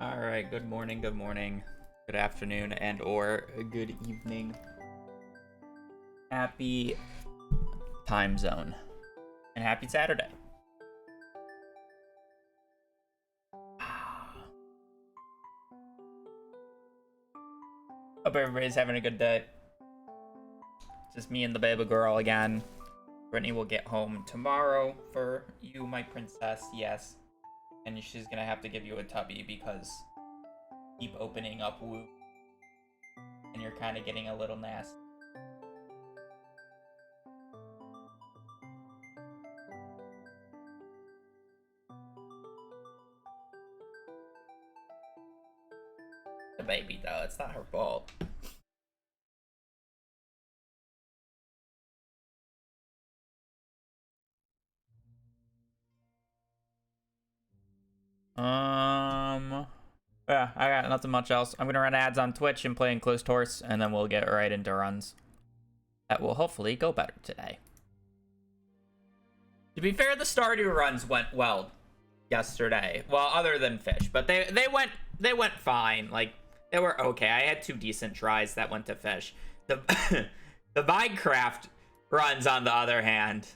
All right, good morning, good afternoon, and or good evening. Happy time zone. And happy Saturday. Hope everybody's having a good day. Just me and the baby girl again. Brittany will get home tomorrow for you, my princess, yes. And she's gonna have to give you a tubby because keep opening up wound. And you're kind of getting a little nasty. The baby, though, it's not her fault. Yeah, I got nothing much else. I'm gonna run ads on Twitch and play in Closed Horse, and then we'll get right into runs. That will hopefully go better today. To be fair, the Stardew runs went well yesterday. Well, other than fish, but they went fine. Like, they were okay. I had 2 decent tries that went to fish. The the Minecraft runs, on the other hand,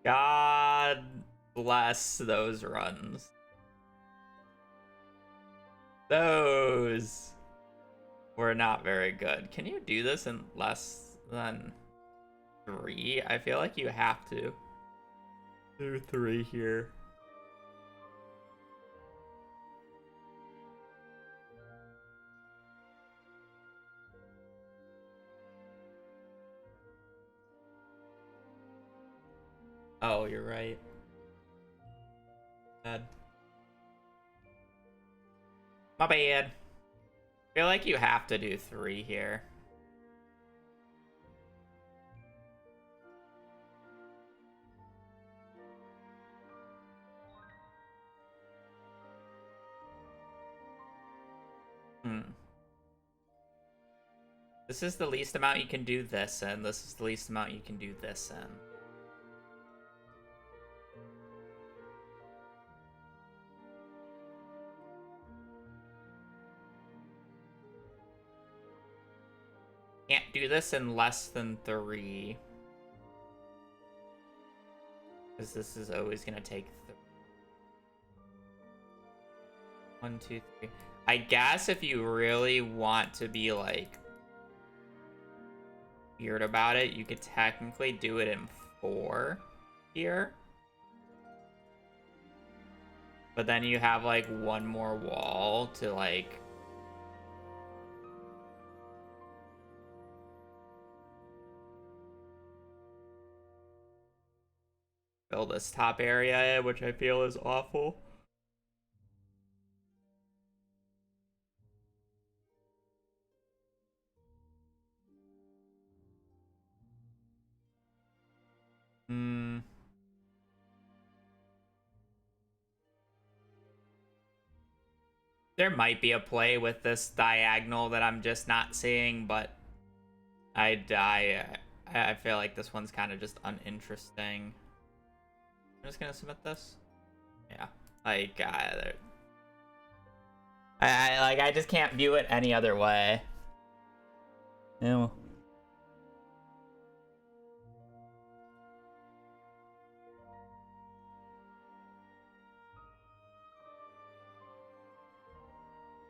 God bless those runs. Those were not very good. Can you do this in less than 3? I feel like you have to do 3 here. Oh, you're right. Bad. My bad. I feel like you have to do 3 here. This is the least amount you can do this in. This is the least amount you can do this in. Can't do this in less than 3. Because this is always going to take 1, 2, 3. I guess if you really want to be, like, weird about it, you could technically do it in 4 here. But then you have, like, 1 more wall to, like, fill this top area, which I feel is awful. There might be a play with this diagonal that I'm just not seeing, but I feel like this one's kind of just uninteresting. I'm just gonna submit this. Yeah, like I just can't view it any other way. Yeah.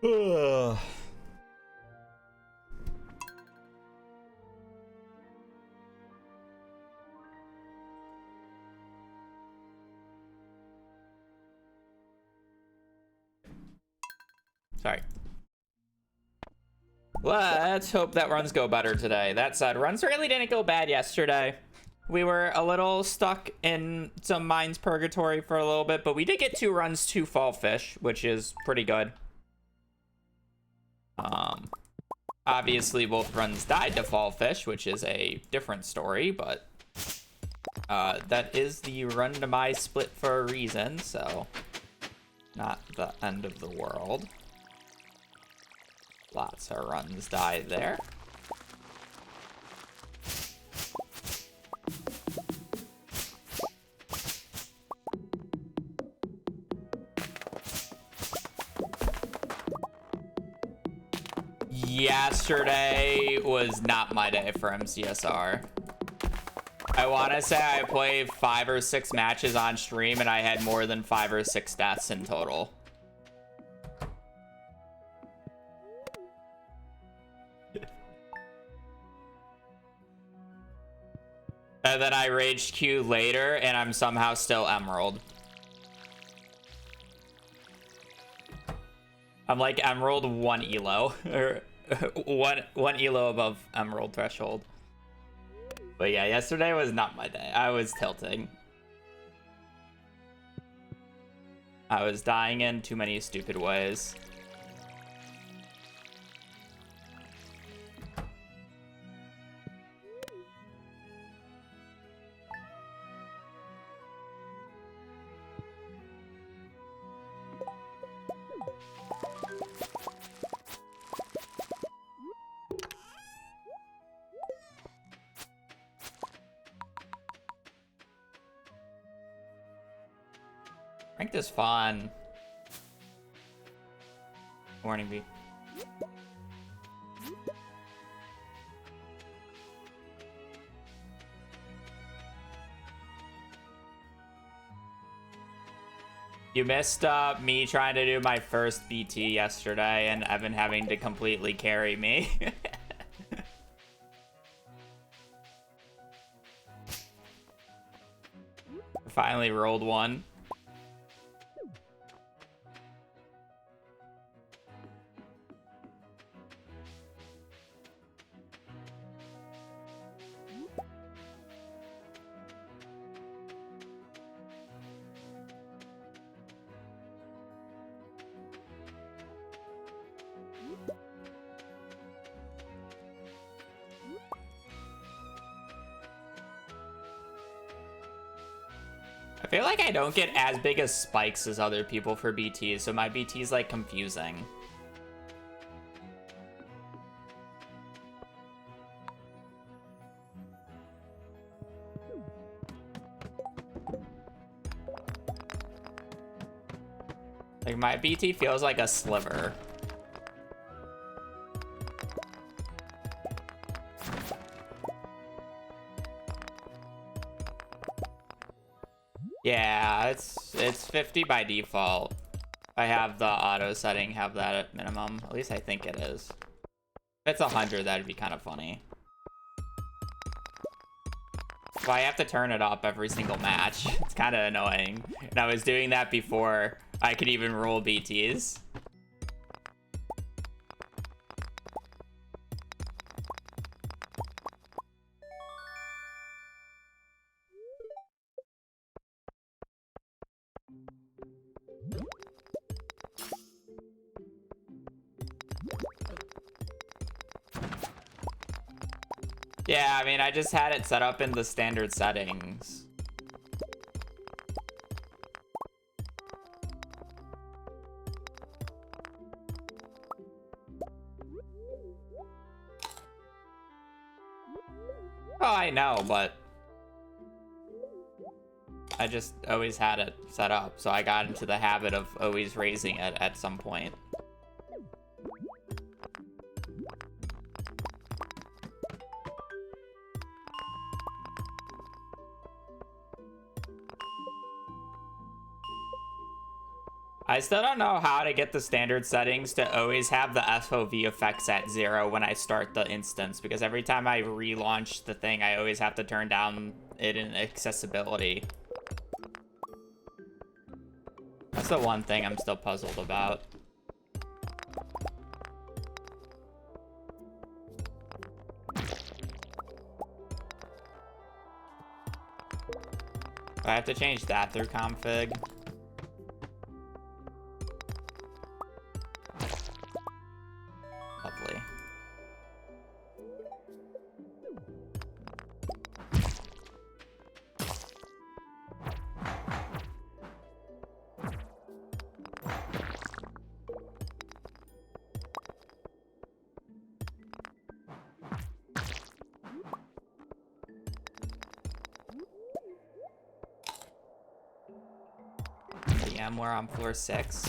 Ugh. Sorry. Let's hope that runs go better today. That said, runs really didn't go bad yesterday. We were a little stuck in some mines purgatory for a little bit, but we did get 2 runs to fall fish, which is pretty good. Obviously both runs died to fall fish, which is a different story, but that is the randomized split for a reason, so not the end of the world. Lots of runs died there. Yesterday was not my day for MCSR. I want to say I played 5 or 6 matches on stream and I had more than 5 or 6 deaths in total. And then I raged Q later and I'm somehow still Emerald. I'm like Emerald 1 elo, or one elo above Emerald threshold. But yeah, yesterday was not my day. I was tilting. I was dying in too many stupid ways. Ranked is fun. Warning B. You missed me trying to do my first BT yesterday and Evan having to completely carry me. Finally rolled one. I feel like I don't get as big as spikes as other people for BTs, so my BT's like confusing. Like my BT feels like a sliver. Yeah, it's 50 by default. I have the auto setting, have that at minimum. At least I think it is. If it's 100, that'd be kind of funny. So I have to turn it up every single match. It's kind of annoying. And I was doing that before I could even roll BTs. Yeah, I mean, I just had it set up in the standard settings. Oh, I know, but I just always had it set up, so I got into the habit of always raising it at some point. I still don't know how to get the standard settings to always have the FOV effects at 0 when I start the instance, because every time I relaunch the thing, I always have to turn down it in accessibility. That's the one thing I'm still puzzled about. I have to change that through config. Lovely. DM, we're on floor 6.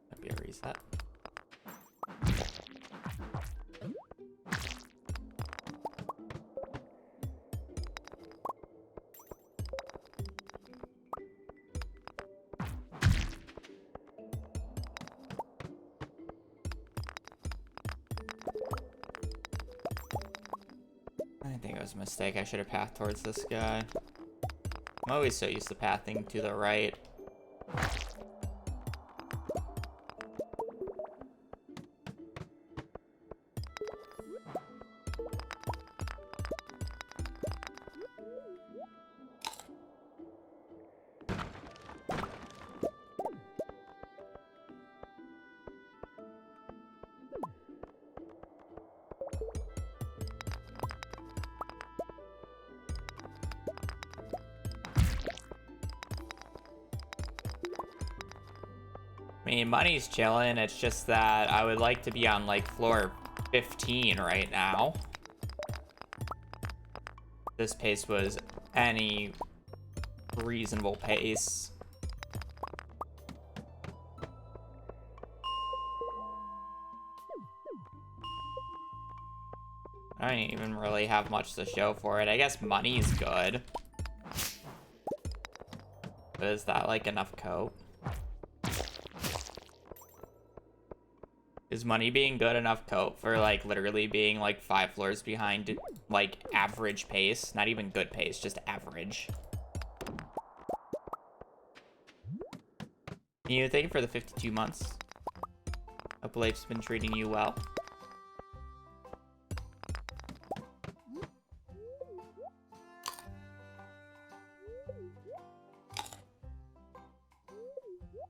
That'd be a reset. think it was a mistake. I should have pathed towards this guy. I'm always so used to pathing to the right. I mean, money's chilling. It's just that I would like to be on like floor 15 right now. This pace was any reasonable pace. I don't even really have much to show for it. I guess money's good. But is that like enough cope? Is money being good enough cope for like literally being like 5 floors behind like average pace? Not even good pace, just average. You thank you for the 52 months. Hope life's been treating you well.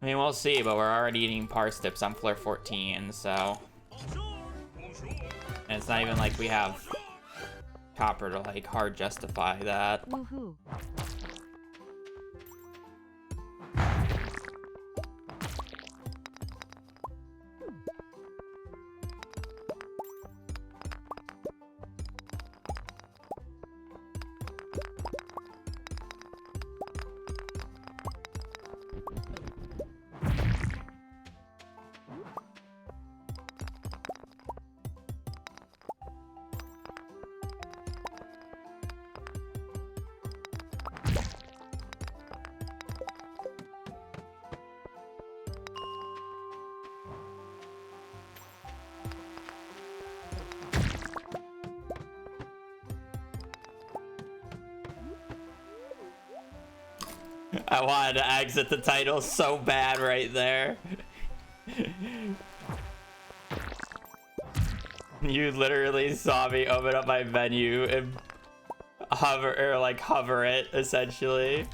I mean, we'll see, but we're already eating parsnips on floor 14, so... And it's not even like we have copper to, like, hard justify that. Woohoo. I wanted to exit the title so bad right there. You literally saw me open up my menu and hover it essentially.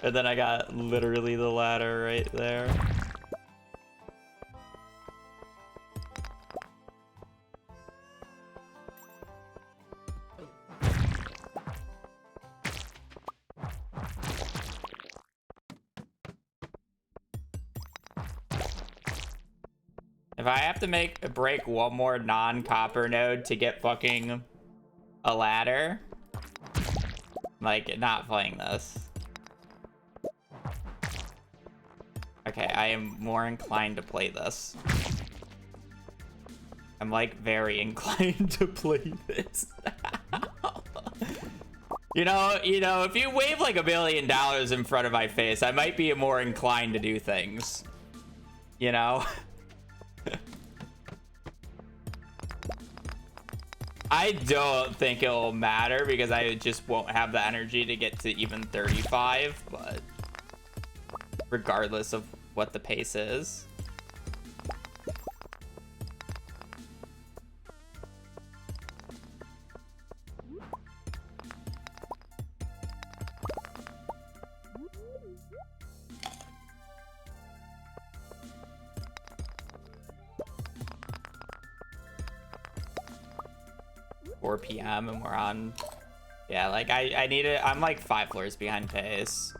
And then I got literally the ladder right there. If I have to break one more non-copper node to get fucking a ladder, like, not playing this. Okay, I am more inclined to play this. I'm like very inclined to play this. You know, if you wave like $1 billion in front of my face, I might be more inclined to do things. You know? I don't think it'll matter because I just won't have the energy to get to even 35, but regardless of what the pace is. PM and we're on, yeah, like I need it. I'm like 5 floors behind pace.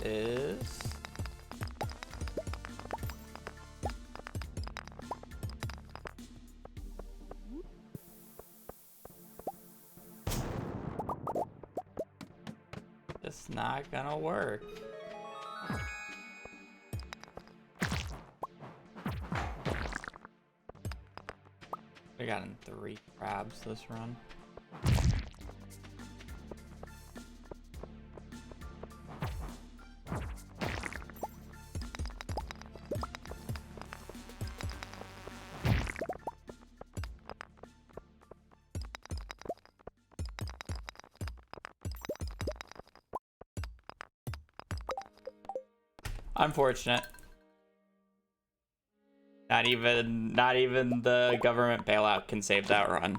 is... It's not gonna work. We got in 3 crabs this run. Unfortunate. Not even the government bailout can save that run.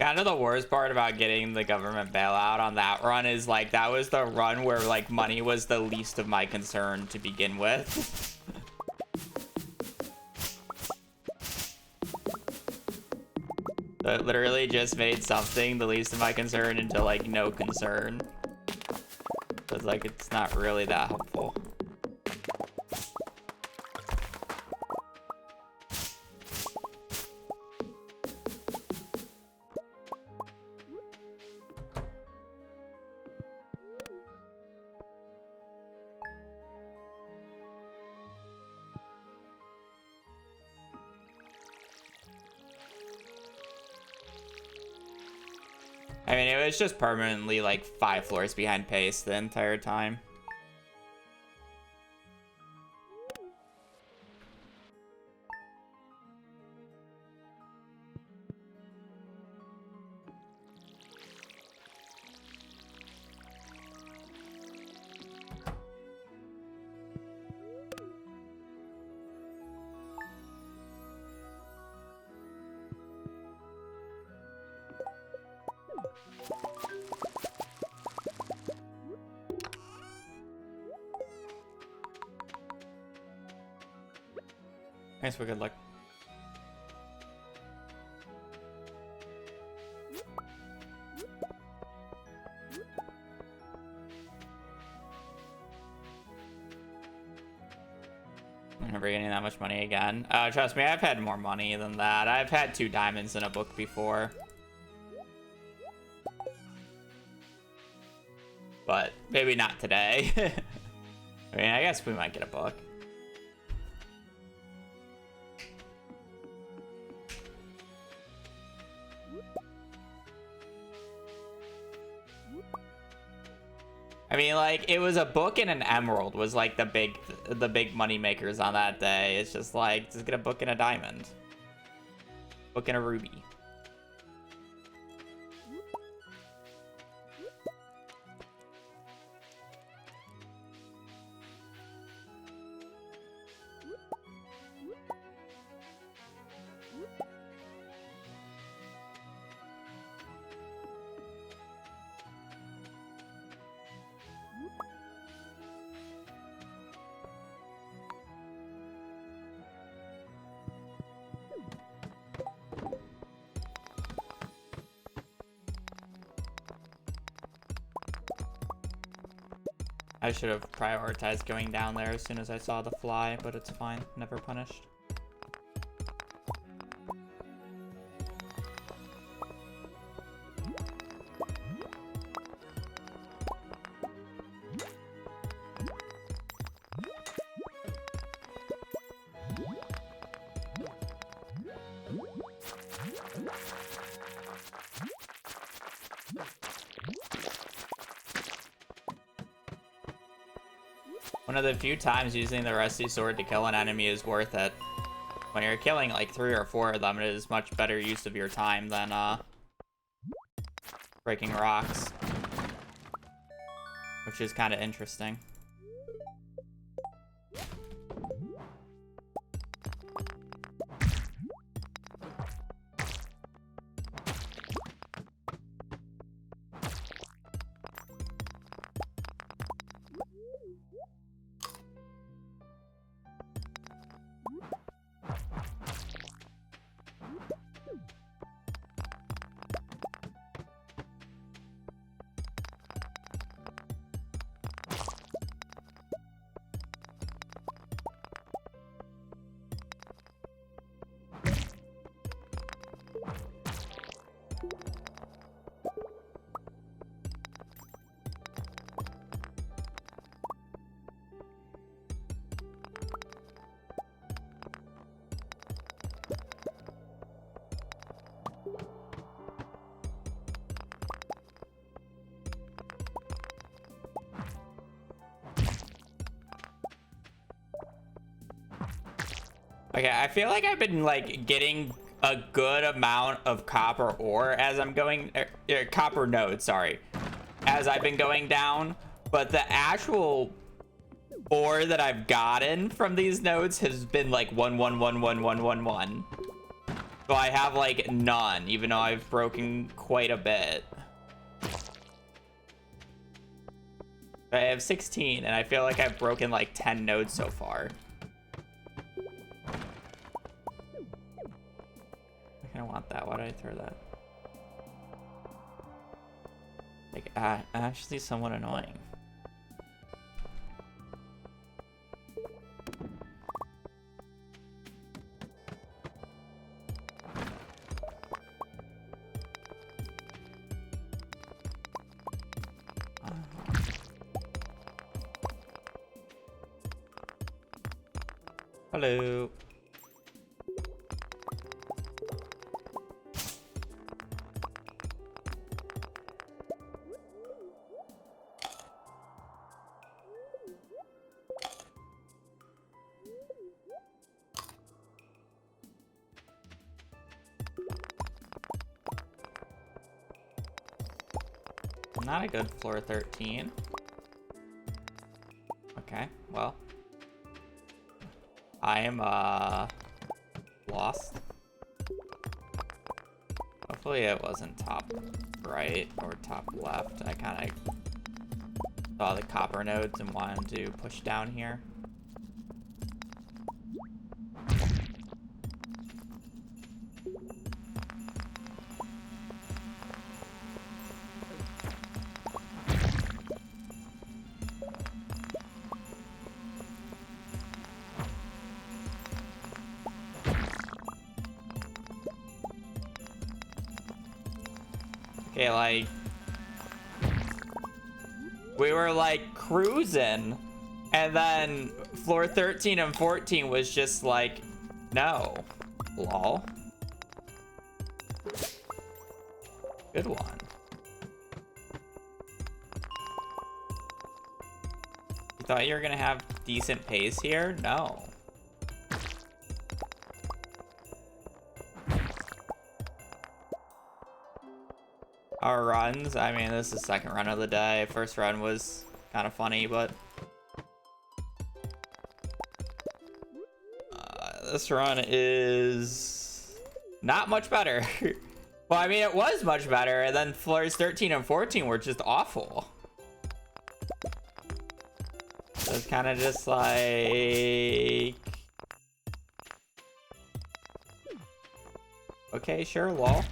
Kind of the worst part about getting the government bailout on that run is like that was the run where like money was the least of my concern to begin with. So it literally just made something the least of my concern into like no concern. So it's like it's not really that helpful. I mean, it was just permanently like 5 floors behind pace the entire time. Thanks for good luck. I'm never getting that much money again. Trust me, I've had more money than that. I've had 2 diamonds in a book before. But maybe not today. I mean, I guess we might get a book. I mean, like, it was a book and an emerald was like the big money makers on that day. It's just like, just get a book and a diamond. Book and a ruby. I should have prioritized going down there as soon as I saw the fly, but it's fine. Never punished. One of the few times using the rusty sword to kill an enemy is worth it. When you're killing like 3 or 4 of them, it is much better use of your time than breaking rocks. Which is kind of interesting. Okay, I feel like I've been like getting a good amount of copper ore as I'm going, copper nodes, sorry, as I've been going down, but the actual ore that I've gotten from these nodes has been like 1. So I have like none, even though I've broken quite a bit. I have 16, and I feel like I've broken like 10 nodes so far. I kind of want that. Why did I throw that? Like, actually somewhat annoying. Hello. Not a good floor 13. Okay, well. I am, lost. Hopefully it wasn't top right or top left. I kind of saw the copper nodes and wanted to push down here. Okay, like, we were like cruising, and then floor 13 and 14 was just like, no, lol. Good one. You thought you were gonna have decent pace here? No. Our runs, I mean, this is the second run of the day. First run was kind of funny, but this run is not much better. Well, I mean, it was much better, and then floors 13 and 14 were just awful. So it's kind of just like, okay, sure, lol.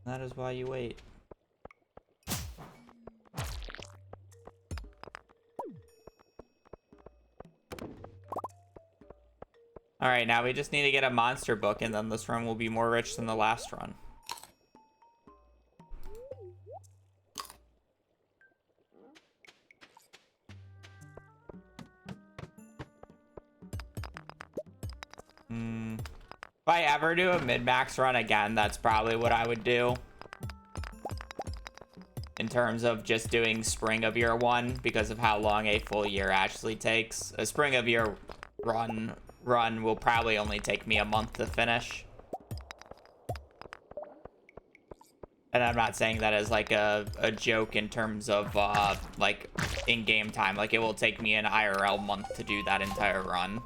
That is why you wait. Alright, now we just need to get a monster book, and then this run will be more rich than the last run. If I ever do a mid-max run again, that's probably what I would do. In terms of just doing Spring of Year 1, because of how long a full year actually takes. A Spring of Year run will probably only take me a month to finish. And I'm not saying that as like a joke in terms of like in-game time. Like, it will take me an IRL month to do that entire run.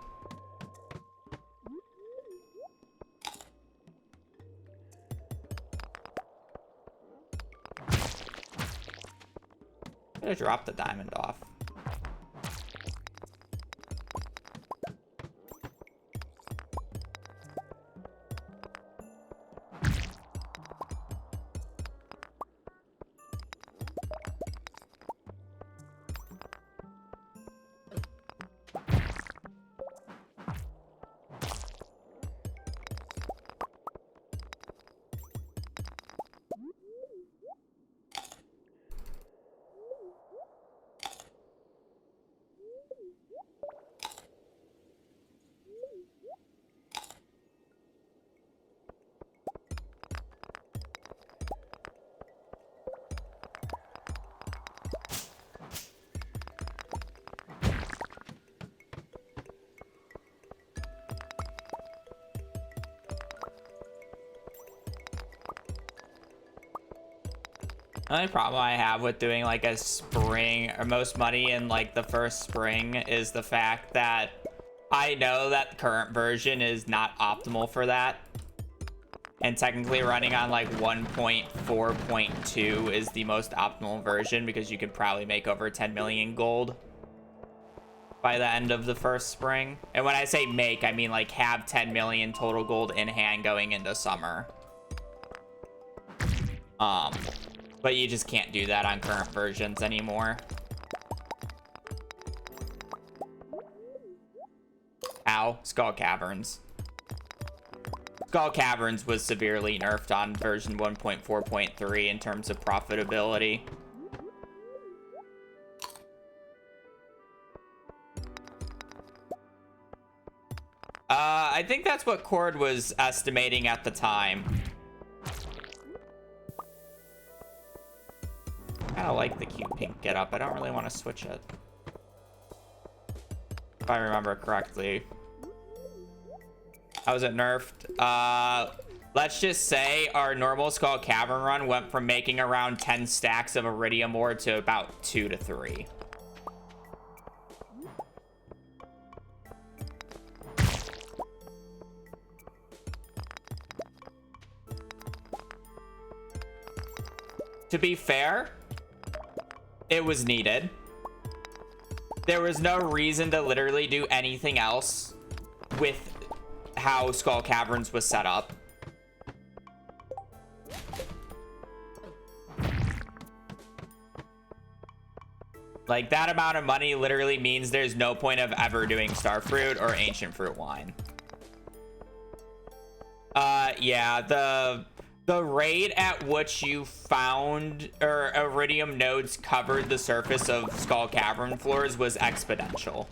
I'm gonna drop the diamond off. The only problem I have with doing like a spring or most money in like the first spring is the fact that I know that the current version is not optimal for that. And technically running on like 1.4.2 is the most optimal version because you could probably make over 10 million gold by the end of the first spring. And when I say make, I mean like have 10 million total gold in hand going into summer. But you just can't do that on current versions anymore. Ow, Skull Caverns. Skull Caverns was severely nerfed on version 1.4.3 in terms of profitability. I think that's what Cord was estimating at the time. I kind of like the cute pink getup. I don't really want to switch it. If I remember correctly. How was it nerfed? Let's just say our normal Skull Cavern run went from making around 10 stacks of Iridium ore to about 2 to 3. To be fair, it was needed. There was no reason to literally do anything else with how Skull Caverns was set up. Like, that amount of money literally means there's no point of ever doing Starfruit or Ancient Fruit Wine. Yeah, the rate at which you found or Iridium nodes covered the surface of Skull Cavern floors was exponential.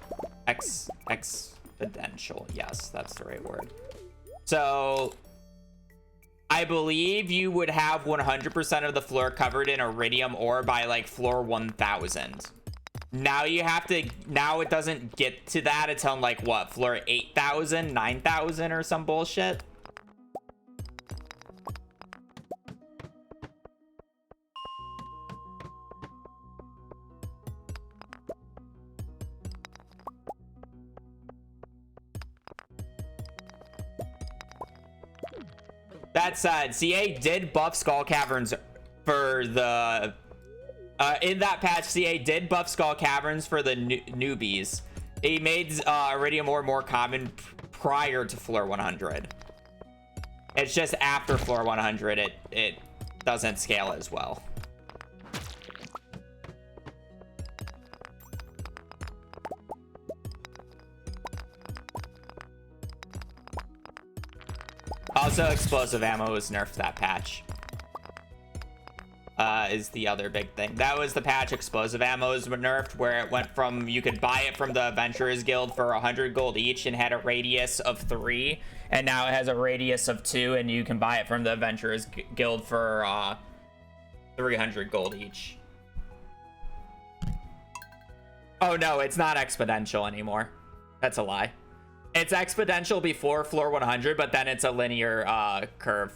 Exponential. Yes, that's the right word. So I believe you would have 100% of the floor covered in Iridium ore by like floor 1000. Now you have to, now it doesn't get to that until like what, floor 8000, 9000 or some bullshit. That said, CA did buff Skull Caverns for the... in that patch, CA did buff Skull Caverns for the newbies. He made Iridium ore more common prior to floor 100. It's just after floor 100, it doesn't scale as well. Also, explosive ammo was nerfed that patch. Is the other big thing. That was the patch explosive ammo was nerfed, where it went from, you could buy it from the Adventurers Guild for 100 gold each and had a radius of 3, and now it has a radius of 2, and you can buy it from the Adventurers Guild for 300 gold each. Oh no, it's not exponential anymore. That's a lie. It's exponential before floor 100, but then it's a linear curve.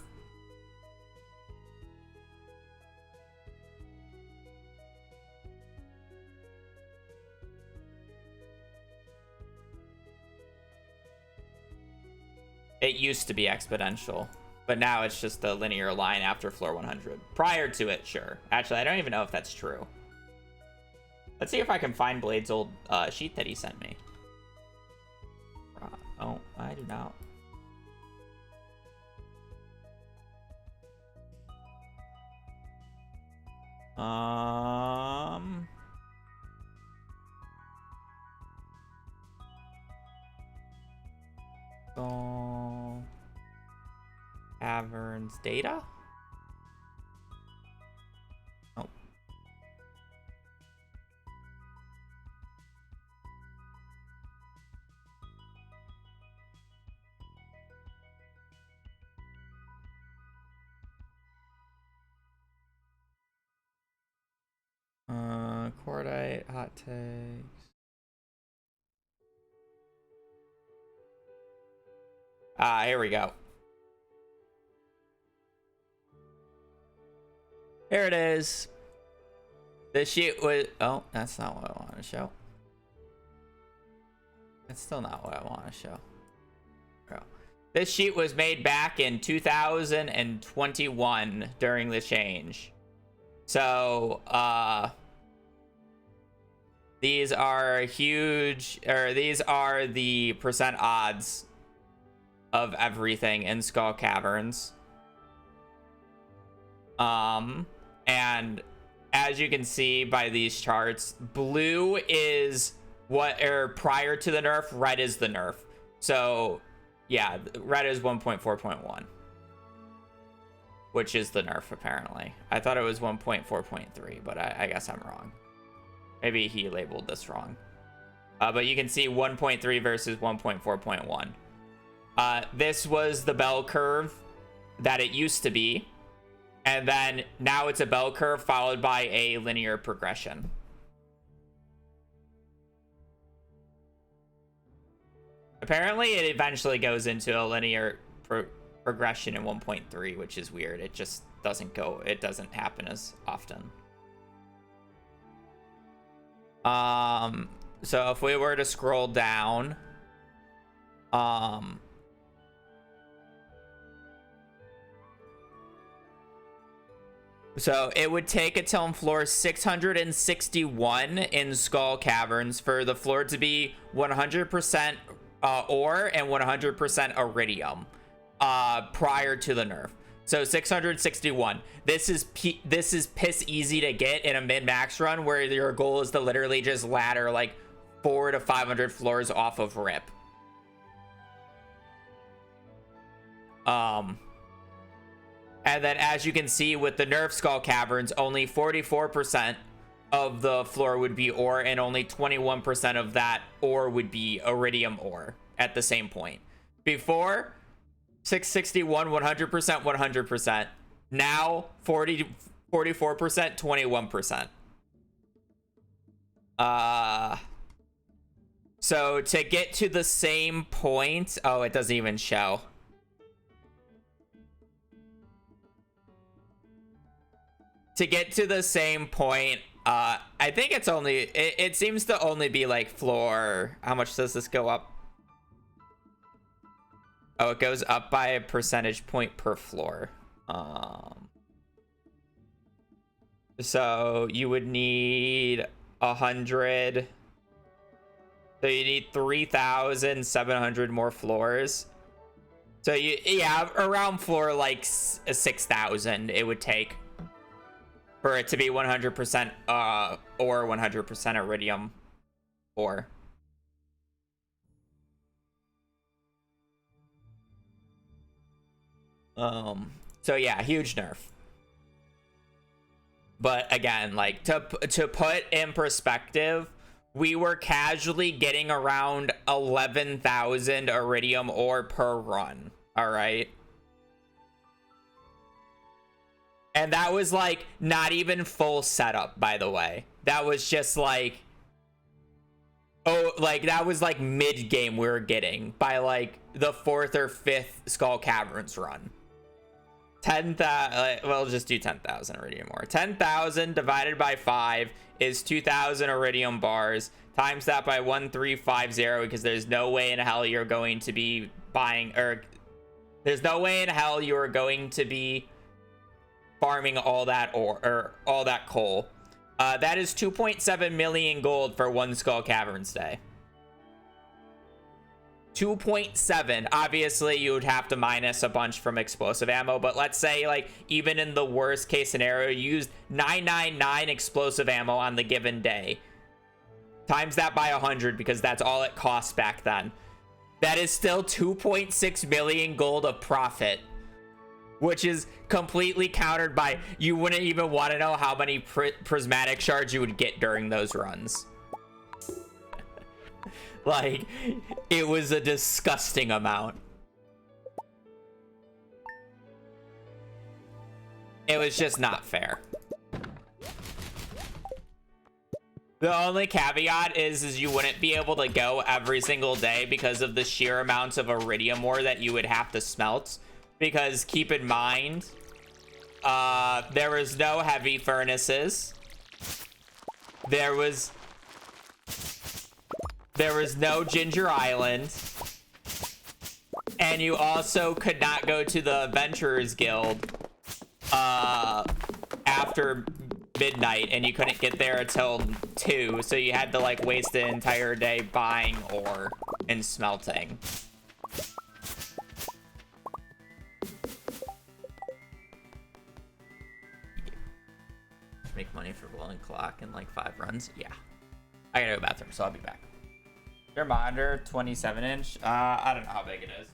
It used to be exponential, but now it's just a linear line after floor 100. Prior to it, sure. Actually, I don't even know if that's true. Let's see if I can find Blade's old sheet that he sent me. Oh, I do not. Skull Caverns data? Oh. Cordite, hot takes. Here we go. Here it is. This sheet was... Oh, that's not what I want to show. That's still not what I want to show. Oh. This sheet was made back in 2021 during the change. So, these are huge, or these are the percent odds of everything in Skull Caverns. And as you can see by these charts, blue is what, or prior to the nerf, red is the nerf. So yeah, red is 1.4.1, which is the nerf apparently. I thought it was 1.4.3, but I guess I'm wrong. Maybe he labeled this wrong. But you can see 1.3 versus 1.4.1. This was the bell curve that it used to be. And then now it's a bell curve followed by a linear progression. Apparently, it eventually goes into a linear progression in 1.3, which is weird. It just doesn't go, it doesn't happen as often. So if we were to scroll down, so it would take it till floor 661 in Skull Caverns for the floor to be 100% ore and 100% iridium prior to the nerf. So 661. This is piss easy to get in a mid-max run where your goal is to literally just ladder like 400 to 500 floors off of rip. And then as you can see with the nerf Skull Caverns, only 44% of the floor would be ore and only 21% of that ore would be iridium ore at the same point. Before, 661, 100%, 100%. Now, 44%, 21%. So to get to the same point, oh, it doesn't even show. To get to the same point, I think it's only, it seems to only be like floor, how much does this go up? Oh, it goes up by a percentage point per floor. So you would need 100. So you need 3,700 more floors. So yeah, around floor like 6,000 it would take for it to be 100% or 100% iridium ore. So yeah, huge nerf. But again, like to put in perspective, we were casually getting around 11,000 iridium ore per run. All right. And that was like not even full setup, by the way. That was just like, oh, like that was like mid game we were getting by like the 4th or 5th Skull Caverns run. 10,000, well, just do 10,000 iridium ore. 10,000 divided by 5 is 2,000 iridium bars. Times that by 1350, because there's no way in hell you're going to be buying, or there's no way in hell you are going to be farming all that ore, or all that coal. That is 2.7 million gold for one Skull Caverns day. 2.7. Obviously, you would have to minus a bunch from explosive ammo, but let's say, like, even in the worst case scenario, you used 999 explosive ammo on the given day. Times that by 100, because that's all it costs back then. That is still 2.6 million gold of profit, which is completely countered by, you wouldn't even want to know how many prismatic shards you would get during those runs. Like, it was a disgusting amount. It was just not fair. The only caveat is you wouldn't be able to go every single day because of the sheer amounts of iridium ore that you would have to smelt. Because keep in mind, There was no heavy furnaces. There was no Ginger Island. And you also could not go to the Adventurers Guild after midnight, and you couldn't get there until 2, so you had to like waste the entire day buying ore and smelting. Make money for blowing clock in like 5 runs. Yeah, I gotta go to the bathroom, so I'll be back. Your monitor 27-inch. I don't know how big it is.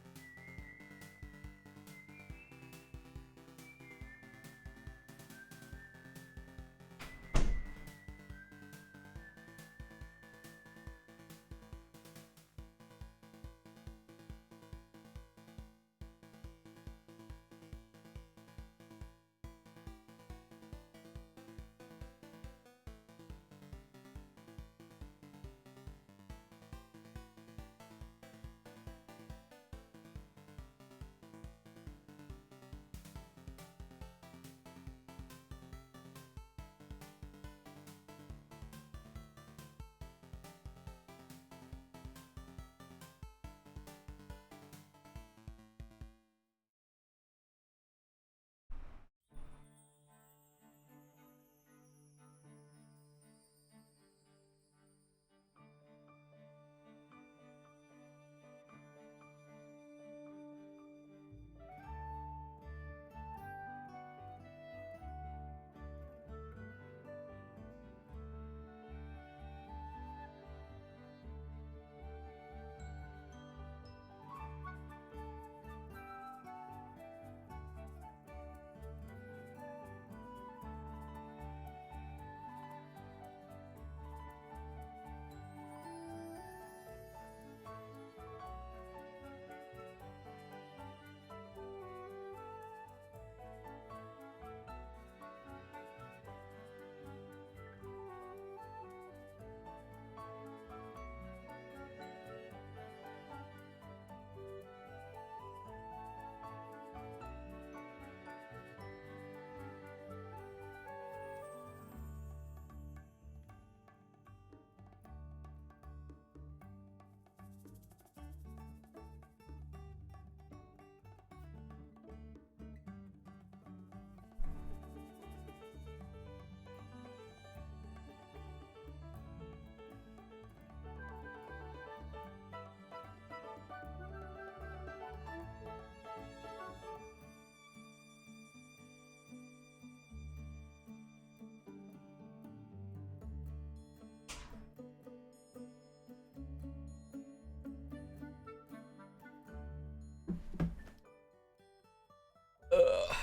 Ugh.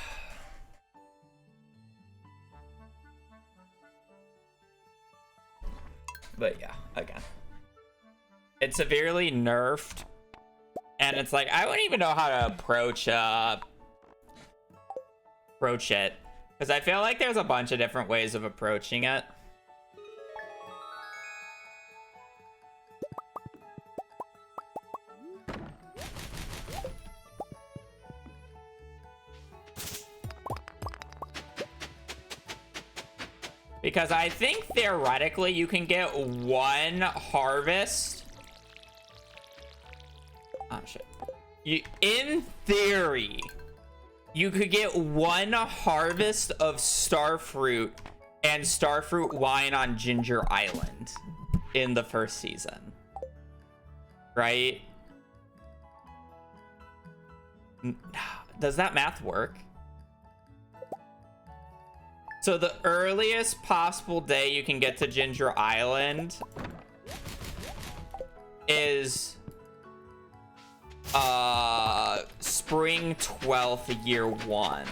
But yeah, again, it's severely nerfed, and it's like I wouldn't even know how to approach it, because I feel like there's a bunch of different ways of approaching it. Because I think theoretically you can get 1 harvest. Oh shit. In theory, you could get 1 harvest of starfruit and starfruit wine on Ginger Island in the first season. Right? Does that math work? So the earliest possible day you can get to Ginger Island is spring 12th, year 1.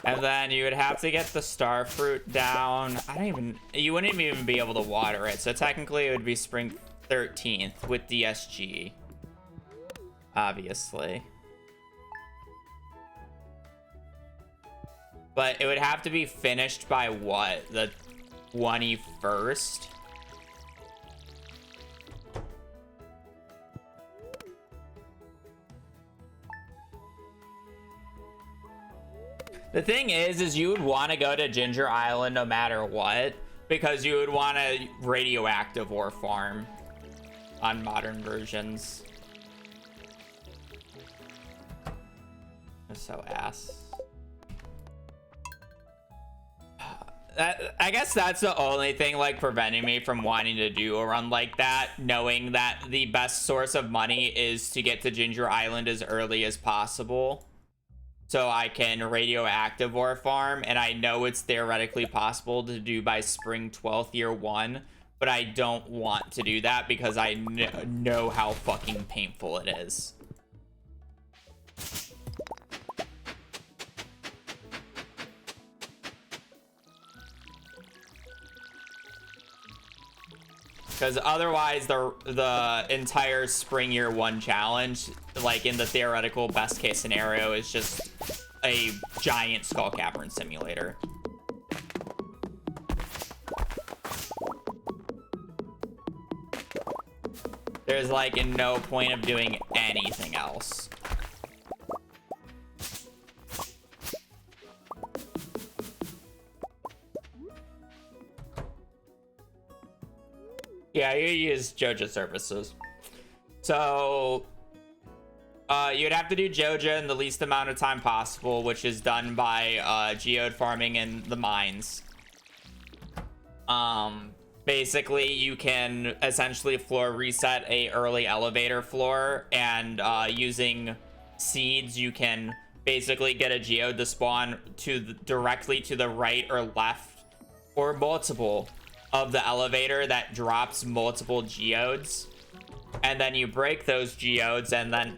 And then you would have to get the star fruit down. You wouldn't even be able to water it. So technically it would be spring 13th with DSG. Obviously. But it would have to be finished by what? The 21st? The thing is you would want to go to Ginger Island no matter what, because you would want a radioactive ore farm on modern versions. So ass. I guess that's the only thing like preventing me from wanting to do a run like that, knowing that the best source of money is to get to Ginger Island as early as possible so I can radioactive ore farm, and I know it's theoretically possible to do by spring 12th year 1, but I don't want to do that because I know how fucking painful it is. Because otherwise, the entire spring year 1 challenge, like in the theoretical best case scenario, is just a giant skull cavern simulator. There's like no point of doing anything else. Yeah, you use Joja services. So, you'd have to do Joja in the least amount of time possible, which is done by geode farming in the mines. Basically, you can essentially floor reset a early elevator floor, and using seeds, you can basically get a geode to spawn directly to the right or left, or multiple of the elevator that drops multiple geodes, and then you break those geodes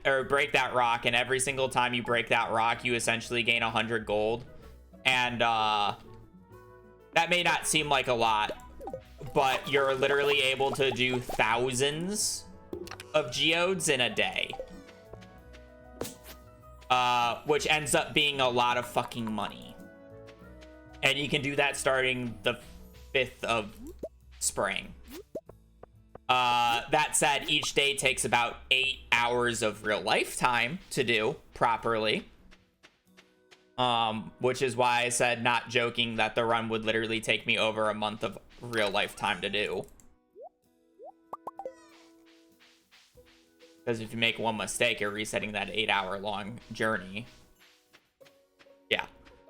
or break that rock, and every single time you break that rock you essentially gain 100 gold. And that may not seem like a lot, but you're literally able to do thousands of geodes in a day, which ends up being a lot of fucking money. And you can do that starting the 5th of spring. That said, each day takes about 8 hours of real life time to do properly. Which is why I said, not joking, that the run would literally take me over a month of real life time to do. Because if you make one mistake, you're resetting that 8-hour long journey. Yeah.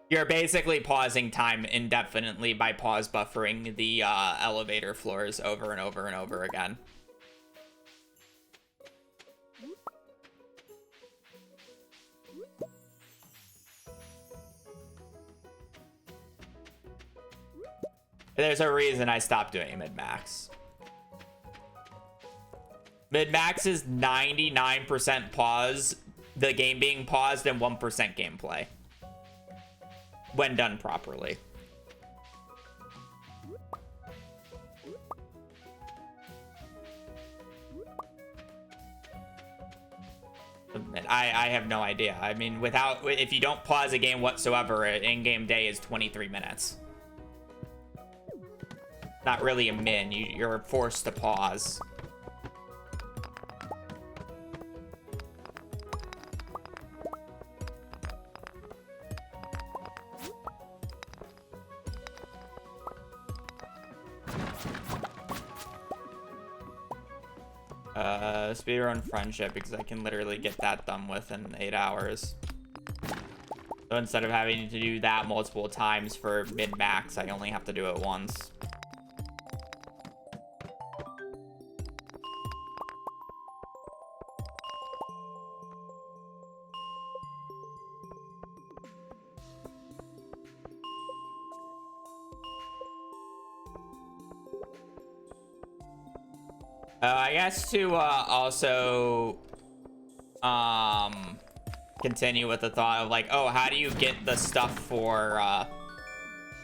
You're basically pausing time indefinitely by pause buffering the elevator floors over and over and over again. There's a reason I stopped doing mid-max. Mid-max is 99% pause, the game being paused, and 1% gameplay when done properly. I have no idea. I mean, if you don't pause a game whatsoever, an in-game day is 23 minutes. Not really a min, you're forced to pause. Speedrun friendship, because I can literally get that done within 8 hours. So instead of having to do that multiple times for mid-max, I only have to do it once. I guess to also continue with the thought of like, oh, how do you get the stuff for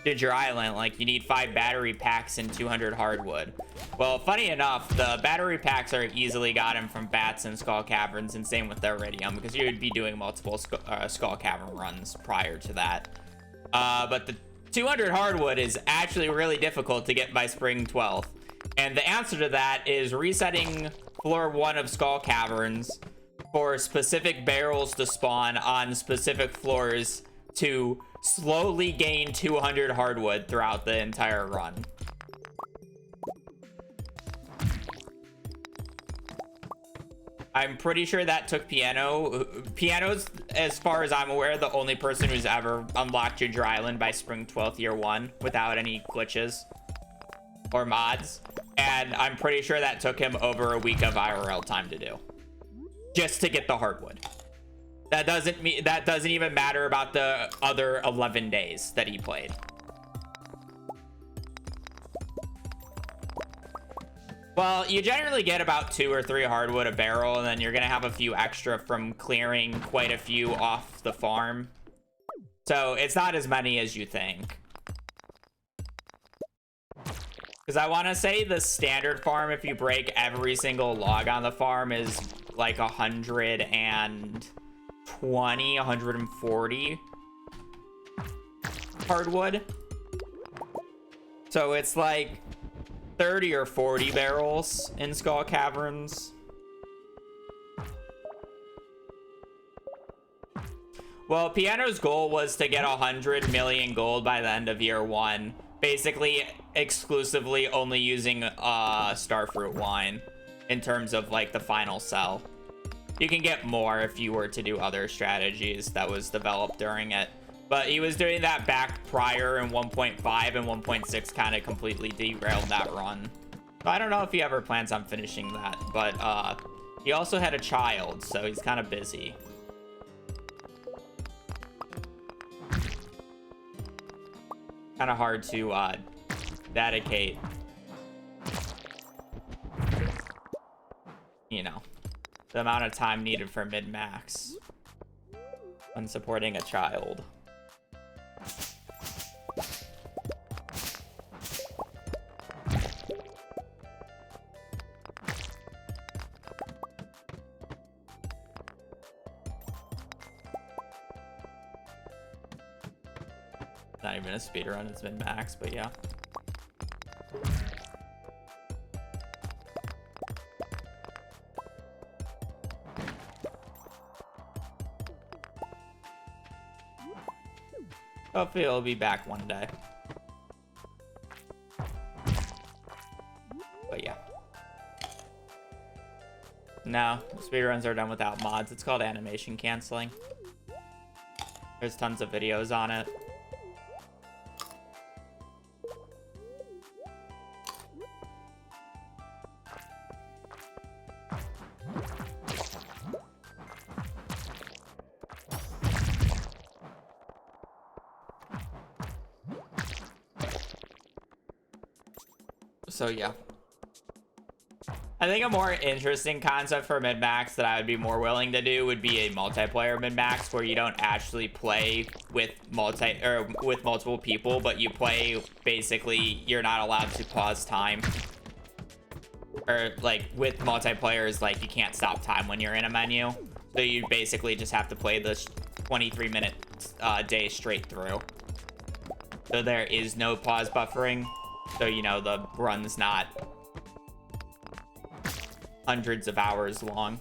Ginger Island? Like, you need 5 battery packs and 200 hardwood. Well, funny enough, the battery packs are easily gotten from Bats and Skull Caverns, and same with the Iridium, because you would be doing multiple Skull Cavern runs prior to that. But the 200 hardwood is actually really difficult to get by spring 12th. And the answer to that is resetting floor 1 of Skull Caverns for specific barrels to spawn on specific floors to slowly gain 200 hardwood throughout the entire run. I'm pretty sure that took Piano. Piano's, as far as I'm aware, the only person who's ever unlocked Ginger Island by spring 12th year 1 without any glitches or mods. And I'm pretty sure that took him over a week of IRL time to do, just to get the hardwood. That doesn't even matter about the other 11 days that he played. Well, you generally get about 2 or 3 hardwood a barrel, and then you're gonna have a few extra from clearing quite a few off the farm. So it's not as many as you think. Because I want to say the standard farm, if you break every single log on the farm, is like 120, 140 hardwood. So it's like 30 or 40 barrels in Skull Caverns. Well, Piano's goal was to get 100 million gold by the end of year 1. Basically, exclusively only using Starfruit wine in terms of like the final sell. You can get more if you were to do other strategies that was developed during it. But he was doing that back prior in 1.5, and 1.6 kind of completely derailed that run. So I don't know if he ever plans on finishing that, but he also had a child, so he's kind of busy. Kind of hard to dedicate, you know, the amount of time needed for mid-max when supporting a child. Not even a speedrun, it's been max, but yeah. Hopefully it'll be back one day. But yeah. No, speedruns are done without mods. It's called animation canceling. There's tons of videos on it. So yeah, I think a more interesting concept for mid-max that I would be more willing to do would be a multiplayer mid-max where you don't actually play with multiple people, but you play basically you're not allowed to pause time, or like with multiplayers, like you can't stop time when you're in a menu, so you basically just have to play this 23-minute day straight through. So there is no pause buffering. So, you know, the run's not hundreds of hours long.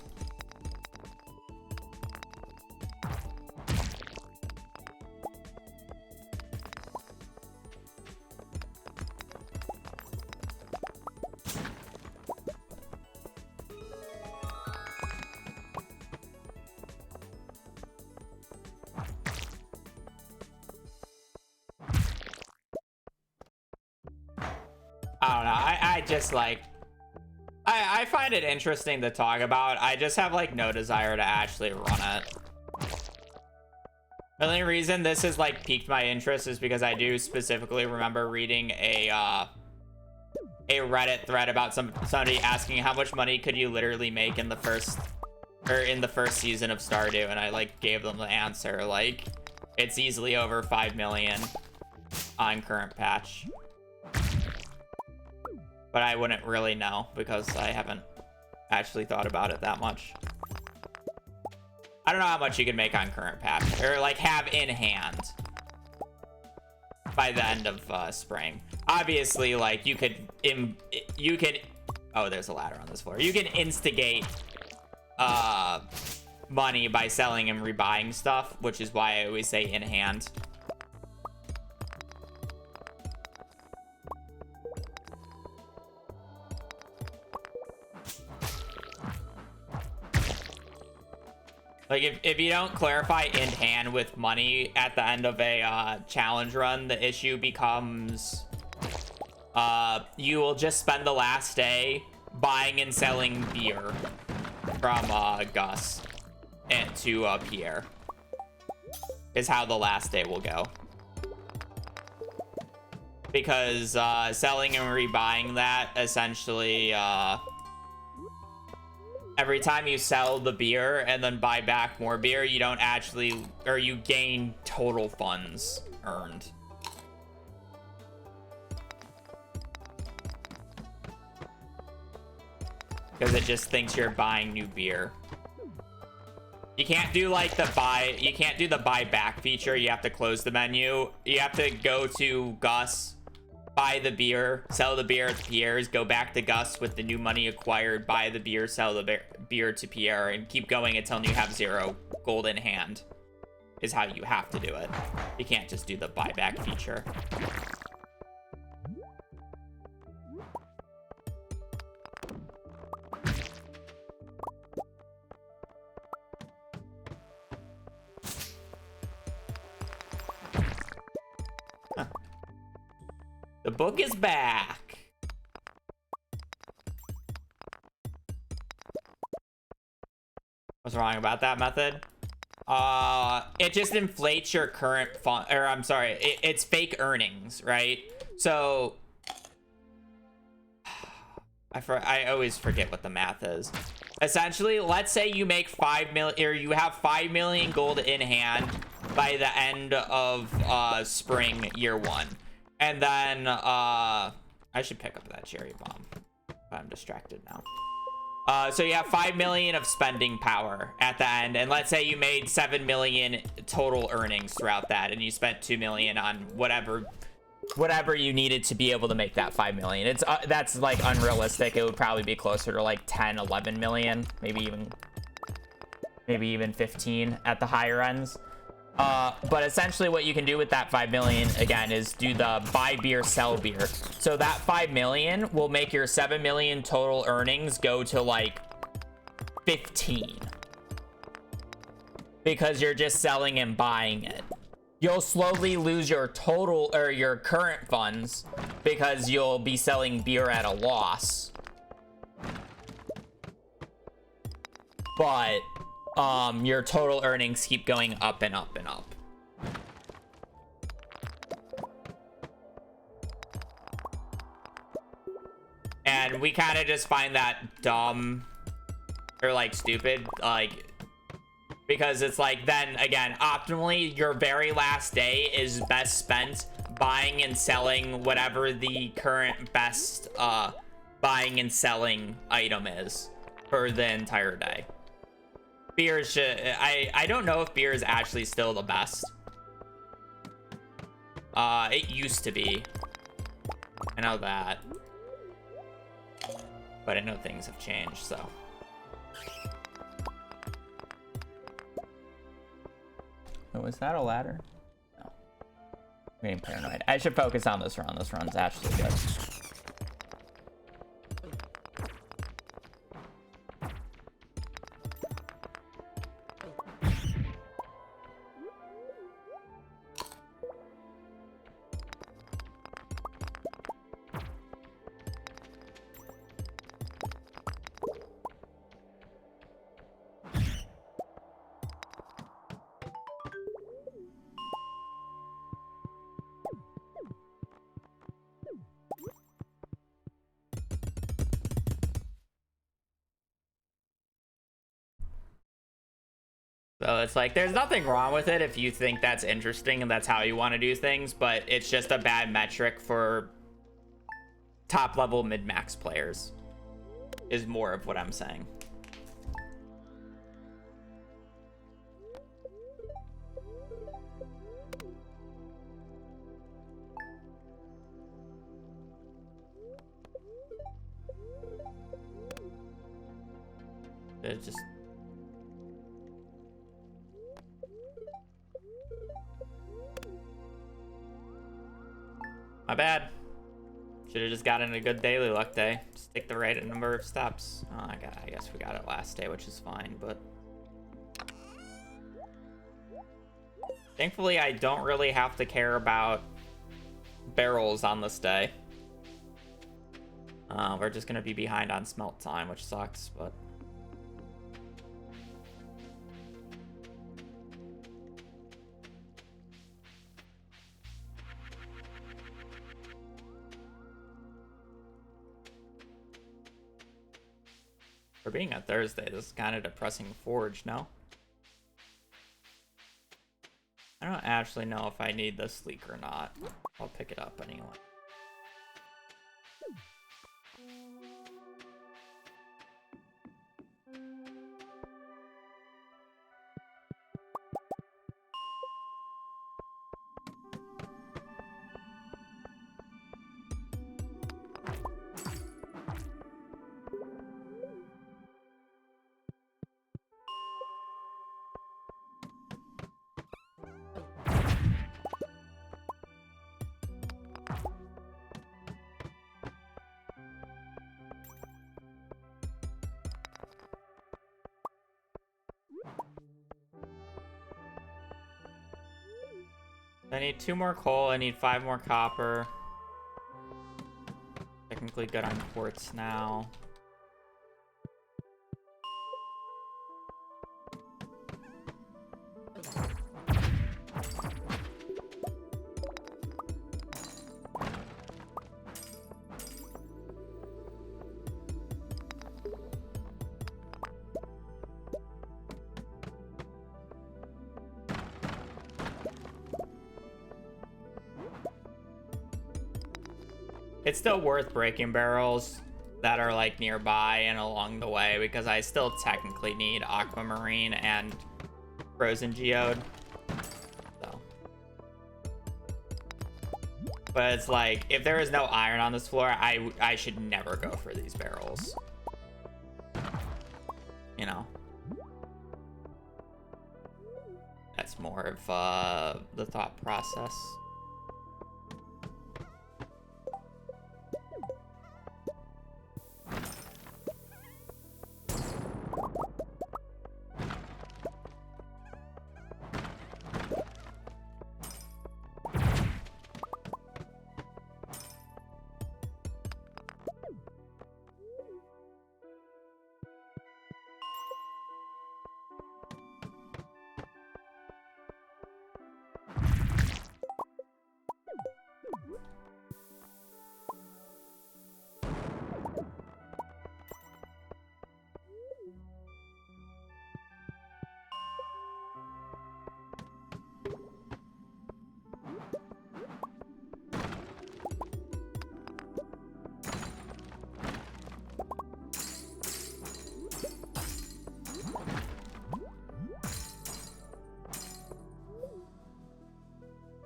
I don't know. I just like, I find it interesting to talk about. I just have like no desire to actually run it. The only reason this has like piqued my interest is because I do specifically remember reading a Reddit thread about somebody asking how much money could you literally make in the first or in the first season of Stardew, and I like gave them the answer. Like, it's easily over 5 million on current patch. But I wouldn't really know because I haven't actually thought about it that much. I don't know how much you can make on current patch, or like have in hand by the end of spring. Obviously, like you could, oh, there's a ladder on this floor. You can instigate money by selling and rebuying stuff, which is why I always say in hand. Like, if you don't clarify in hand with money at the end of a challenge run, the issue becomes you will just spend the last day buying and selling beer from Gus and to Pierre, is how the last day will go. Because selling and rebuying that, essentially, every time you sell the beer and then buy back more beer, you don't actually, or you gain total funds earned. Because it just thinks you're buying new beer. You can't do like the buy, you can't do the buy back feature. You have to close the menu. You have to go to Gus, buy the beer, sell the beer at Pierre's, go back to Gus with the new money acquired, buy the beer, sell the beer to Pierre, and keep going until you have 0 gold in hand, is how you have to do it. You can't just do the buyback feature. Huh. The book is back. What's wrong about that method? It just inflates your current fund, or I'm sorry, it's fake earnings, right? So I always forget what the math is. Essentially, let's say you make 5 million, or you have 5 million gold in hand by the end of spring year 1. And then I should pick up that cherry bomb, but I'm distracted now. So you have 5 million of spending power at the end, and let's say you made 7 million total earnings throughout that, and you spent 2 million on whatever you needed to be able to make that 5 million. It's that's like unrealistic. It would probably be closer to like 10, 11 million, maybe even 15 at the higher ends. But essentially what you can do with that 5 million, again, is do the buy beer, sell beer. So that 5 million will make your 7 million total earnings go to like 15. Because you're just selling and buying it. You'll slowly lose your total, or your current funds, because you'll be selling beer at a loss. But your total earnings keep going up and up and up. And we kind of just find that dumb, or like stupid, like, because it's like, then again, optimally your very last day is best spent buying and selling whatever the current best buying and selling item is for the entire day. Beer is I don't know if beer is actually still the best. It used to be. I know that. But I know things have changed, so. Oh, was that a ladder? No. I'm getting paranoid. I should focus on this run. This run's actually good. So it's like, there's nothing wrong with it if you think that's interesting and that's how you want to do things, but it's just a bad metric for top level mid-max players, is more of what I'm saying. It's just... my bad. Should have just gotten a good daily luck day. Just take the right number of steps. Oh, I guess we got it last day, which is fine, but... thankfully, I don't really have to care about barrels on this day. We're just gonna be behind on smelt time, which sucks, but... for being a Thursday, this is kind of depressing forge, no? I don't actually know if I need this leak or not. I'll pick it up anyway. I need 2 more coal, I need 5 more copper. Technically good on quartz now. It's still worth breaking barrels that are like nearby and along the way because I still technically need aquamarine and frozen geode. So. But it's like, if there is no iron on this floor, I should never go for these barrels. You know? That's more of the thought process.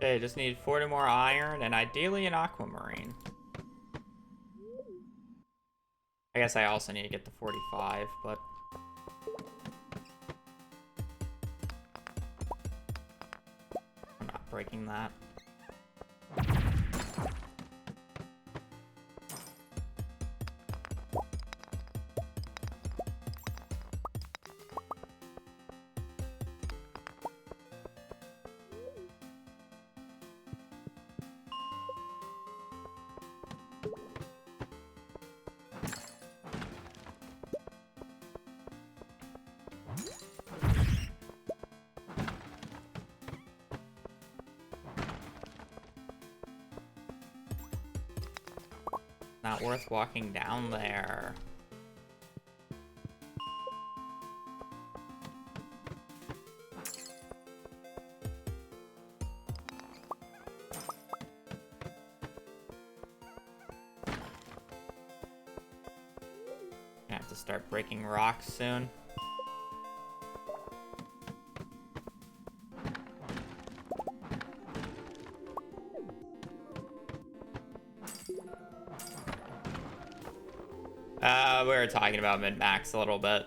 Okay, just need 40 more iron and ideally an aquamarine. I guess I also need to get the 45, but... I'm not breaking that. Not worth walking down there. – start breaking rocks soon. We were talking about min-max a little bit.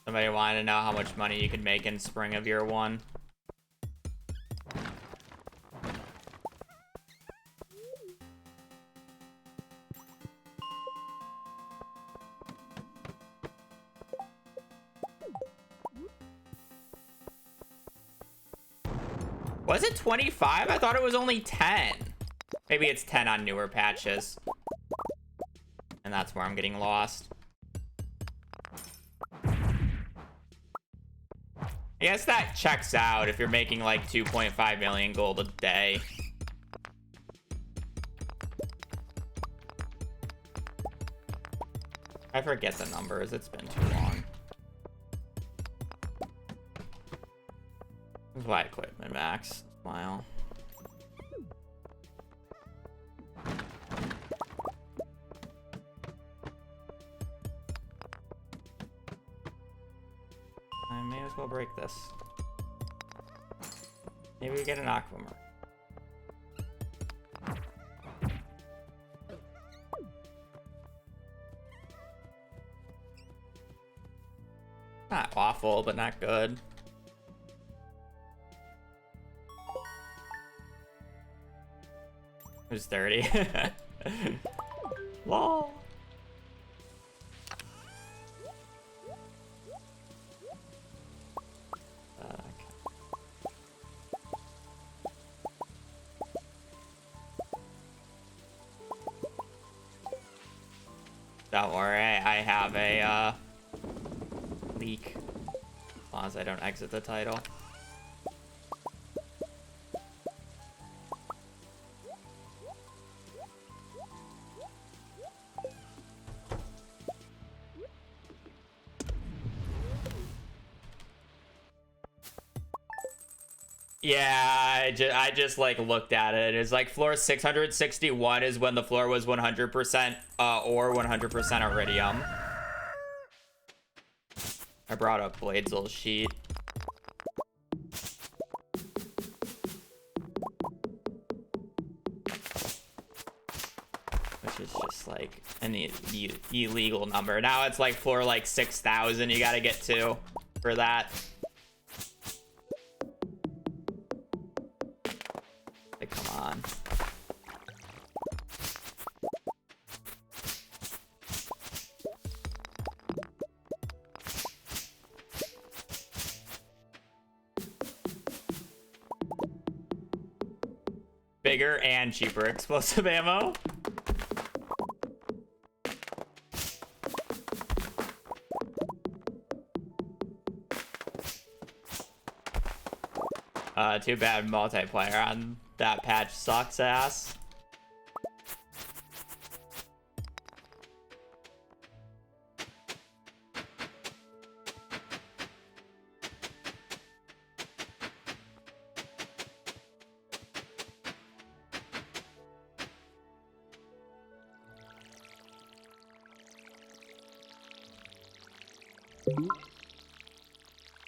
Somebody wanted to know how much money you could make in spring of year 1. Was it 25? I thought it was only 10. Maybe it's 10 on newer patches. And that's where I'm getting lost. I guess that checks out if you're making like 2.5 million gold a day. I forget the numbers. It's been too long. That's why I quit min-max. Smile. I may as well break this. Maybe we get an aquamarine. Not awful, but not good. Who's 30? Lol. Don't worry, I have a leak. As long as I don't exit the title. Yeah, I just like looked at it. It's like floor 661 is when the floor was 100% or 100% iridium. I brought up Bladesel's sheet. Which is just like an illegal number. Now it's like floor like 6,000 you gotta get to for that. Like, come on. Bigger and cheaper explosive ammo. Too bad multiplayer on that patch sucks ass.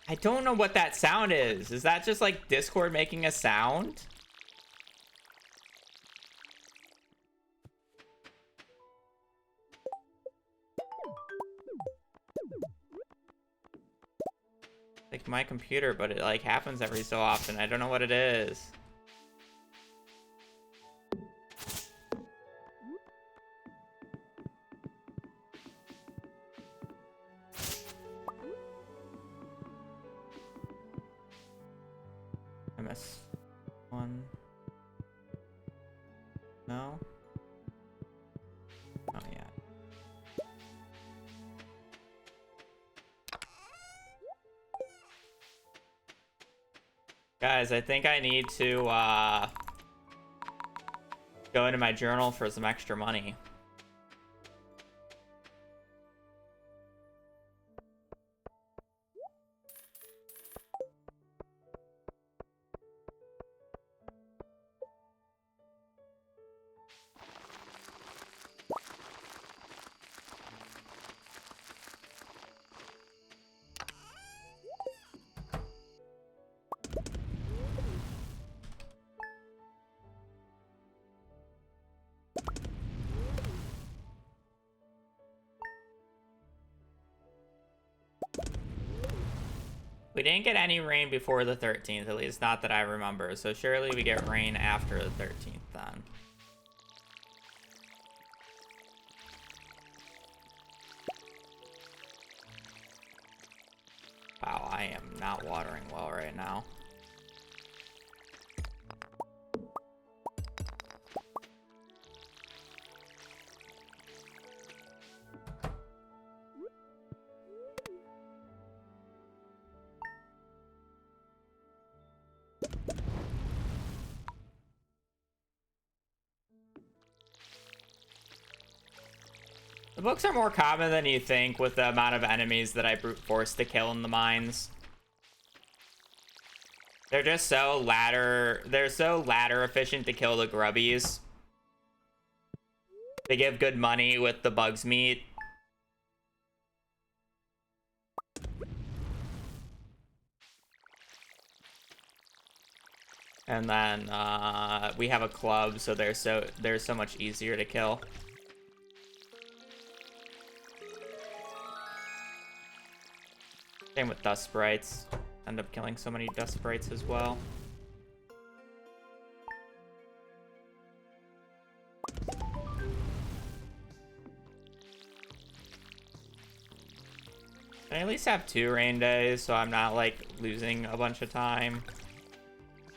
I don't know what that sound is. Is that just like Discord making a sound? Like my computer, but it like happens every so often. I don't know what it is. MS1. No? Oh, yeah. Guys, I think I need to go into my journal for some extra money. We didn't get any rain before the 13th, at least not that I remember. So surely we get rain after the 13th then. Wow, I am not watering well right now. The books are more common than you think with the amount of enemies that I brute force to kill in the mines. They're just so ladder efficient to kill the grubbies. They give good money with the bugs meat. And then we have a club, so they're so much easier to kill. Same with dust sprites. End up killing so many dust sprites as well. I at least have 2 rain days, so I'm not like losing a bunch of time.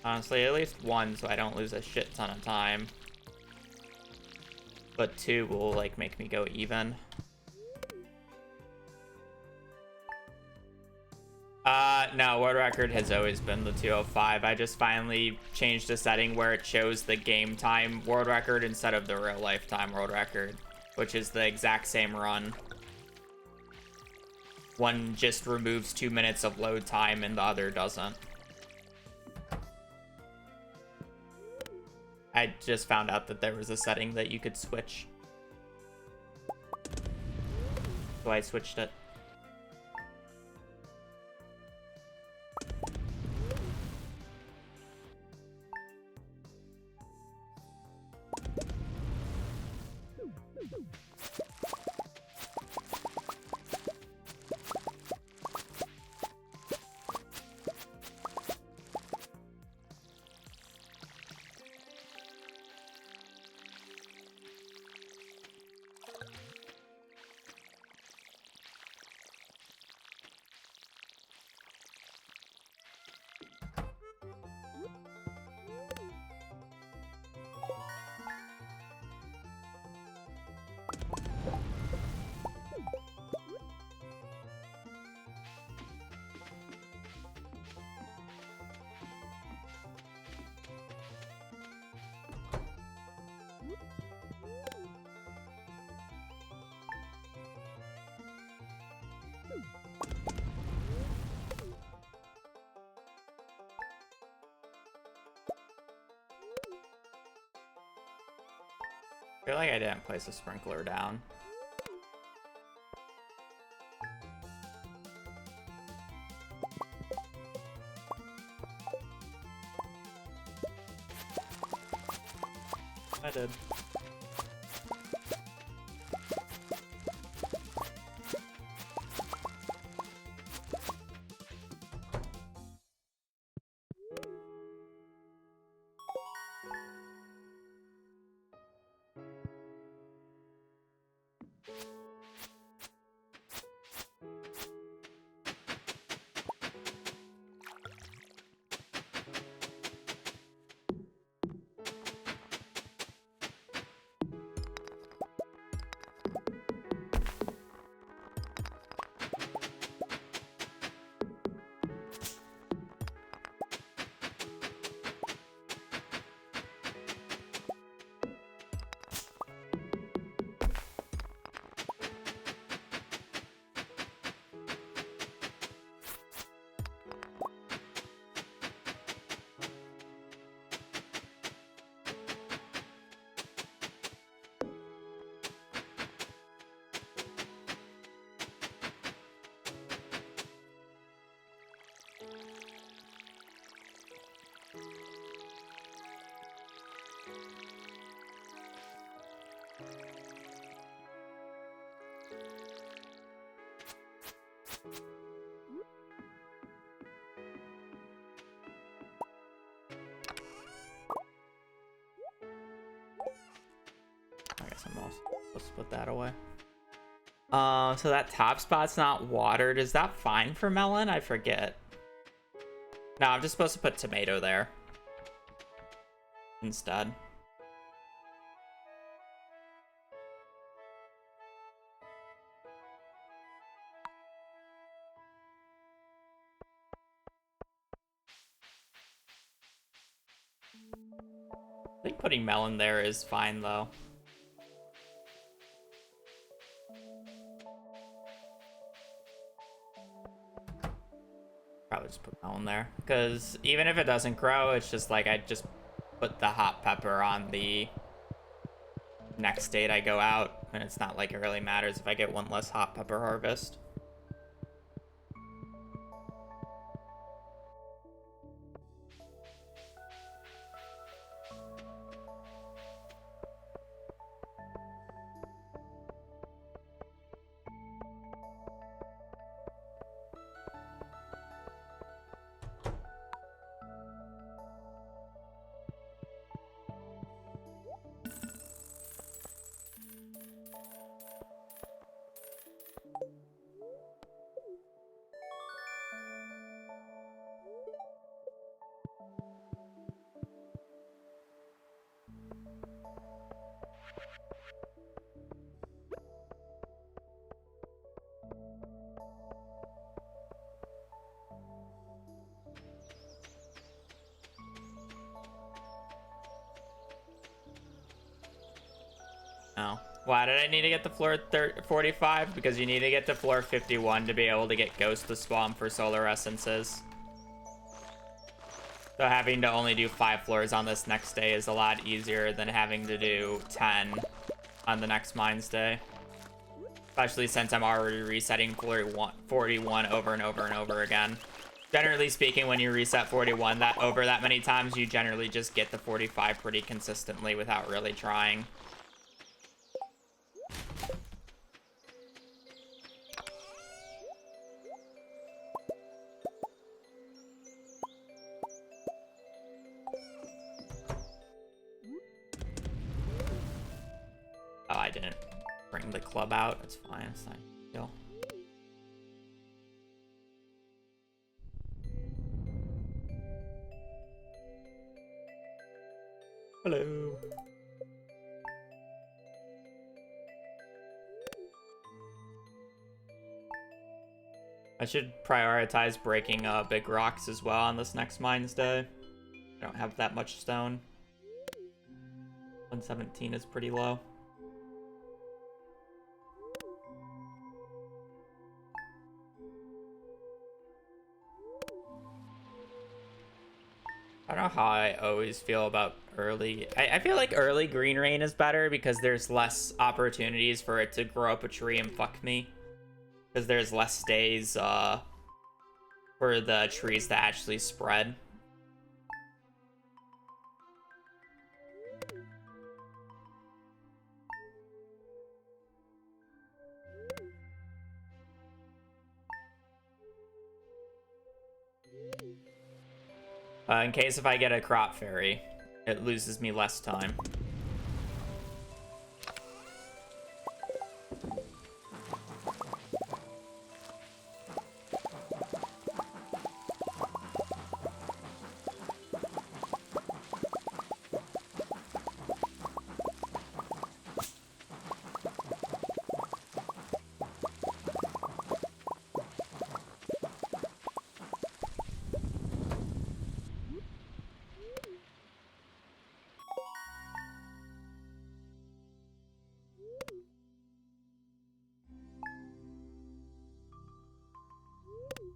Honestly, at least 1, so I don't lose a shit ton of time. But 2 will like make me go even. No, world record has always been the 2:05. I just finally changed the setting where it shows the game time world record instead of the real life time world record, which is the exact same run. One just removes 2 minutes of load time and the other doesn't. I just found out that there was a setting that you could switch. So I switched it. I feel like I didn't place a sprinkler down. I did. just put that away. So that top spot's not watered. Is that fine for melon? I forget. No, I'm just supposed to put tomato there instead. I think putting melon there is fine though. Probably just put melon there, because even if it doesn't grow, it's just like I just put the hot pepper on the next date I go out, and it's not like it really matters if I get one less hot pepper harvest. Oh. Why did I need to get to floor 45? Because you need to get to floor 51 to be able to get Ghost to spawn for solar essences. So having to only do 5 floors on this next day is a lot easier than having to do 10 on the next Mines Day. Especially since I'm already resetting floor 41 over and over and over again. Generally speaking, when you reset 41 that many times, you generally just get the 45 pretty consistently without really trying. Oh, I didn't bring the club out. It's fine. It's not a big deal. Hello. I should prioritize breaking big rocks as well on this next Mines Day. I don't have that much stone. 117 is pretty low. I don't know how I always feel about early. I feel like early green rain is better because there's less opportunities for it to grow up a tree and fuck me. Because there's less days for the trees to actually spread. In case if I get a crop fairy, it loses me less time.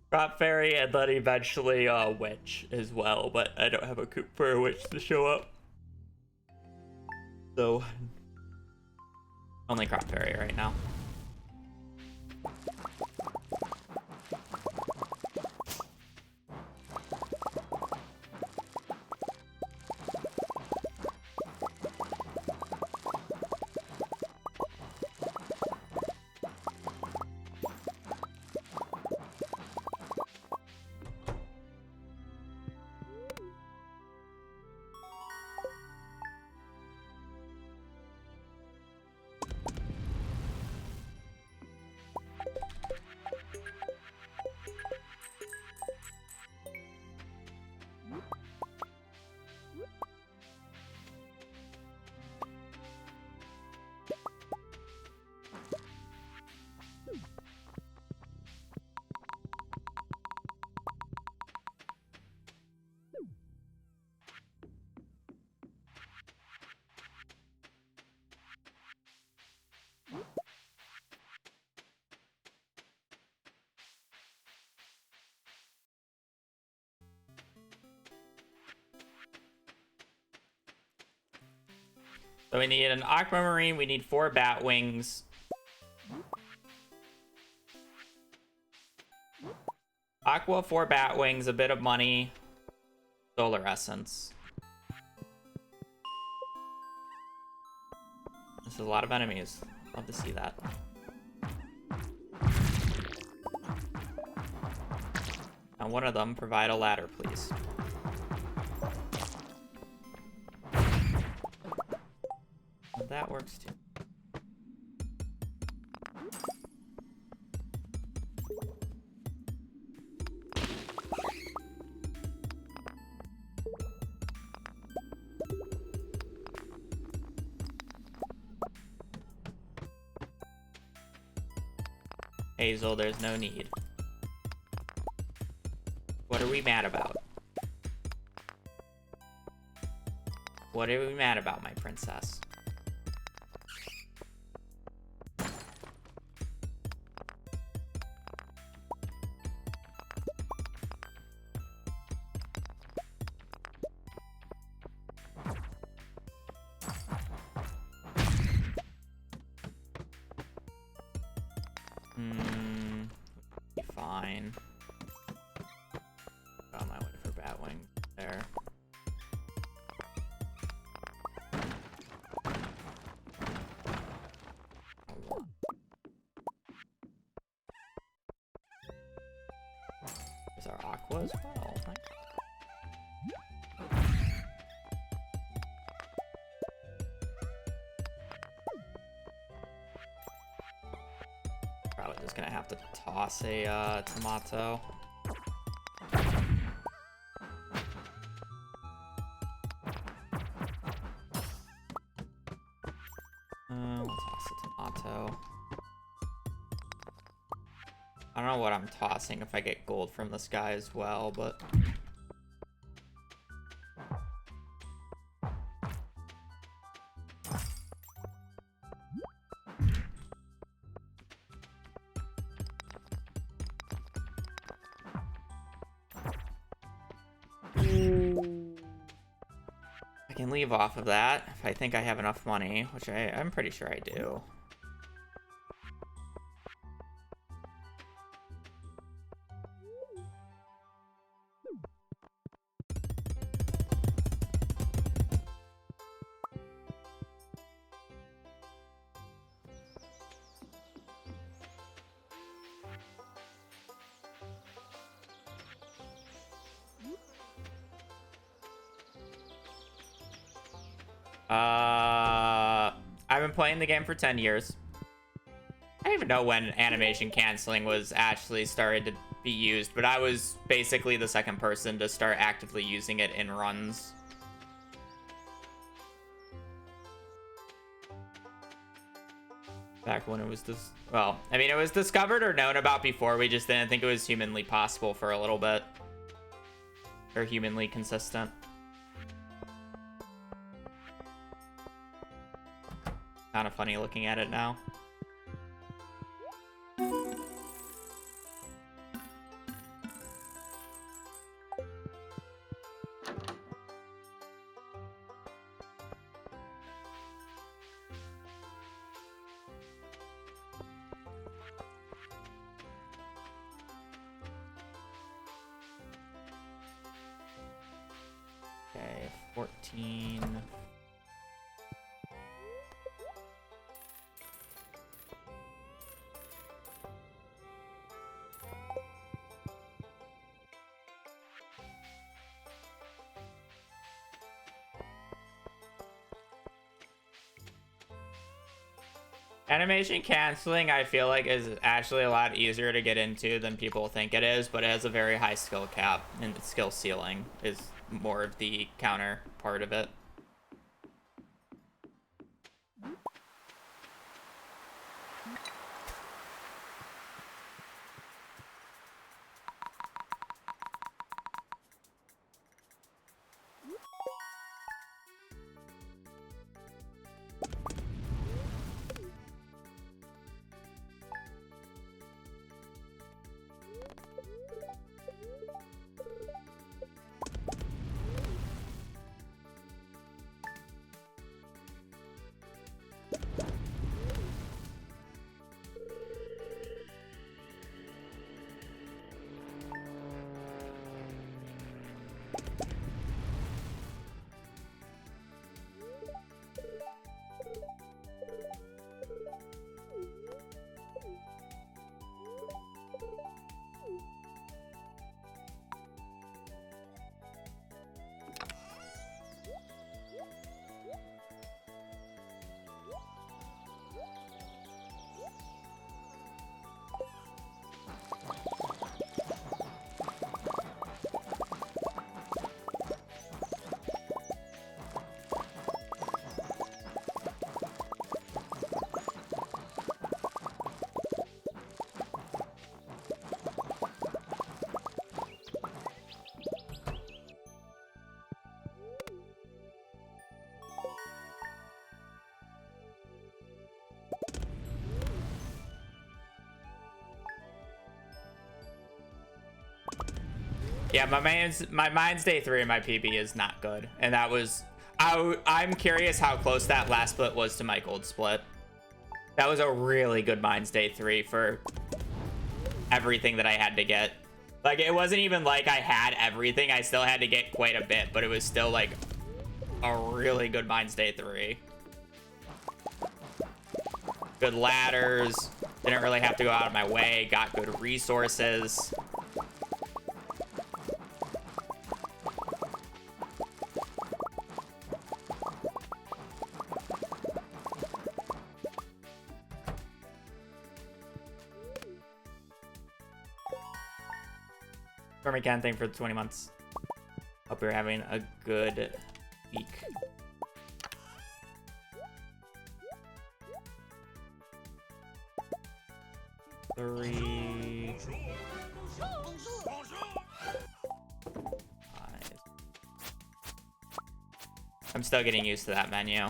Crop fairy and then eventually witch as well, but I don't have a coop for a witch to show up. So only crop fairy right now. So we need an aquamarine. We need 4 bat wings. Aqua, 4 bat wings, a bit of money. Solar essence. This is a lot of enemies. Love to see that. Now one of them, provide a ladder, please. Well, that works too. Hazel, there's no need. What are we mad about? What are we mad about, my princess? Fine. On my way for Batwing there. There's our Aqua as well. Probably just gonna have to toss a tomato. We'll toss a tomato. I don't know what I'm tossing if I get gold from this guy as well, but... I can leave off of that if I think I have enough money, which I'm pretty sure I do. I've been playing the game for 10 years. I don't even know when animation canceling was actually started to be used, but I was basically the second person to start actively using it in runs. Back when it was well, I mean, it was discovered or known about before, we just didn't think it was humanly possible for a little bit. Or humanly consistent. Kind of funny looking at it now. Okay, 14. Animation canceling, I feel like, is actually a lot easier to get into than people think it is, but it has a very high skill cap, and the skill ceiling is more of the counter part of it. Yeah, my Mine's Day 3 and my PB is not good. And that was... I'm curious how close that last split was to my gold split. That was a really good Mine's Day 3 for everything that I had to get. Like, it wasn't even like I had everything. I still had to get quite a bit, but it was still, like, a really good Mine's Day 3. Good ladders. Didn't really have to go out of my way. Got good resources. Stormy Ken, thank you for the 20 months. Hope you're having a good week. Three. Five. I'm still getting used to that menu.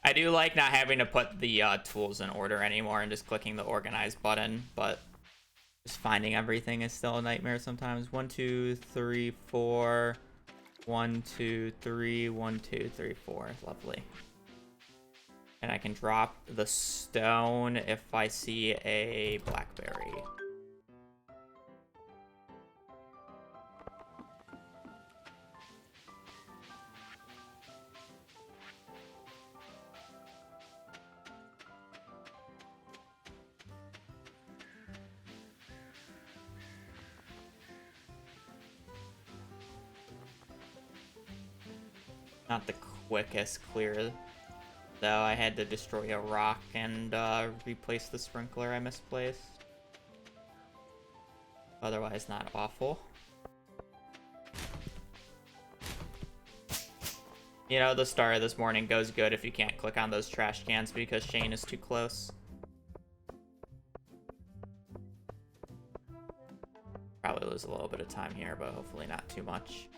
I do like not having to put the tools in order anymore and just clicking the organize button, but just finding everything is still a nightmare sometimes. 1, 2, 3, 4. 1, 2, 3. 1, 2, 3, 4. Lovely. And I can drop the stone if I see a blackberry. Not the quickest clear, though. I had to destroy a rock and replace the sprinkler I misplaced. Otherwise, not awful. You know, the star of this morning goes good if you can't click on those trash cans because Shane is too close. Probably lose a little bit of time here, but hopefully not too much.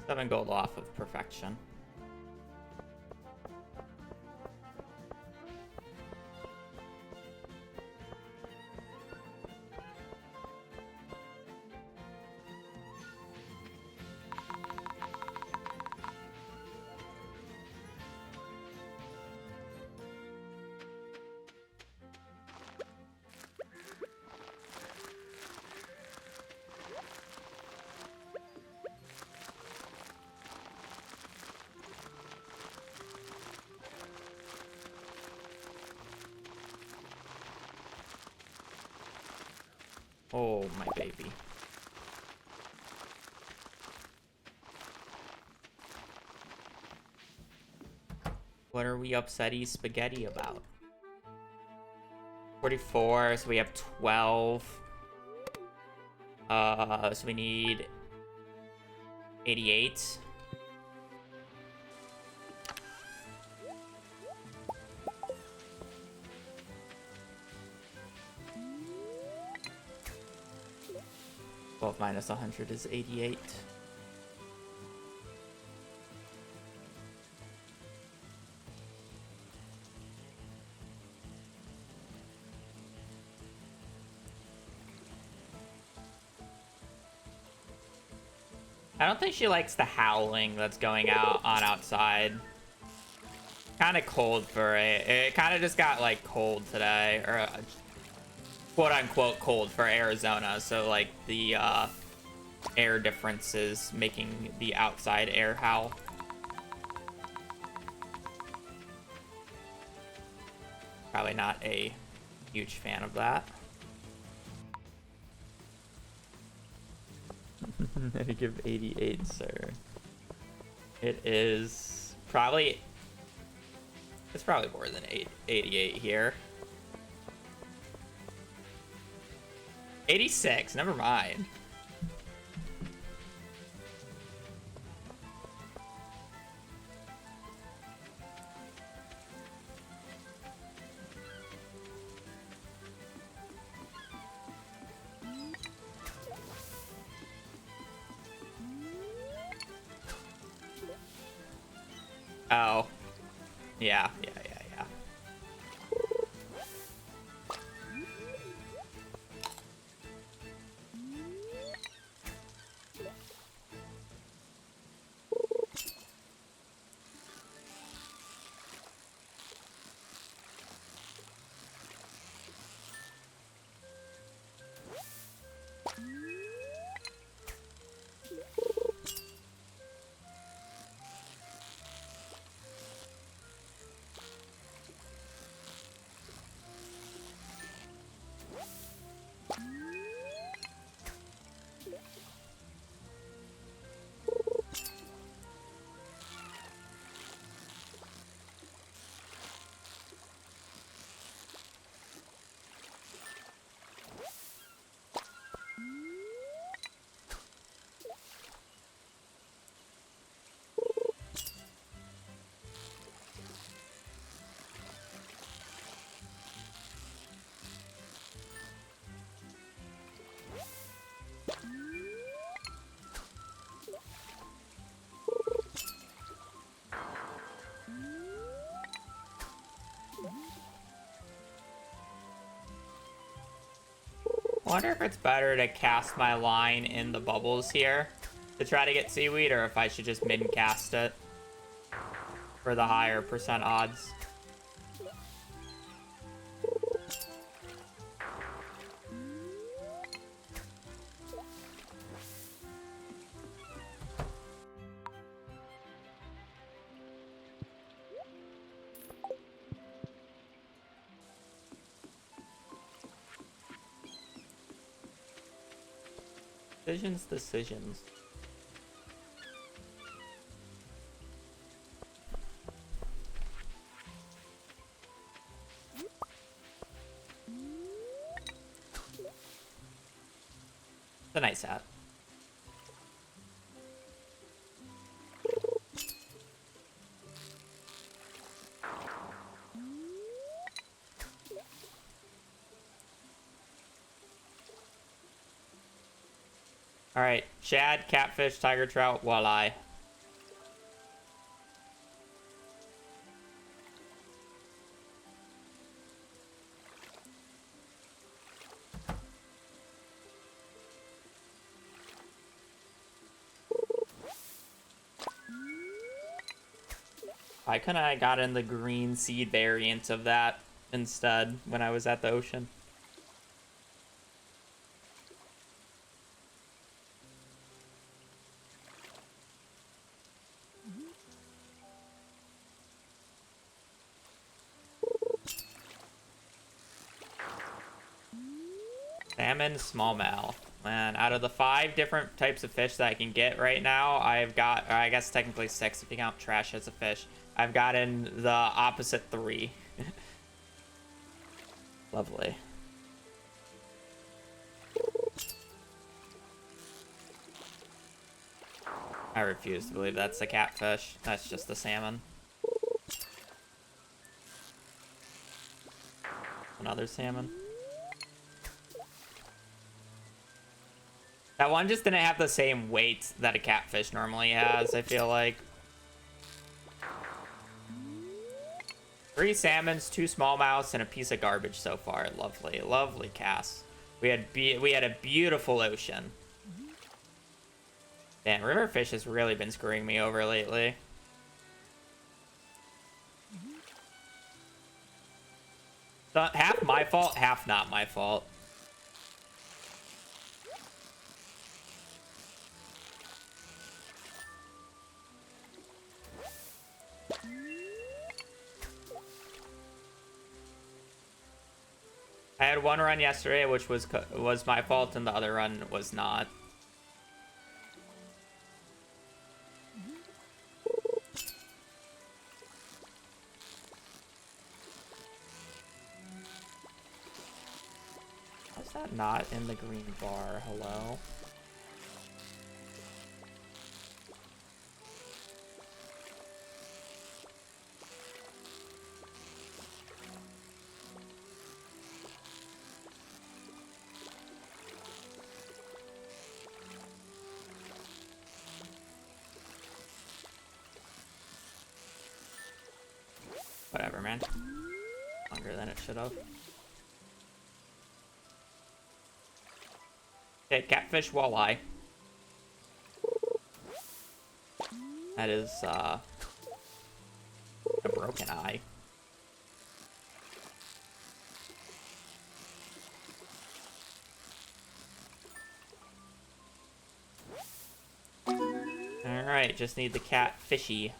Seven gold off of perfection. Oh, my baby. What are we upsetty spaghetti about? 44, so we have 12. So we need 88. Well, minus 100 is 88. I don't think she likes the howling that's going on outside. Kind of cold for it. It kind of just got like cold today, or quote unquote cold for Arizona. So like the air difference is making the outside air howl. Probably not a huge fan of that. I give 88, sir. It is probably... It's probably more than 88 here. 86, never mind. Oh. Yeah. I wonder if it's better to cast my line in the bubbles here to try to get seaweed, or if I should just min cast it for the higher percent odds. Decisions. It's a nice hat. Alright, shad, catfish, tiger trout, walleye. Why couldn't I got in the green seed variant of that instead when I was at the ocean? Salmon, smallmouth. Man, out of the 5 different types of fish that I can get right now, I've got, or I guess technically 6 if you count trash as a fish. I've gotten the opposite 3. Lovely. I refuse to believe that's a catfish. That's just a salmon. Another salmon. That one just didn't have the same weight that a catfish normally has, I feel like. 3 salmons, 2 smallmouths, and a piece of garbage so far. Lovely, lovely cast. We had a beautiful ocean. Damn, riverfish has really been screwing me over lately. So, half my fault, half not my fault. I had one run yesterday, which was my fault, and the other run was not. How's that not in the green bar? Hello? Whatever, man. Longer than it should have. Okay, catfish walleye. That is, a broken eye. Alright, just need the catfishy.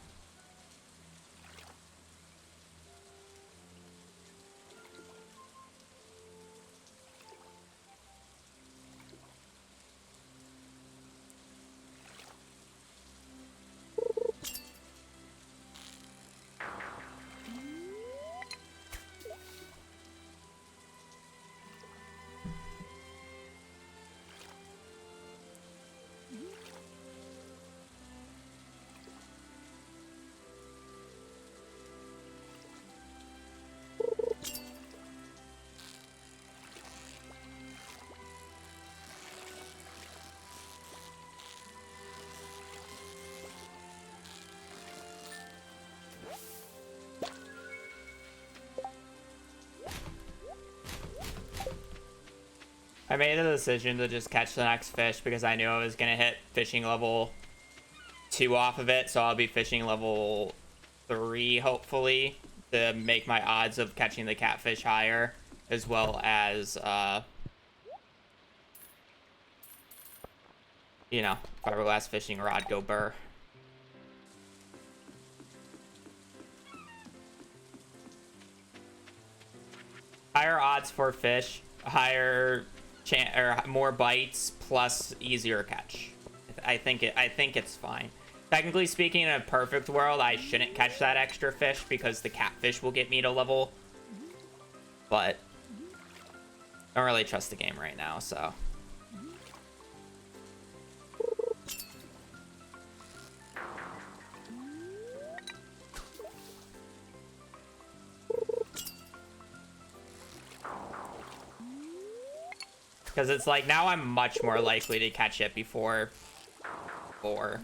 I made the decision to just catch the next fish because I knew I was going to hit fishing level 2 off of it, so I'll be fishing level 3, hopefully, to make my odds of catching the catfish higher, as well as, you know, fiberglass fishing rod go burr. Higher odds for fish, higher or more bites, plus easier catch. I think it's fine. Technically speaking, in a perfect world, I shouldn't catch that extra fish because the catfish will get me to level. But I don't really trust the game right now, so. Because it's like, now I'm much more likely to catch it before 4.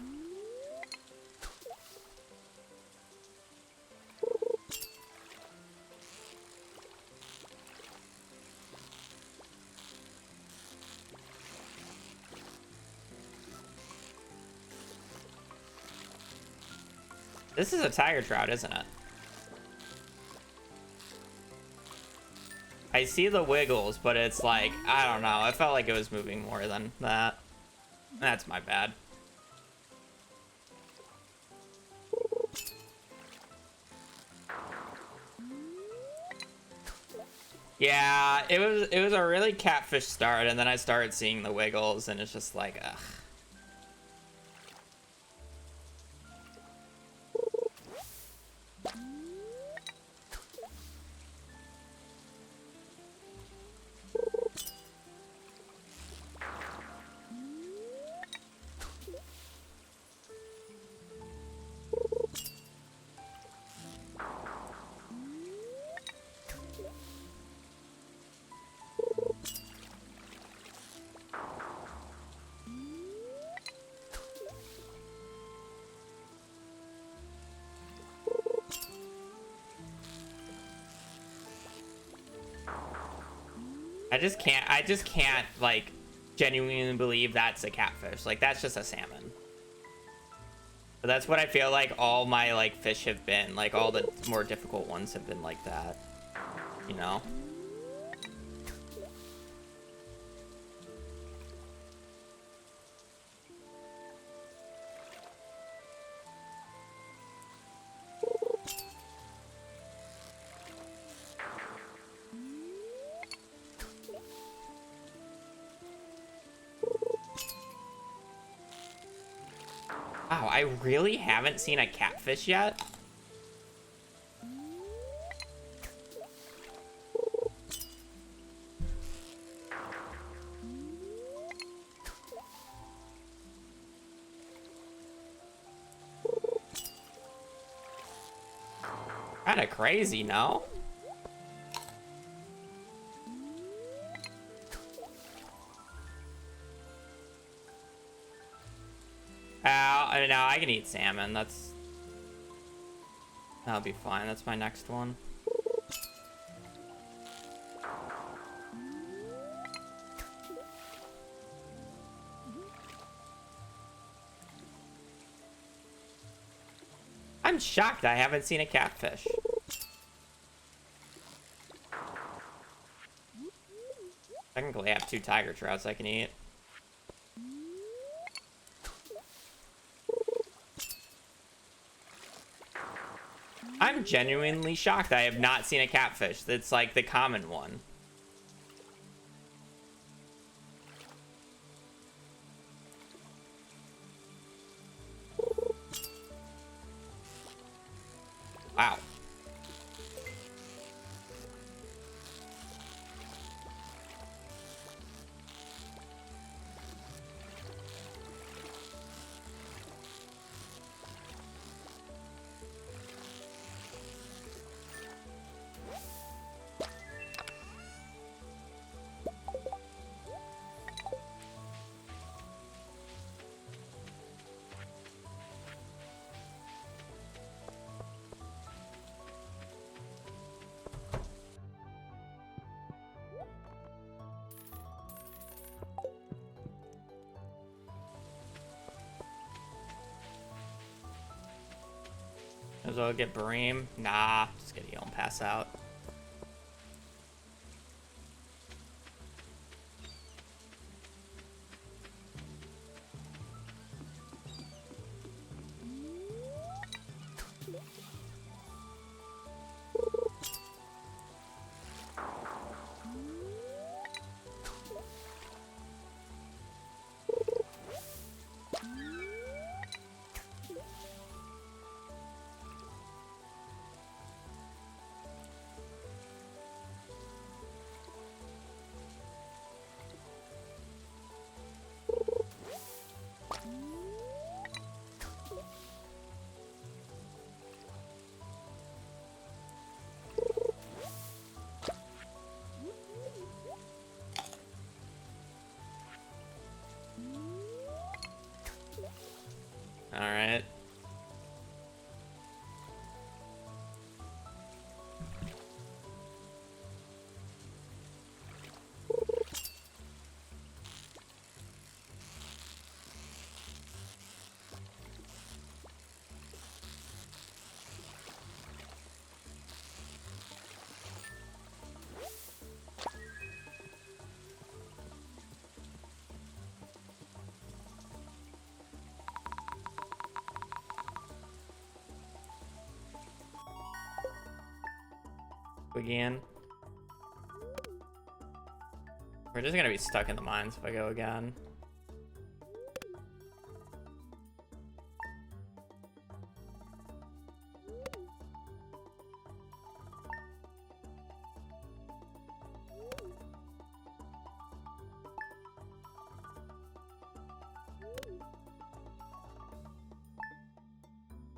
This is a tiger trout, isn't it? I see the wiggles, but it's like, I don't know. I felt like it was moving more than that. That's my bad. Yeah, it was a really catfish start, and then I started seeing the wiggles, and it's just like, ugh. I just can't, like, genuinely believe that's a catfish. Like, that's just a salmon. But that's what I feel like all my, like, fish have been. Like, all the more difficult ones have been like that. You know? Wow, I really haven't seen a catfish yet. Kinda crazy, no? No, I can eat salmon. That'll be fine. That's my next one. I'm shocked I haven't seen a catfish. Technically, I have 2 tiger trouts I can eat. I'm genuinely shocked I have not seen a catfish. That's like the common one. Wow. As well get Bream. Nah, just gonna heal and pass out. Alright. Again. We're just gonna be stuck in the mines if I go again.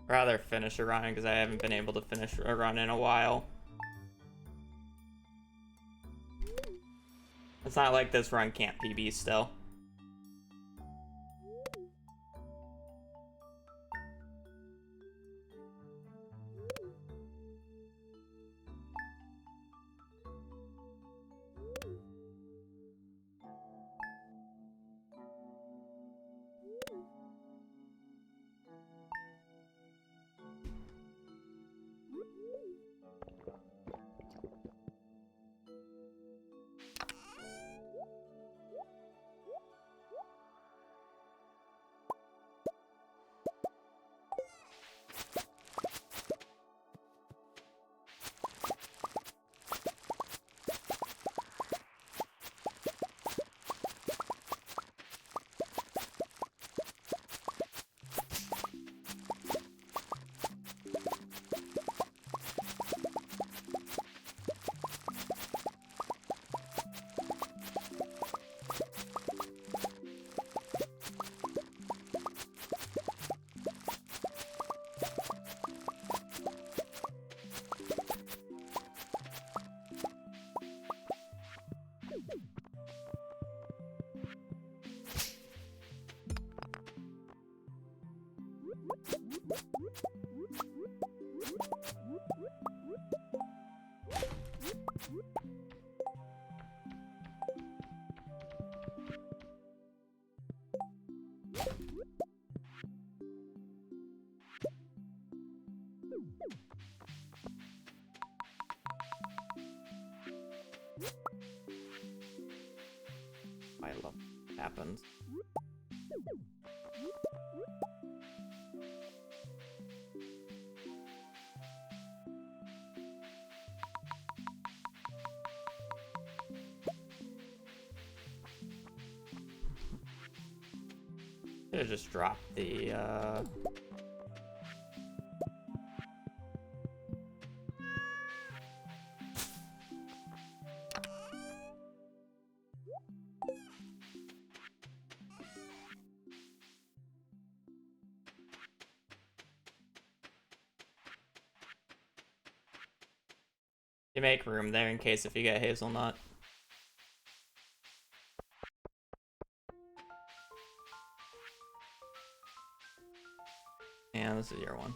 Rather finish a run because I haven't been able to finish a run in a while. It's not like this run can't PB still. I love what happens. Should have just dropped the you make room there in case if you get hazelnut. Yeah, this is your one.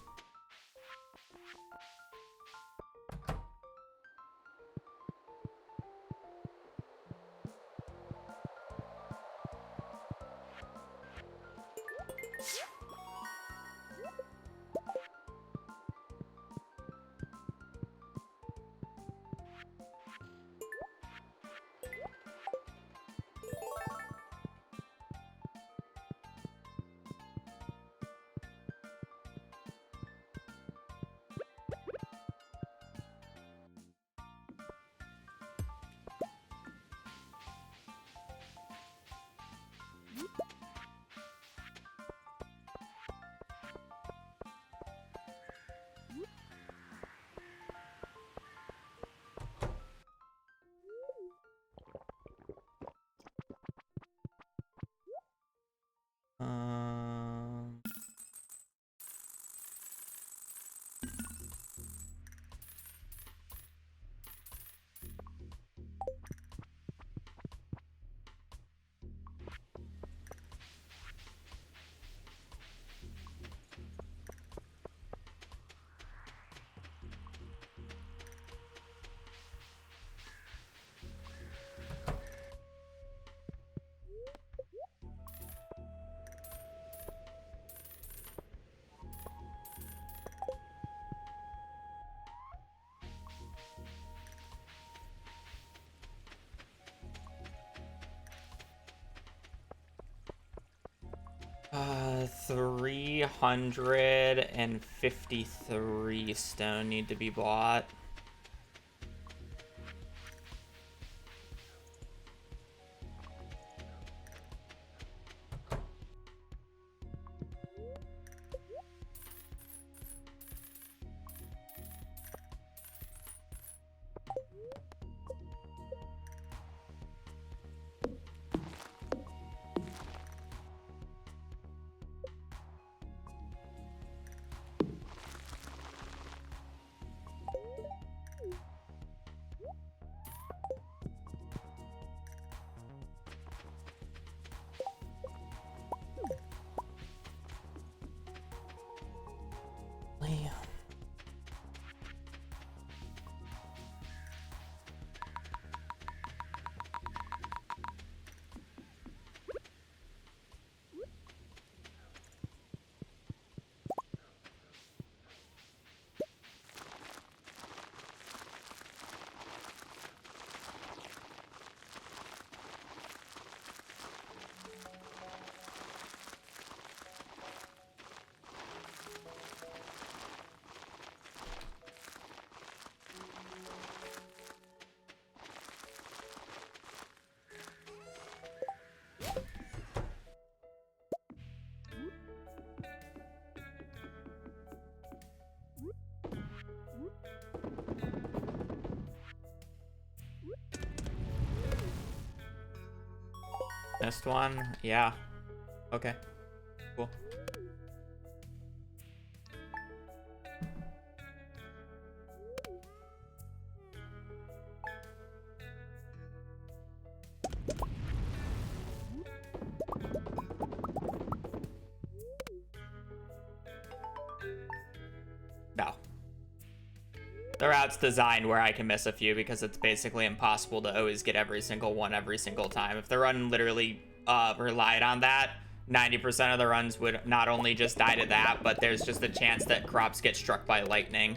Um, uh, 353 stone need to be bought. Missed one? Yeah. Okay. Cool. No. The route's designed where I can miss a few because it's basically impossible to always get every single one every single time. If the run literally relied on that, 90% of the runs would not only just die to that, but there's just a chance that crops get struck by lightning.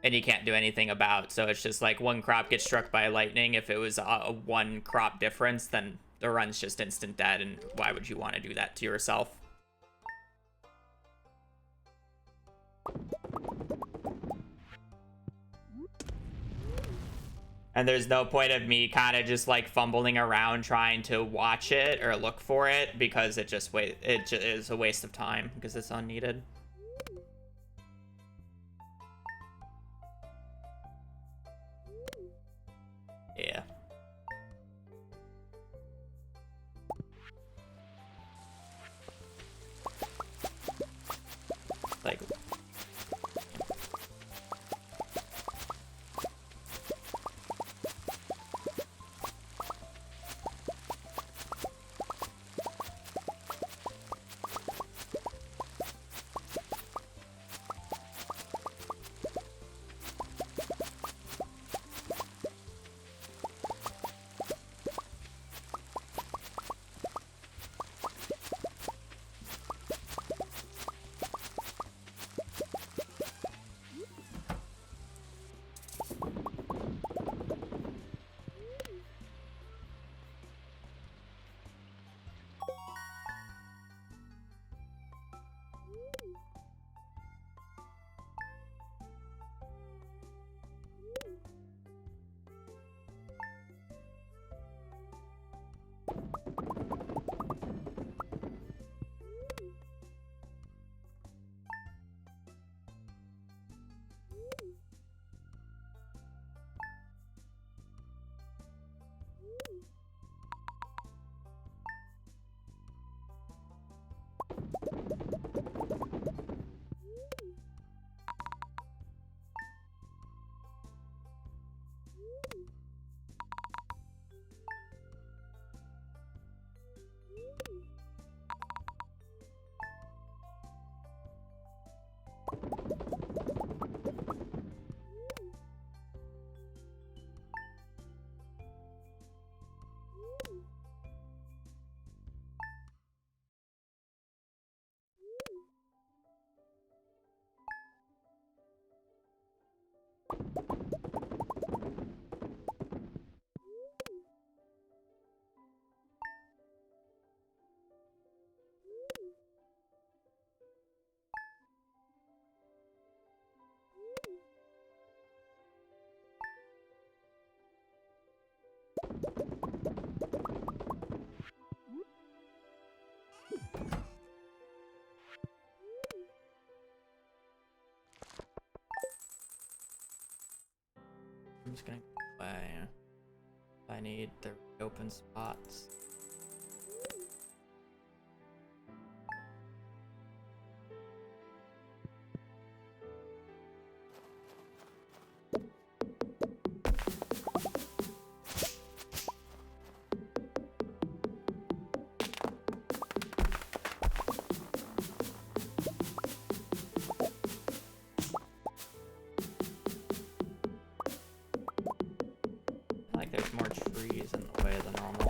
and you can't do anything about. So it's just like one crop gets struck by lightning. If it was a one crop difference, then the run's just instant dead, and why would you want to do that to yourself? And there's no point of me kind of just like fumbling around trying to watch it or look for it, because it just is a waste of time because it's unneeded. Yeah. Like, I'm just gonna go away. I need the open spots. Like there's more trees in the way than normal.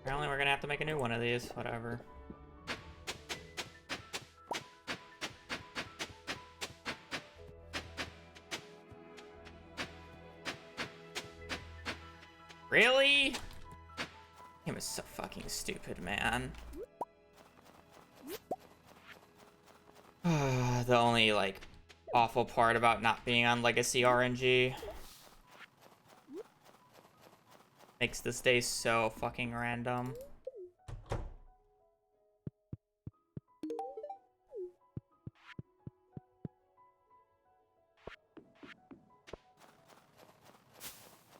Apparently we're gonna have to make a new one of these, whatever. Really? It was so fucking stupid, man. The only, like, awful part about not being on Legacy RNG makes this day so fucking random.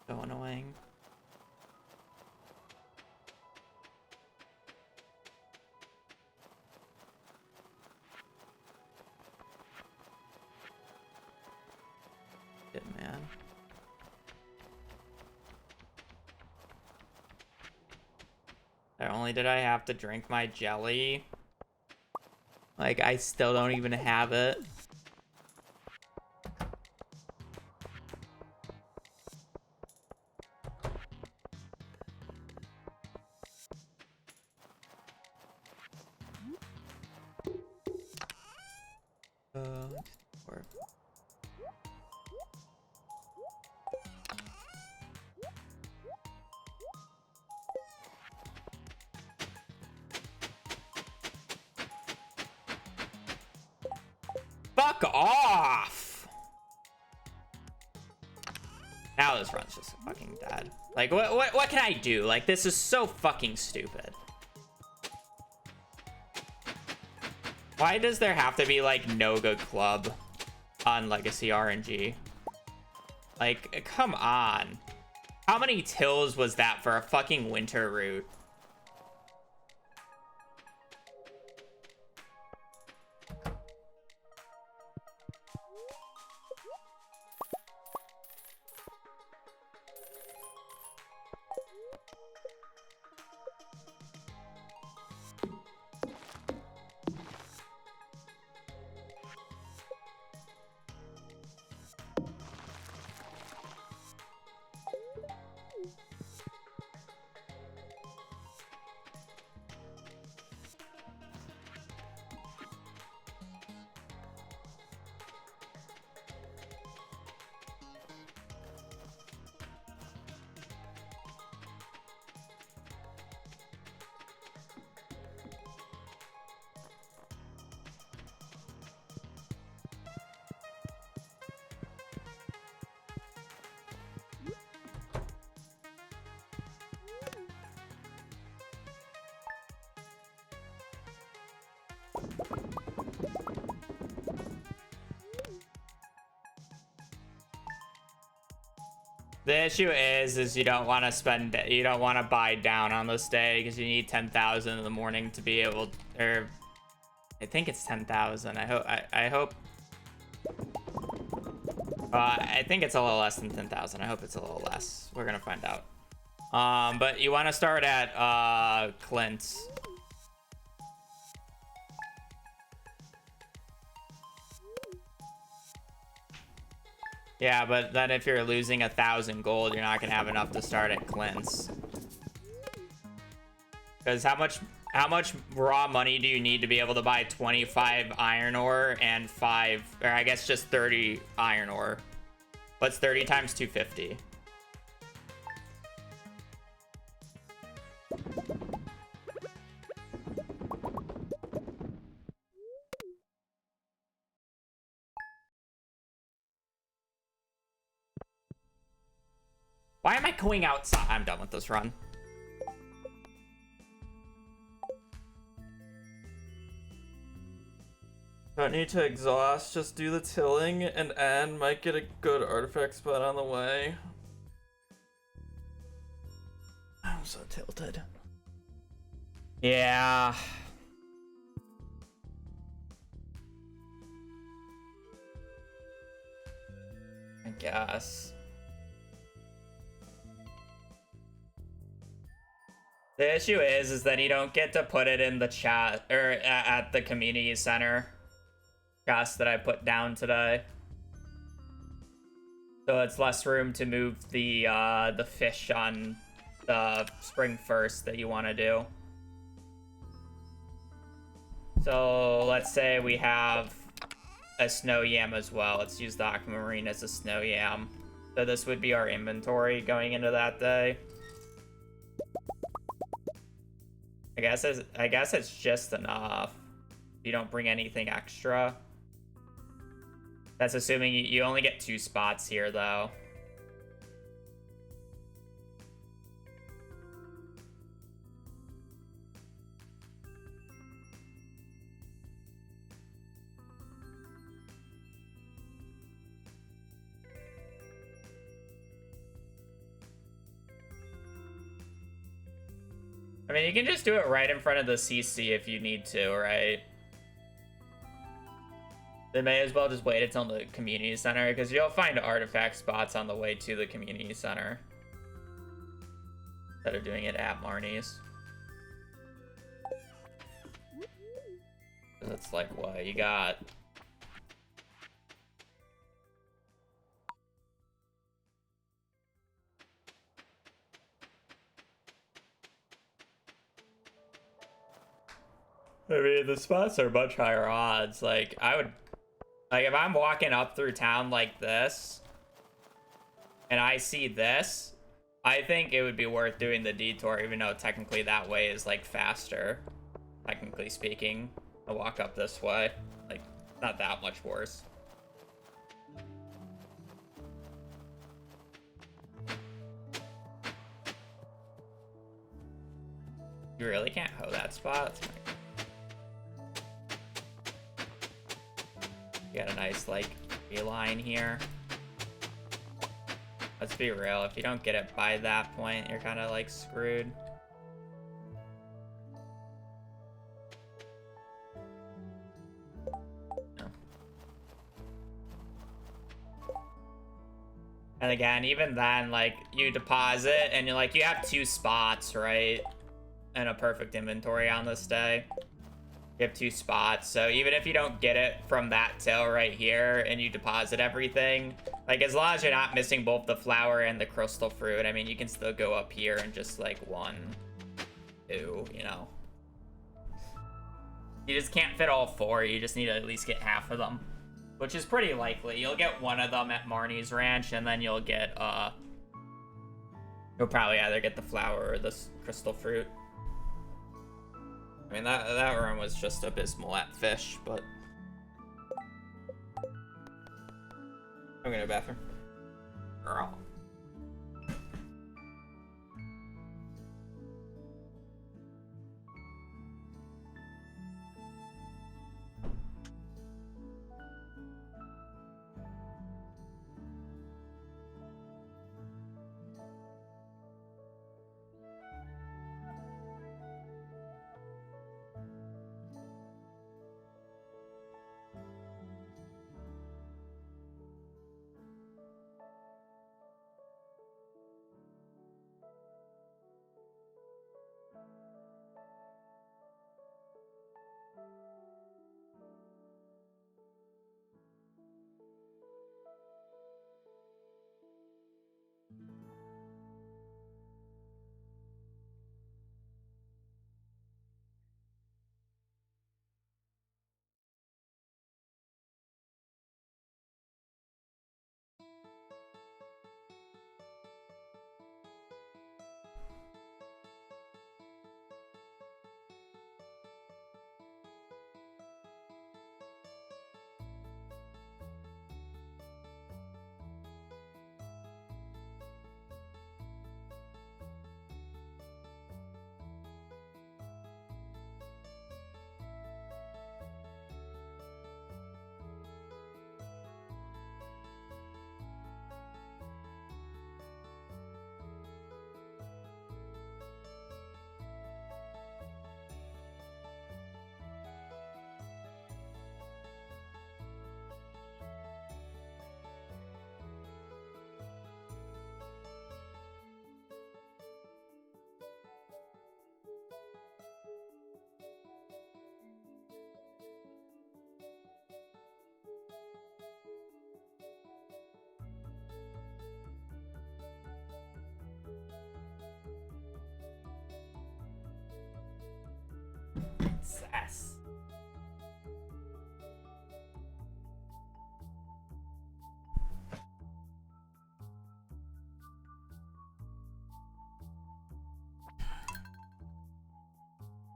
So annoying. Good man. Not only did I have to drink my jelly, like I still don't even have it. Or fuck off! Now this run's just fucking dead. Like, what can I do? Like, this is so fucking stupid. Why does there have to be, like, no good club on Legacy RNG? Like, come on. How many tills was that for a fucking winter route? The issue is you don't want to buy down on this day because you need 10,000 in the morning to be able, or I think it's 10,000. I hope. I think it's a little less than 10,000. I hope it's a little less. We're gonna find out. But you want to start at Clint. Yeah, but then if you're losing 1,000 gold, you're not gonna have enough to start at Clint's. Because how much raw money do you need to be able to buy 25 iron ore and 5, or I guess just 30 iron ore? What's 30 times 250? Why am I going outside? I'm done with this run. Don't need to exhaust, just do the tilling, and Anne might get a good artifact spot on the way. I'm so tilted. Yeah. I guess. The issue is that you don't get to put it in the chat, or at the community center chest that I put down today. So it's less room to move the fish on the spring 1st that you want to do. So let's say we have a snow yam as well. Let's use the aquamarine as a snow yam. So this would be our inventory going into that day. I guess it's just enough. You don't bring anything extra. That's assuming you only get 2 spots here, though. I mean, you can just do it right in front of the CC if you need to, right? They may as well just wait until the community center, because you'll find artifact spots on the way to the community center instead of doing it at Marnie's. That's like what you got. I mean, the spots are much higher odds. Like, if I'm walking up through town like this, and I see this, I think it would be worth doing the detour, even though technically that way is, like, faster. Technically speaking, I walk up this way. Like, not that much worse. You really can't hoe that spot? You got a nice, like, line here. Let's be real, if you don't get it by that point, you're kind of, like, screwed. No. And again, even then, like, you deposit, and you're like, you have 2 spots, right? And a perfect inventory on this day. You have 2 spots, so even if you don't get it from that till right here and you deposit everything, like, as long as you're not missing both the flower and the crystal fruit, I mean, you can still go up here and just, like, 1, 2, you know. You just can't fit all 4, you just need to at least get half of them, which is pretty likely. You'll get 1 of them at Marnie's Ranch, and then you'll get, you'll probably either get the flower or the crystal fruit. I mean, that room was just abysmal at fish, but... I'm gonna go to the bathroom. Girl.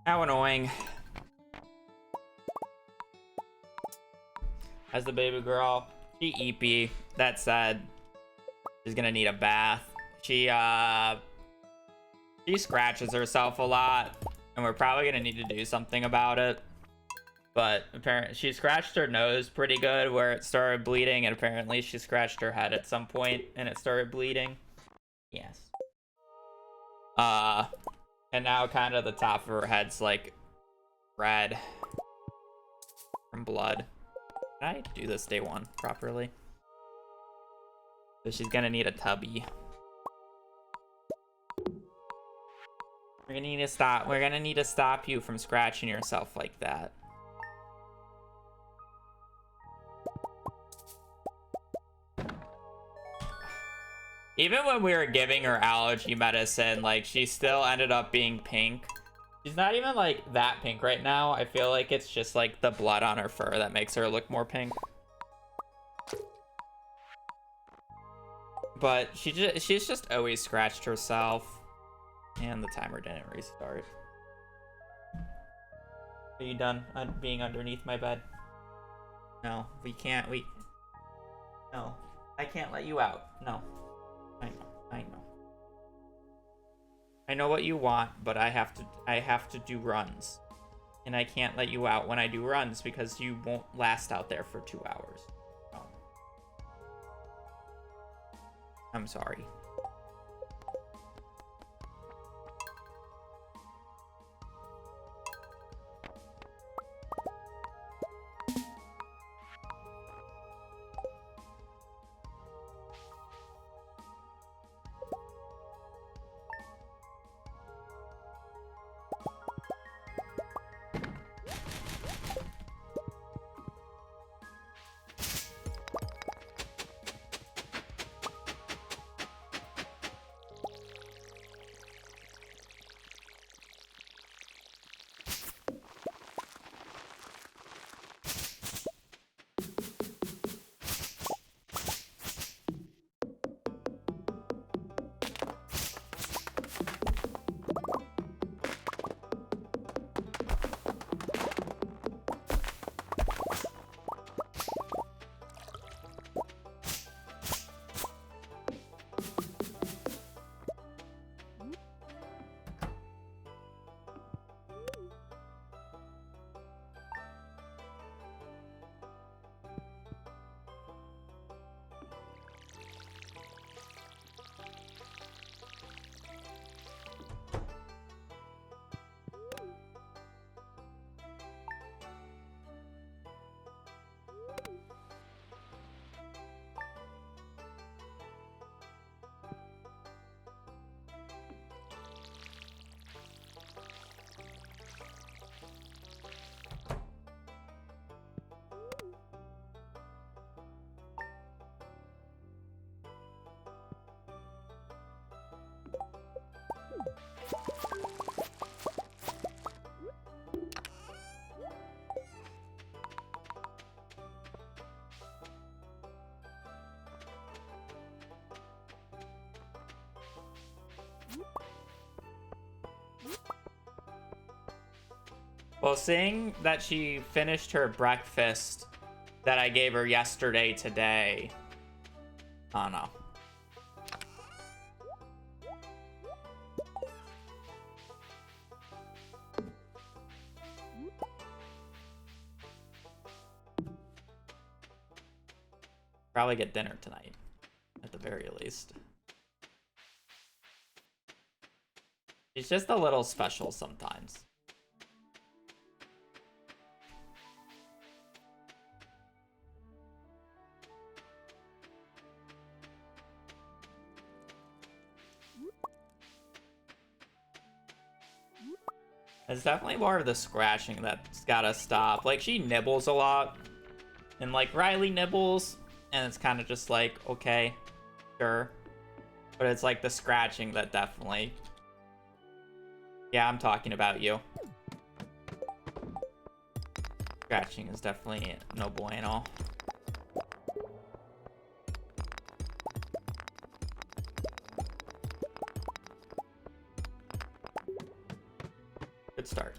How annoying. As the baby girl, she eepy. That said, she's gonna need a bath. She scratches herself a lot, and we're probably gonna need to do something about it. But apparently, she scratched her nose pretty good where it started bleeding, and apparently she scratched her head at some point and it started bleeding. Yes. And now kind of the top of her head's like red from blood. Can I do this day one properly? So she's gonna need a tubby. We're gonna need to stop you from scratching yourself like that. Even when we were giving her allergy medicine, like, she still ended up being pink. She's not even like that pink right now. I feel like it's just like the blood on her fur that makes her look more pink. But she's just always scratched herself. And the timer didn't restart. Are you done being underneath my bed? No, we can't. No, I can't let you out. No. I know. I know what you want, but I have to do runs. And I can't let you out when I do runs because you won't last out there for 2 hours. Oh. I'm sorry. Well, seeing that she finished her breakfast that I gave her yesterday today, I don't know. Probably get dinner tonight, at the very least. She's just a little special sometimes. It's definitely more of the scratching that's gotta stop. Like, she nibbles a lot. And, like, Riley nibbles. And it's kind of just like, okay, sure. But it's, like, the scratching that definitely... Yeah, I'm talking about you. Scratching is definitely no bueno. Good start.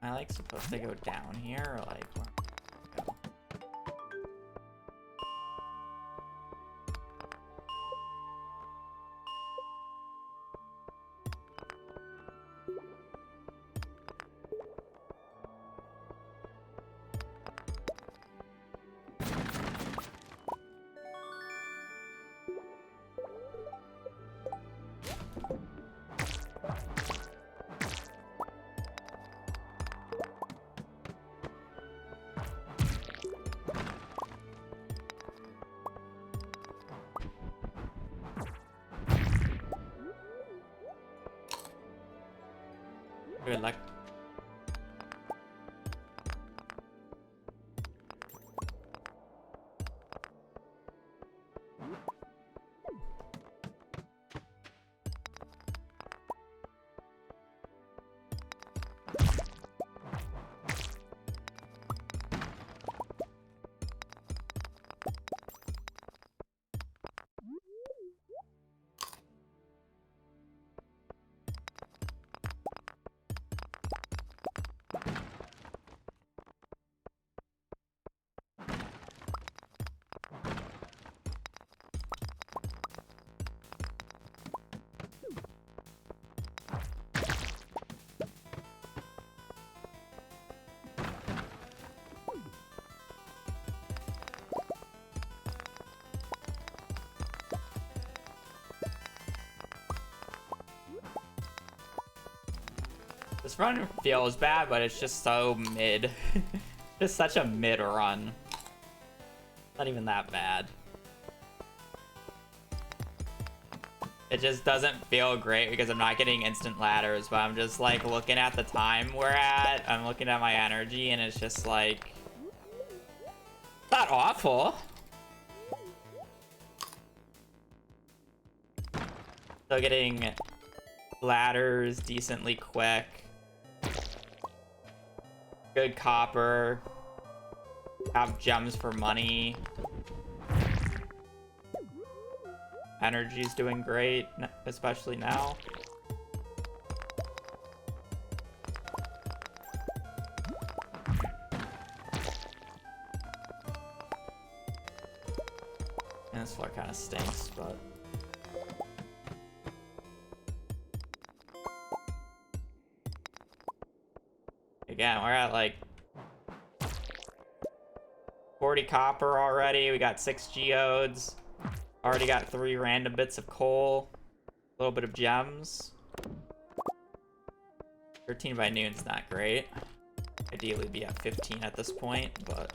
Am I like supposed to go down here or like where? Go? Good luck. This run feels bad, but it's just so mid. Just such a mid run. Not even that bad. It just doesn't feel great because I'm not getting instant ladders, but I'm just like looking at the time we're at. I'm looking at my energy and it's just like not awful. So getting ladders decently quick. Good copper. Have gems for money. Energy's doing great, especially now. And this floor kind of stinks, but again, we're at like 40 copper already. We got 6 geodes. Already got 3 random bits of coal. A little bit of gems. 13 by noon's not great. Ideally be at 15 at this point, but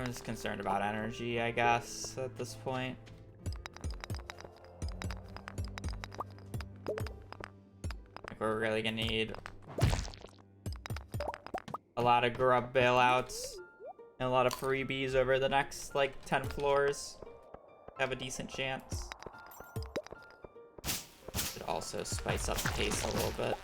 I'm just concerned about energy, I guess, at this point. Like, we're really gonna need a lot of grub bailouts and a lot of freebies over the next, like, 10 floors to have a decent chance. Should also spice up the pace a little bit.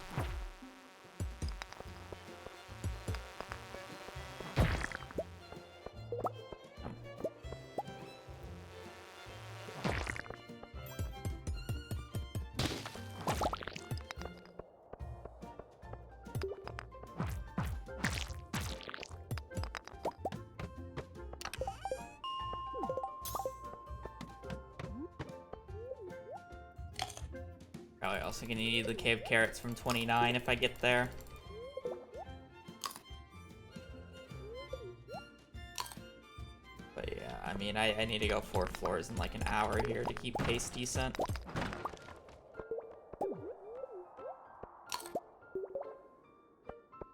Probably also gonna need the cave carrots from 29 if I get there. But yeah, I mean, I need to go 4 floors in like an hour here to keep pace decent.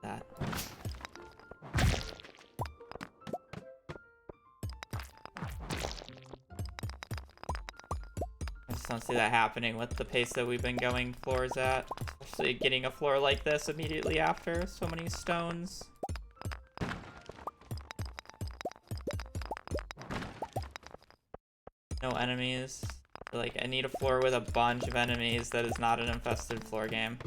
That. I just don't see that happening with the pace that we've been going floors at. Especially getting a floor like this immediately after. So many stones. No enemies. Like, I need a floor with a bunch of enemies that is not an infested floor game.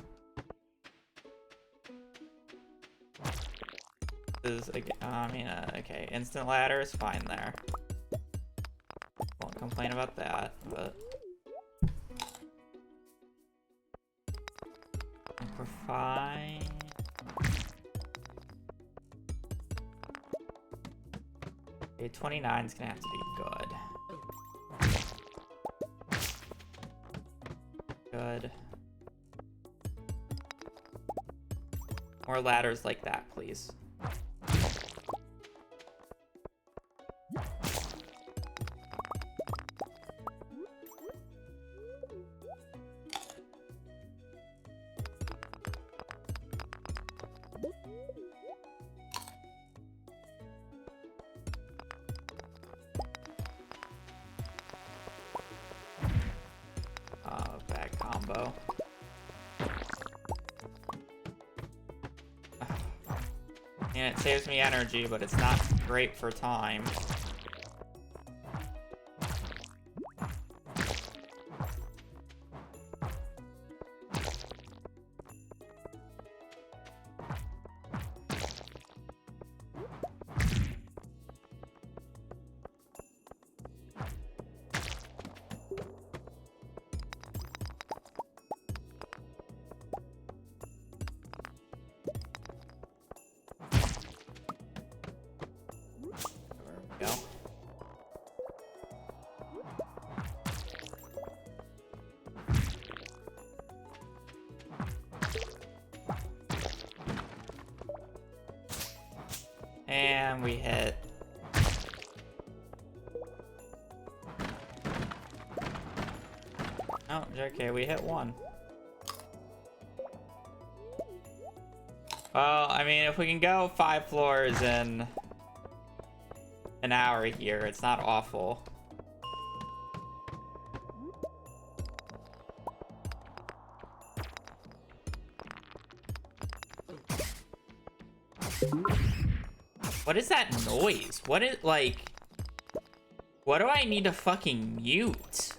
This is, I mean, okay. Instant ladder is fine there. Won't complain about that, but... I think we're fine. Okay, 29 is gonna have to be good. Good. More ladders like that, please. Bad combo. And it saves me energy, but it's not great for time. Go. And we hit. Oh, okay, we hit 1. Well, I mean, if we can go 5 floors in an hour here, it's not awful. What is that noise? What is, like... What do I need to fucking mute?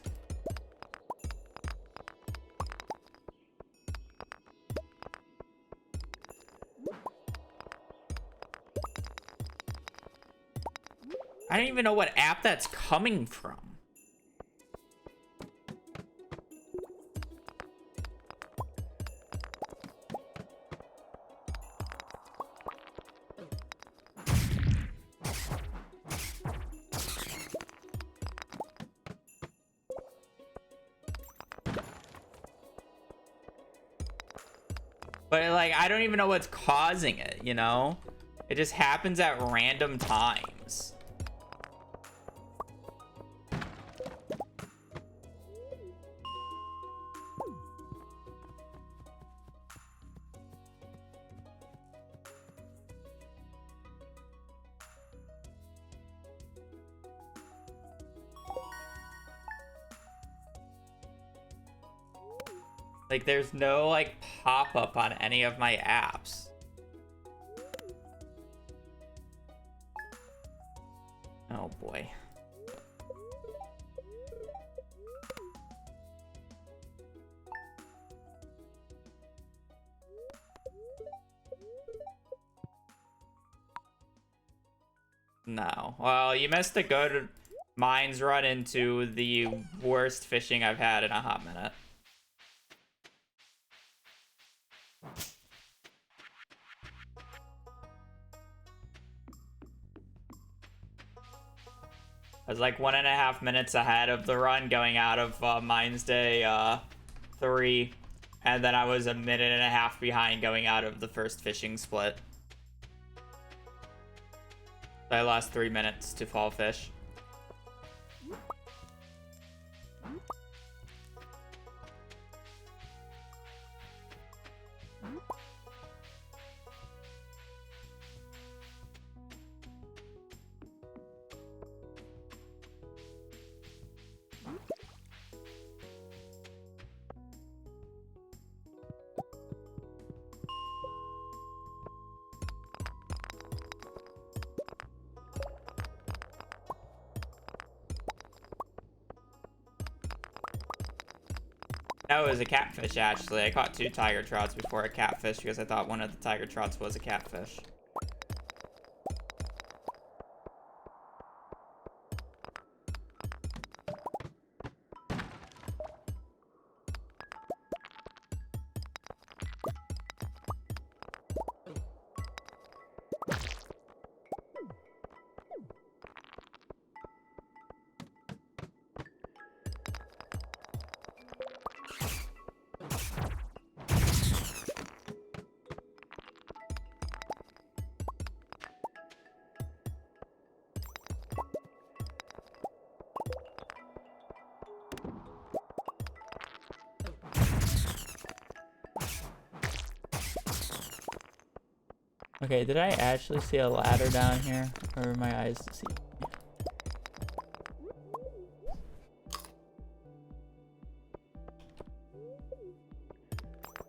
I don't even know what app that's coming from. But, like, I don't even know what's causing it, you know? It just happens at random times. Like, there's no, like, pop-up on any of my apps. Oh, boy. No. Well, you missed a good mines run into the worst fishing I've had in a hot minute. I was like 1.5 minutes ahead of the run going out of Mines Day 3, and then I was 1.5 minutes behind going out of the first fishing split. I lost 3 minutes to fall fish. No, it was a catfish, actually. I caught 2 tiger trouts before a catfish because I thought one of the tiger trouts was a catfish. Okay, did I actually see a ladder down here? Or are my eyes deceiving me?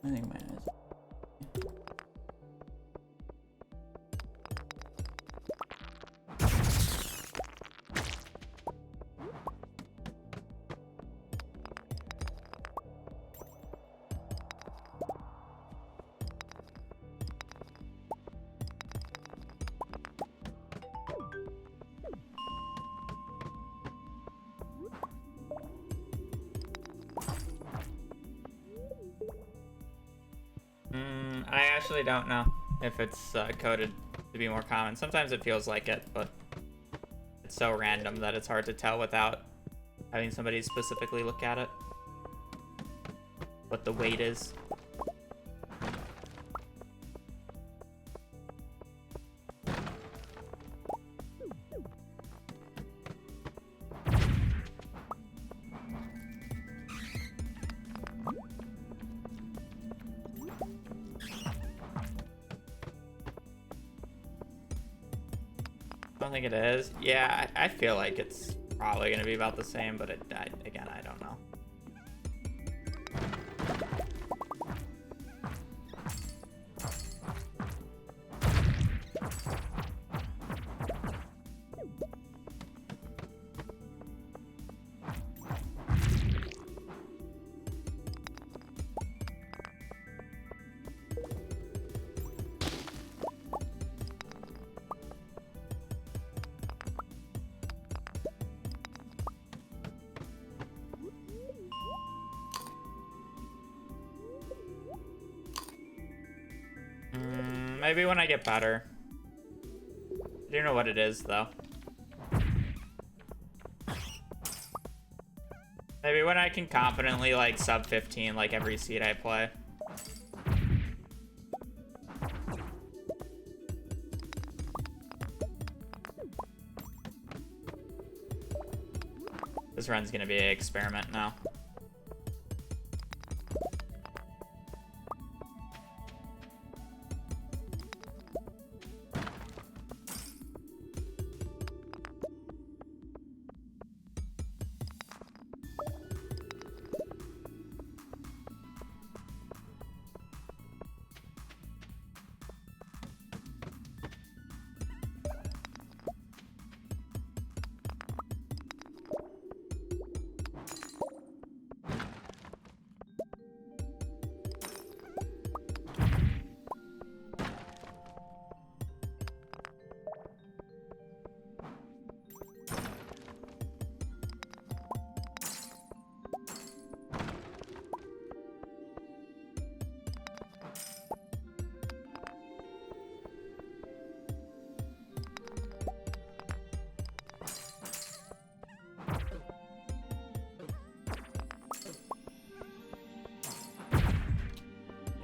I think my eyes. I actually don't know if it's coded to be more common. Sometimes it feels like it, but it's so random that it's hard to tell without having somebody specifically look at it. What the weight is. I don't think it is. Yeah, I feel like it's probably going to be about the same, but again, I don't know. Maybe when I get better. I don't know what it is, though. Maybe when I can confidently, like, sub 15, like, every seed I play. This run's gonna be an experiment now.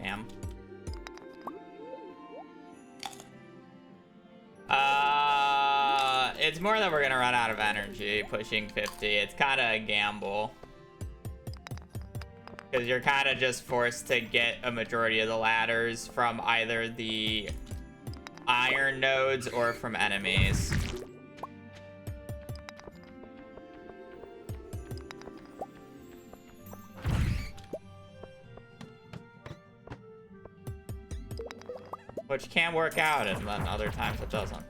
Damn. It's more that we're gonna run out of energy pushing 50. It's kind of a gamble. Because you're kind of just forced to get a majority of the ladders from either the iron nodes or from enemies. Which can work out, and then other times it doesn't.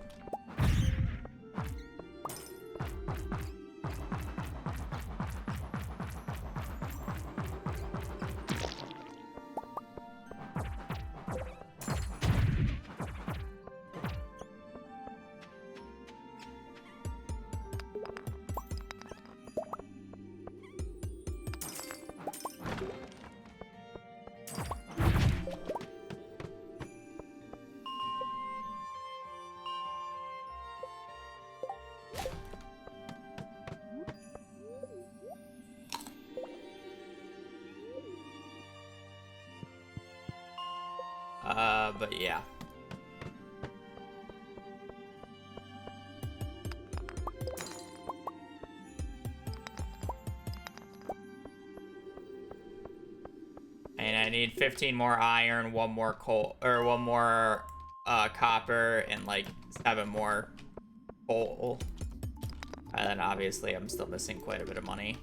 But yeah. And I need 15 more iron, 1 more coal, or 1 more copper, and like 7 more coal. And then obviously I'm still missing quite a bit of money.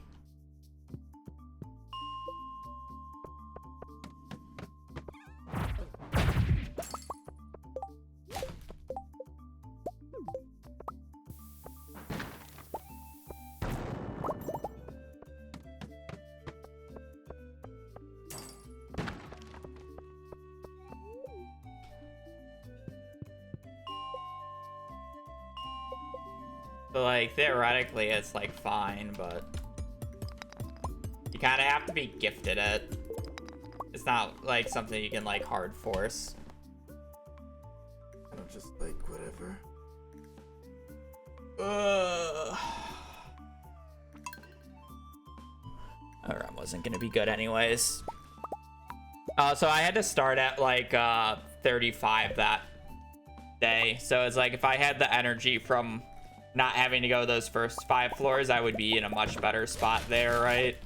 So, like, theoretically, it's, like, fine, but you kind of have to be gifted it. It's not, like, something you can, like, hard force. I don't just, like, whatever. That run wasn't gonna be good anyways. So I had to start at, like, 35 that day. So it's like, if I had the energy from not having to go those first 5 floors, I would be in a much better spot there, right?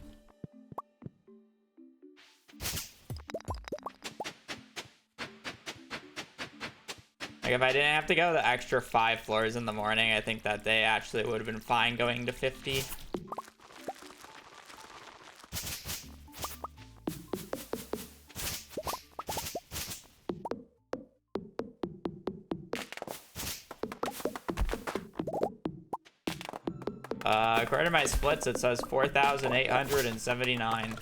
Like, if I didn't have to go the extra 5 floors in the morning, I think that day actually would have been fine going to 50. According to my splits, it says 4,879.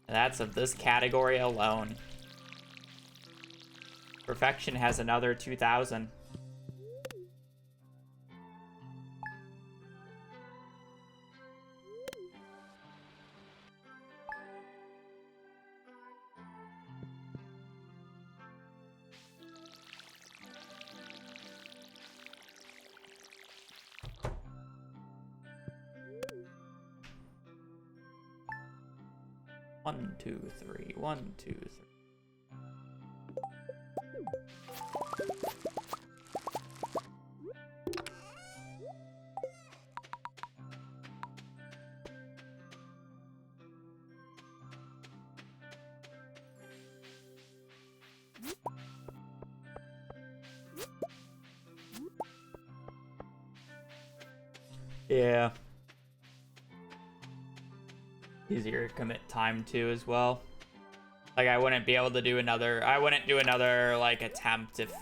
That's of this category alone. Perfection has another 2,000. One, two, three. 1, 2, 3. Yeah. Easier to commit time to as well. Like, I wouldn't be able to do another, like, attempt if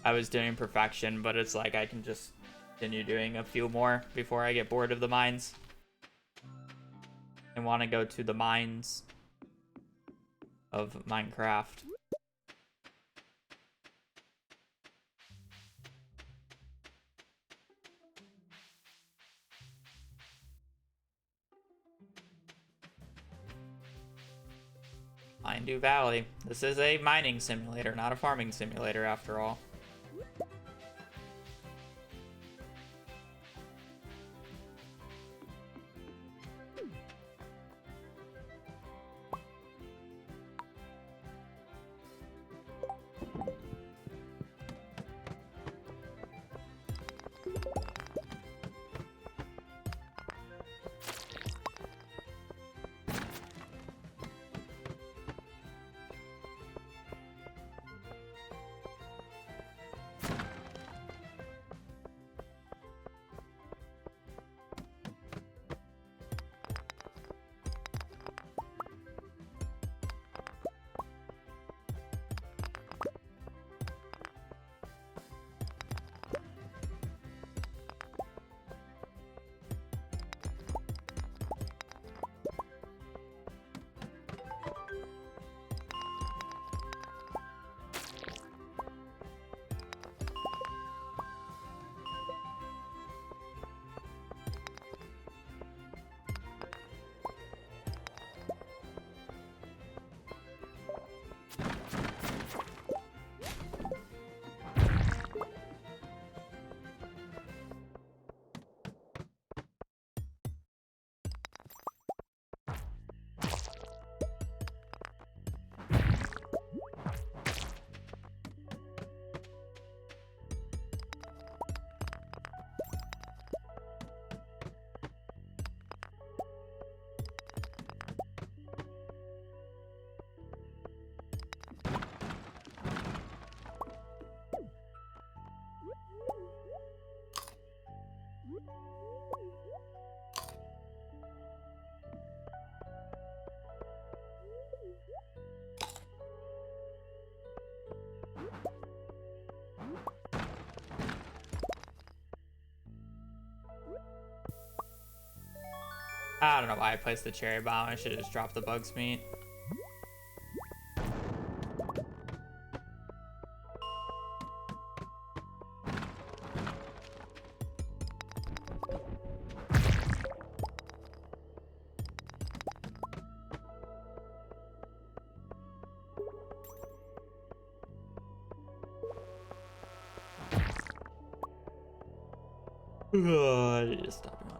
I was doing perfection, but it's like I can just continue doing a few more before I get bored of the mines. I want to go to the mines of Minecraft. Pindew Valley. This is a mining simulator, not a farming simulator after all. I don't know why I placed the cherry bomb. I should have just dropped the bug's meat. I just stopped doing it.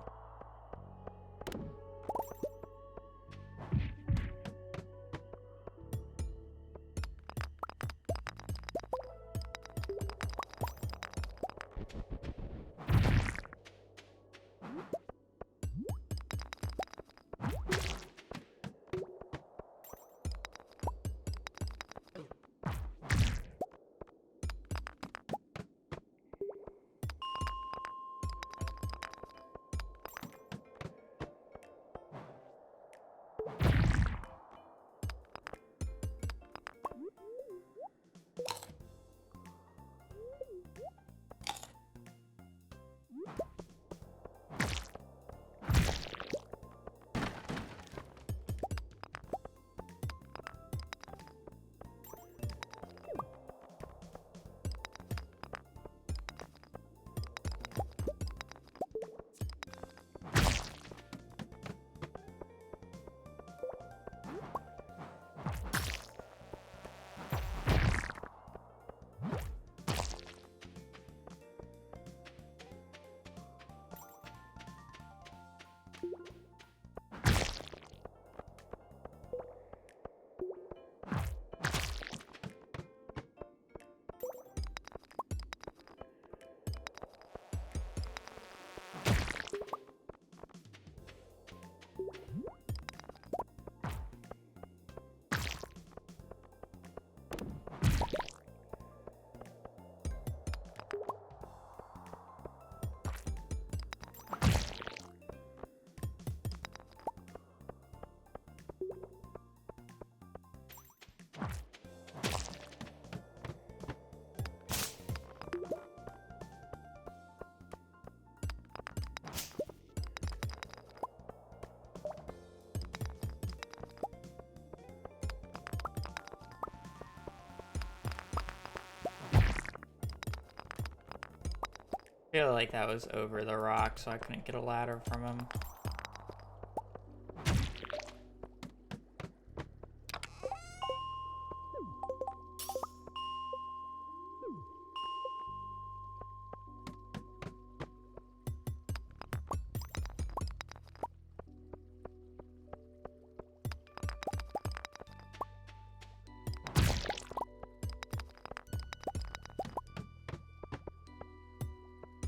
I feel like that was over the rock, so I couldn't get a ladder from him.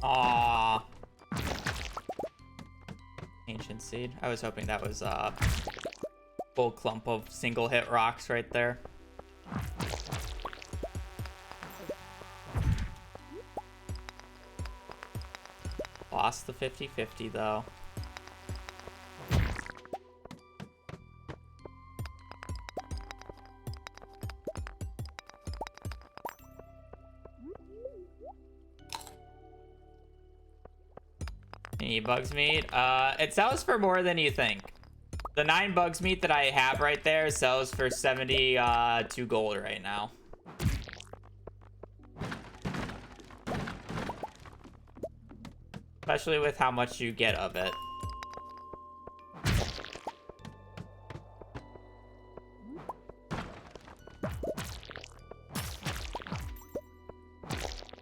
Aww. Ancient Seed. I was hoping that was a full clump of single hit rocks right there. Lost the 50-50 though. Any bugs meat? It sells for more than you think. The 9 bugs meat that I have right there sells for 72 gold right now. Especially with how much you get of it.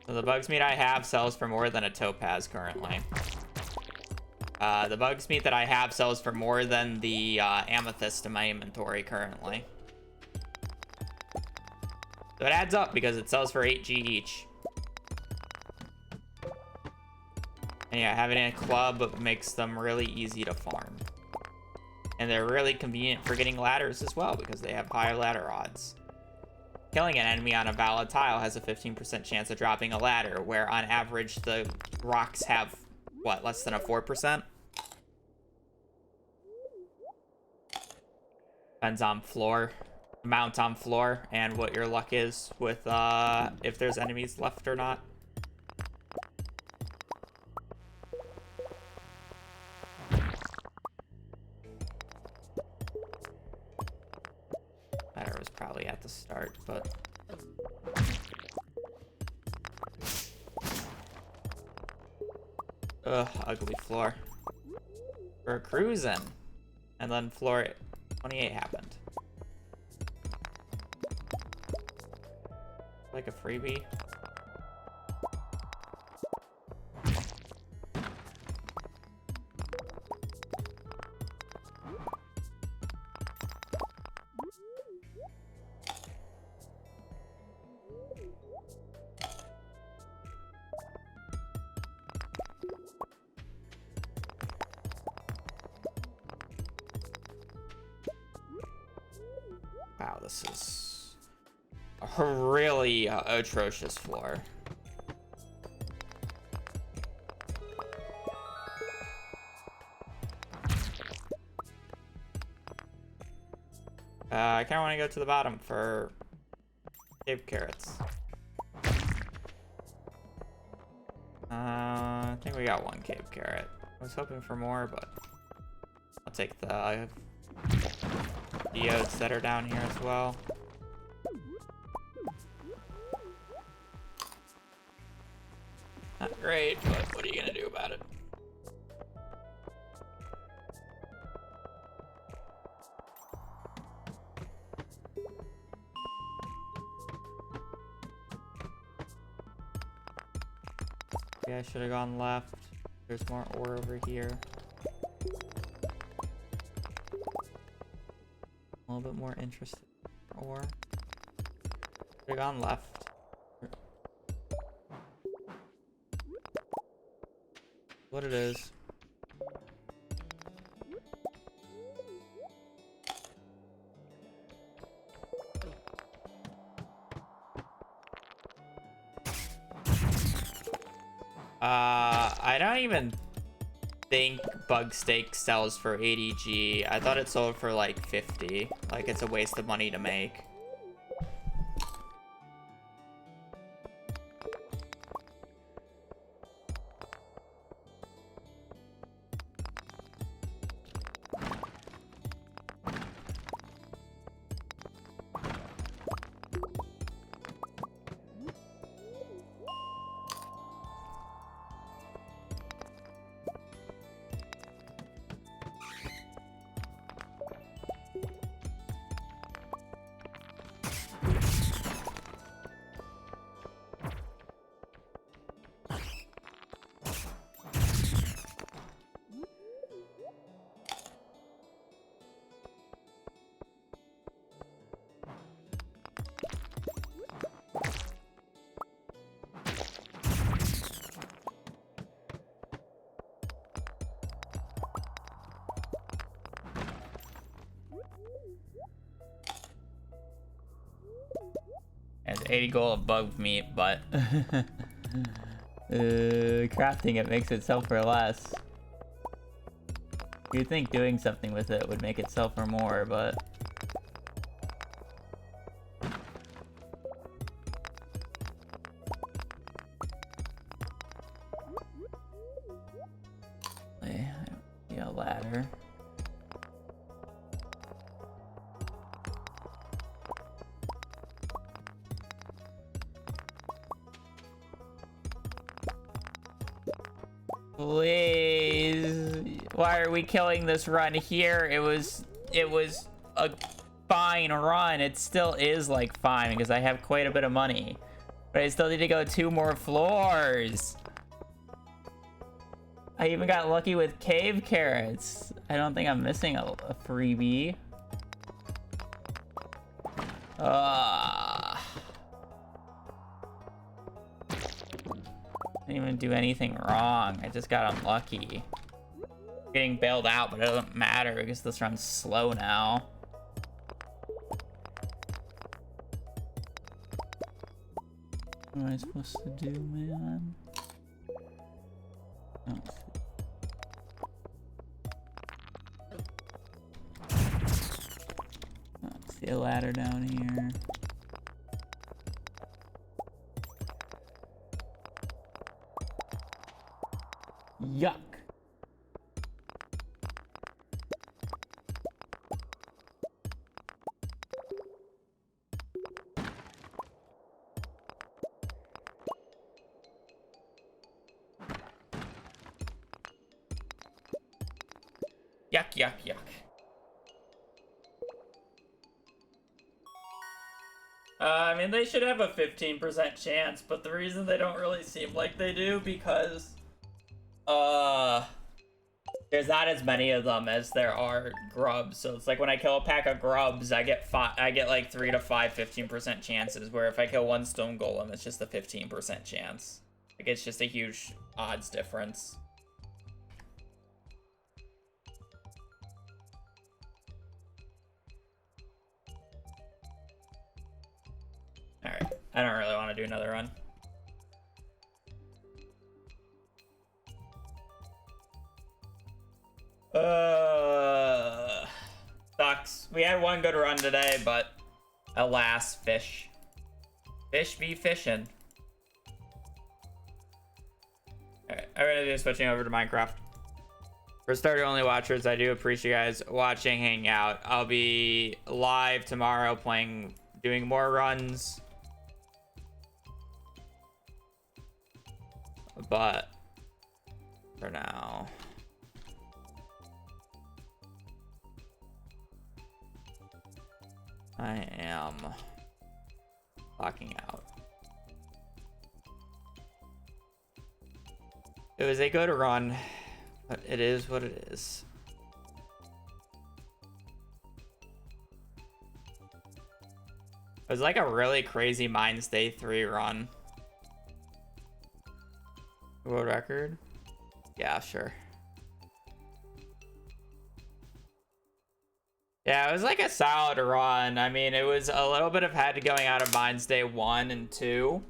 So the bugs meat I have sells for more than a topaz currently. The bugs meat that I have sells for more than the amethyst in my inventory currently. So it adds up because it sells for 8G each. And yeah, having a club makes them really easy to farm. And they're really convenient for getting ladders as well because they have higher ladder odds. Killing an enemy on a valid tile has a 15% chance of dropping a ladder, where on average the rocks have, what, less than a 4%? Depends on floor, amount on floor, and what your luck is with if there's enemies left or not. Ladder was probably at the start, but ugh, ugly floor. We're cruising, and then floor 28 happened. Like a freebie. Wow, this is a really atrocious floor. I kind of want to go to the bottom for cave carrots. I think we got 1 cave carrot. I was hoping for more, but I'll take the geodes that are down here as well. Not great, but what are you gonna do about it? Yeah, I should have gone left. There's more ore over here. A little bit more interested in ore. Should have gone left. What it is. I don't even think bug steak sells for 80G. I thought it sold for like 50. Like, it's a waste of money to make. 80 gold of bug meat, but crafting it makes it sell for less. You'd think doing something with it would make it sell for more, but yeah, ladder. Please, why are we killing this run here? It was a fine run. It still is like fine because I have quite a bit of money, but I still need to go 2 more floors. I even got lucky with cave carrots. I don't think I'm missing a freebie. I didn't even do anything wrong. I just got unlucky. Getting bailed out, but it doesn't matter because this run's slow now. What am I supposed to do, man? Oh. See a ladder down here. Yuck. Yuck, yuck, yuck. I mean, they should have a 15% chance, but the reason they don't really seem like they do because there's not as many of them as there are grubs. So it's like when I kill a pack of grubs, I get like 3 to 5 15% chances, where if I kill 1 stone golem, it's just a 15% chance. Like, it's just a huge odds difference. Alright, I don't really want to do another run. Sucks. We had 1 good run today, but alas, fish. Fish be fishing. Alright, I'm gonna do switching over to Minecraft. For starter only watchers, I do appreciate you guys watching, hanging out. I'll be live tomorrow doing more runs. But for now, I am locking out. It was a good run, but it is what it is. It was like a really crazy Mines Day 3 run. World record? Yeah, sure. Yeah, it was like a solid run. I mean, it was a little bit of head going out of Mines Day 1 and 2.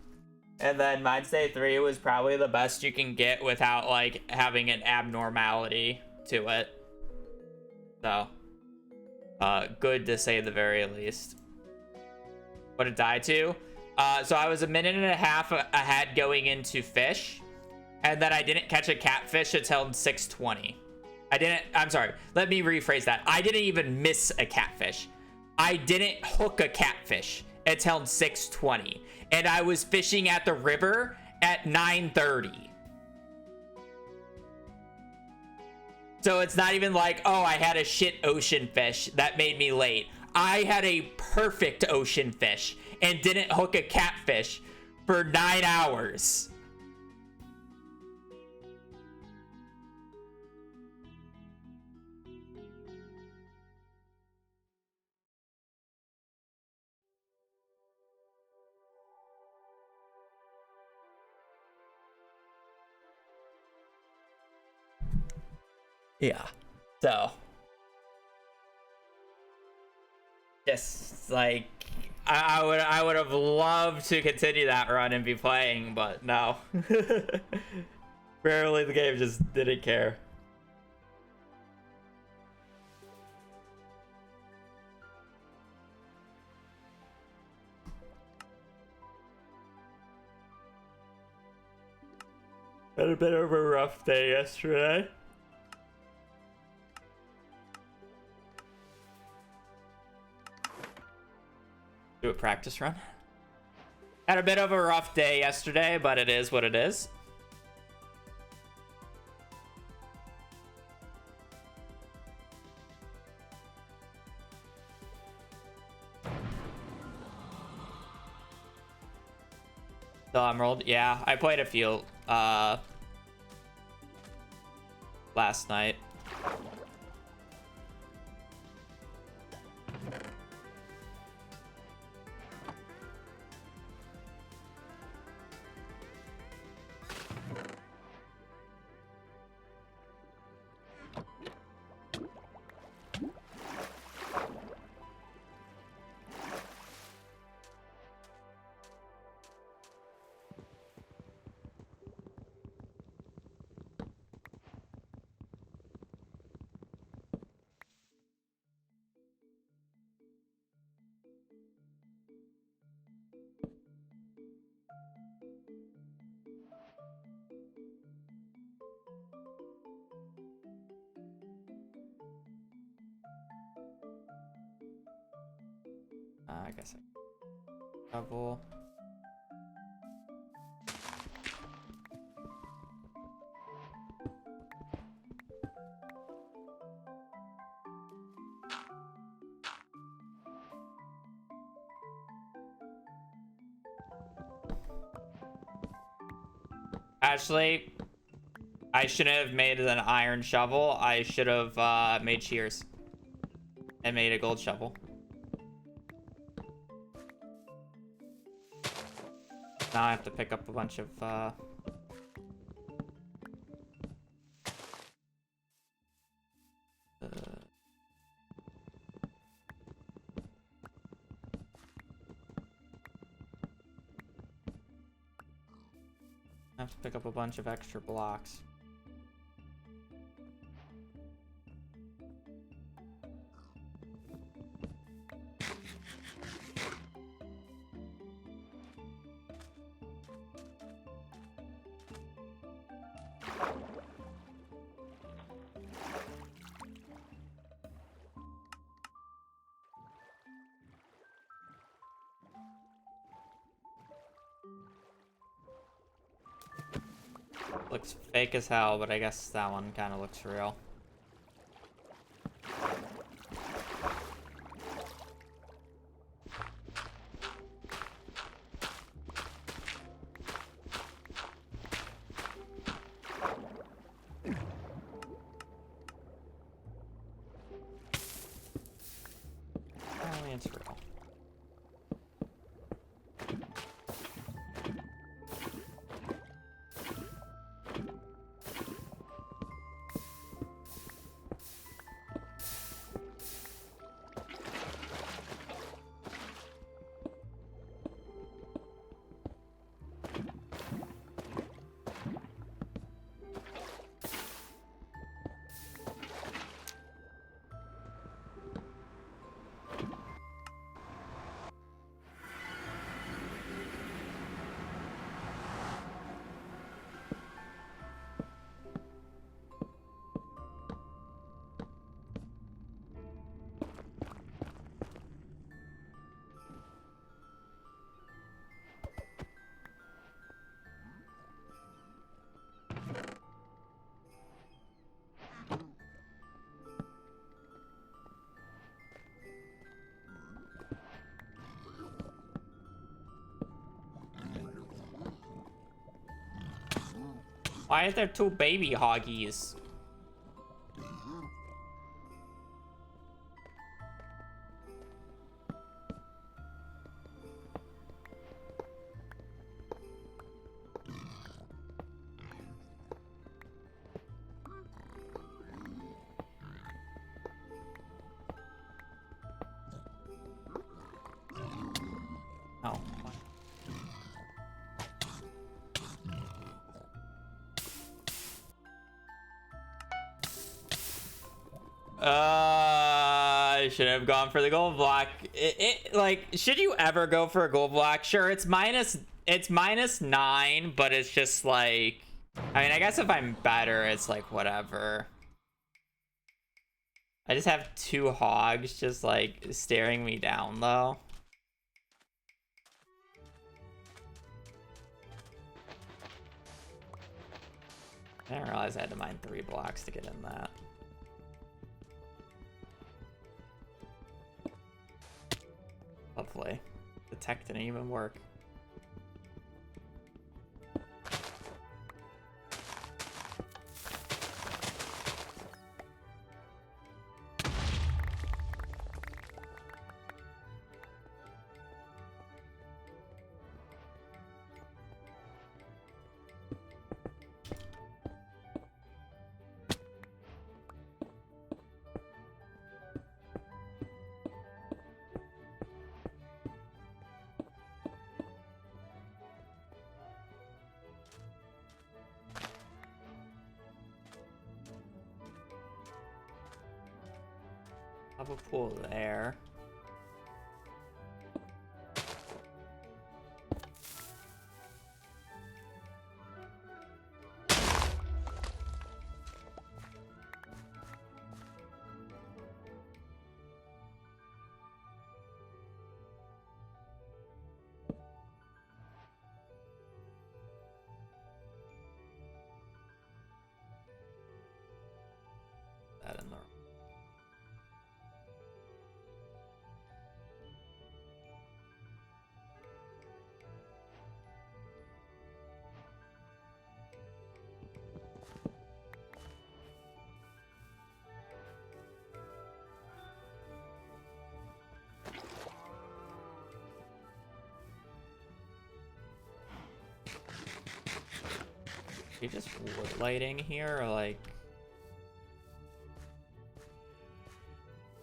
And then Mines Day 3 was probably the best you can get without, like, having an abnormality to it. So, good to say the very least. What it died to? So I was 1.5 minutes ahead going into fish. And then I didn't catch a catfish until 6:20. I'm sorry, let me rephrase that. I didn't even miss a catfish. I didn't hook a catfish until 6:20. And I was fishing at the river at 9:30. So it's not even like, oh, I had a shit ocean fish that made me late. I had a perfect ocean fish and didn't hook a catfish for 9 hours. Yeah, so just like I would have loved to continue that run and be playing, but no. Apparently the game just didn't care. Had a bit of a rough day yesterday. Do a practice run. Had a bit of a rough day yesterday, but it is what it is. The Emerald, yeah, I played a few last night. I guess I double. Actually, I shouldn't have made an iron shovel. I should have made shears and made a gold shovel. Now I have to pick up a bunch of I have to pick up a bunch of extra blocks. Looks fake as hell, but I guess that one kind of looks real. Apparently it's real. Why are there two baby hoggies? shouldn't have gone for the gold block. Like, should you ever go for a gold block? Sure, it's -9, but it's just like, I mean, I guess if I'm better, it's like whatever. I just have 2 hogs just like staring me down though. I didn't realize I had to mine 3 blocks to get in that. Lovely. The tech didn't even work. Have a pool there. That in there. Are you just wood lighting here, or like,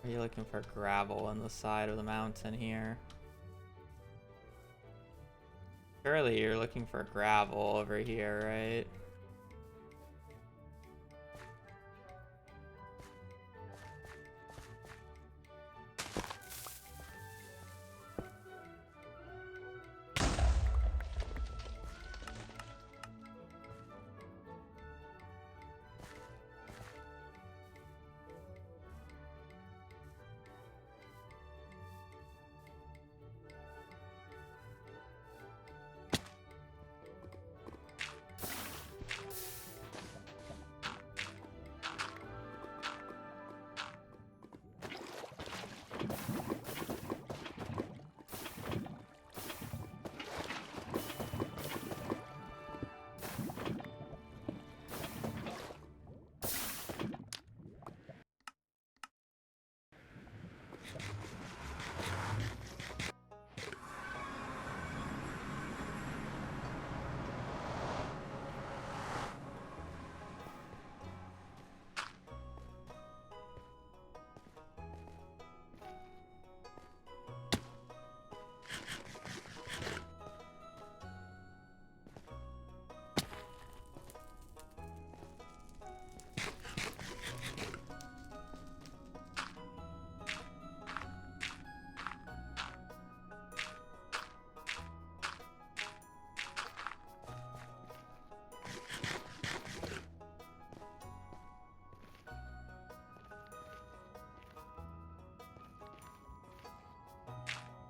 are you looking for gravel on the side of the mountain here? Surely you're looking for gravel over here, right?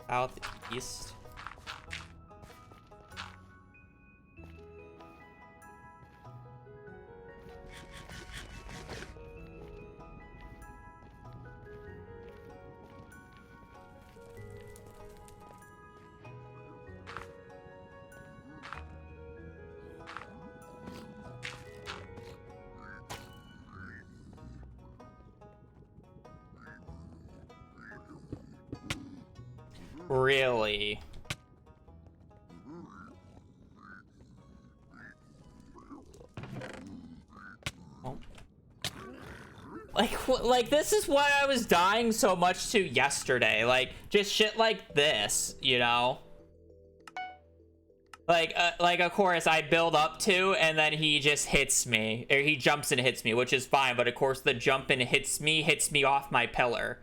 Southeast. Really? Oh. Like this is why I was dying so much to yesterday. Like, just shit like this, you know? Like of course I build up to, and then he just hits me, or he jumps and hits me, which is fine. But of course the jump and hits me off my pillar.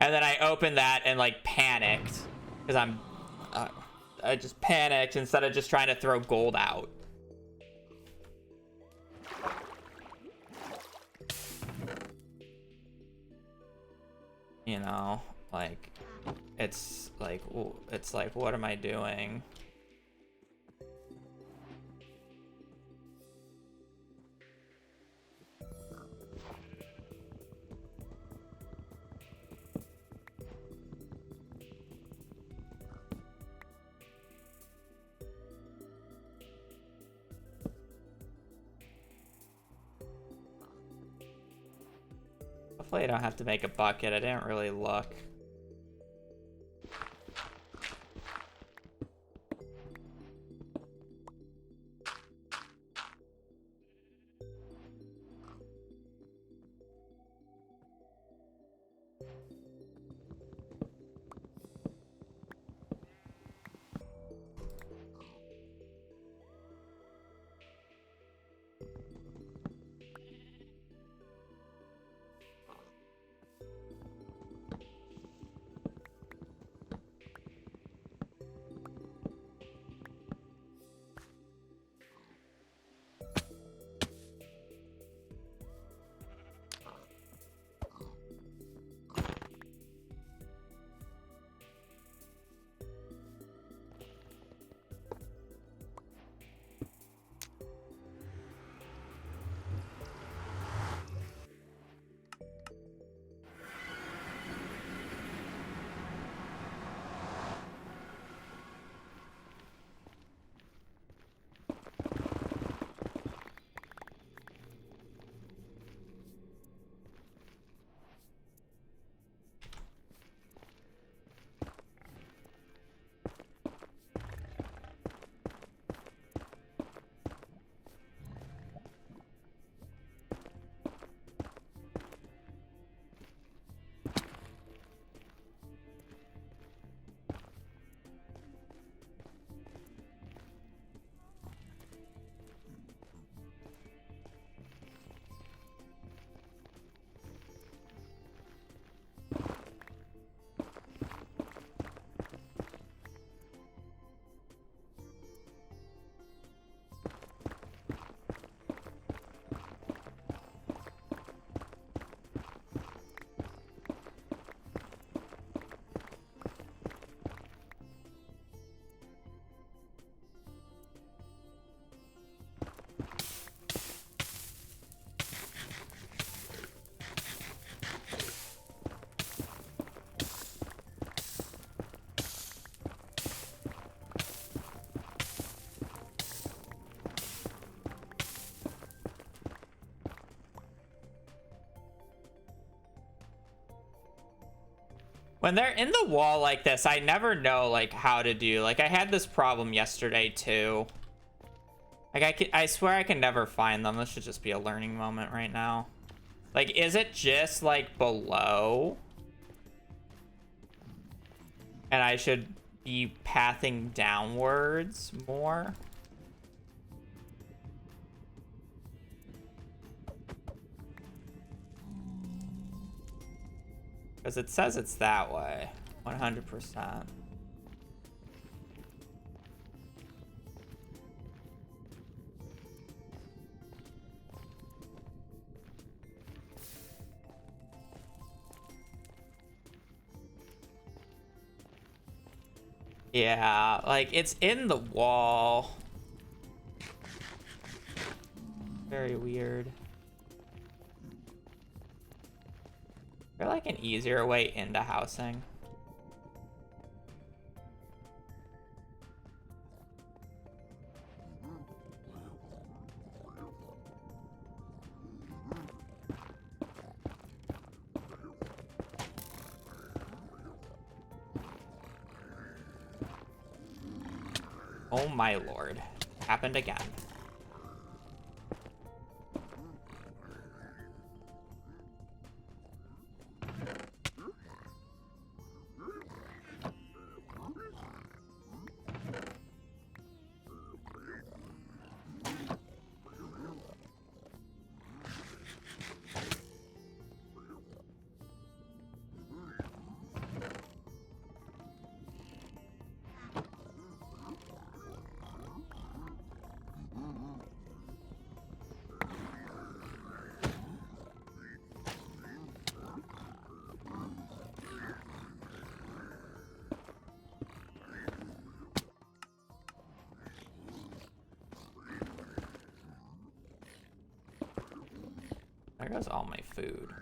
And then I opened that and like panicked because I just panicked instead of just trying to throw gold out. You know, like it's like what am I doing? Hopefully I don't have to make a bucket. I didn't really look. When they're in the wall like this, I never know like how to do. Like I had this problem yesterday too. Like I swear I can never find them. This should just be a learning moment right now. Like, is it just like below? And I should be pathing downwards more? Because it says it's that way. 100%. Yeah, like it's in the wall. Very weird. Is there like an easier way into housing? Oh my lord. Happened again. There goes all my food.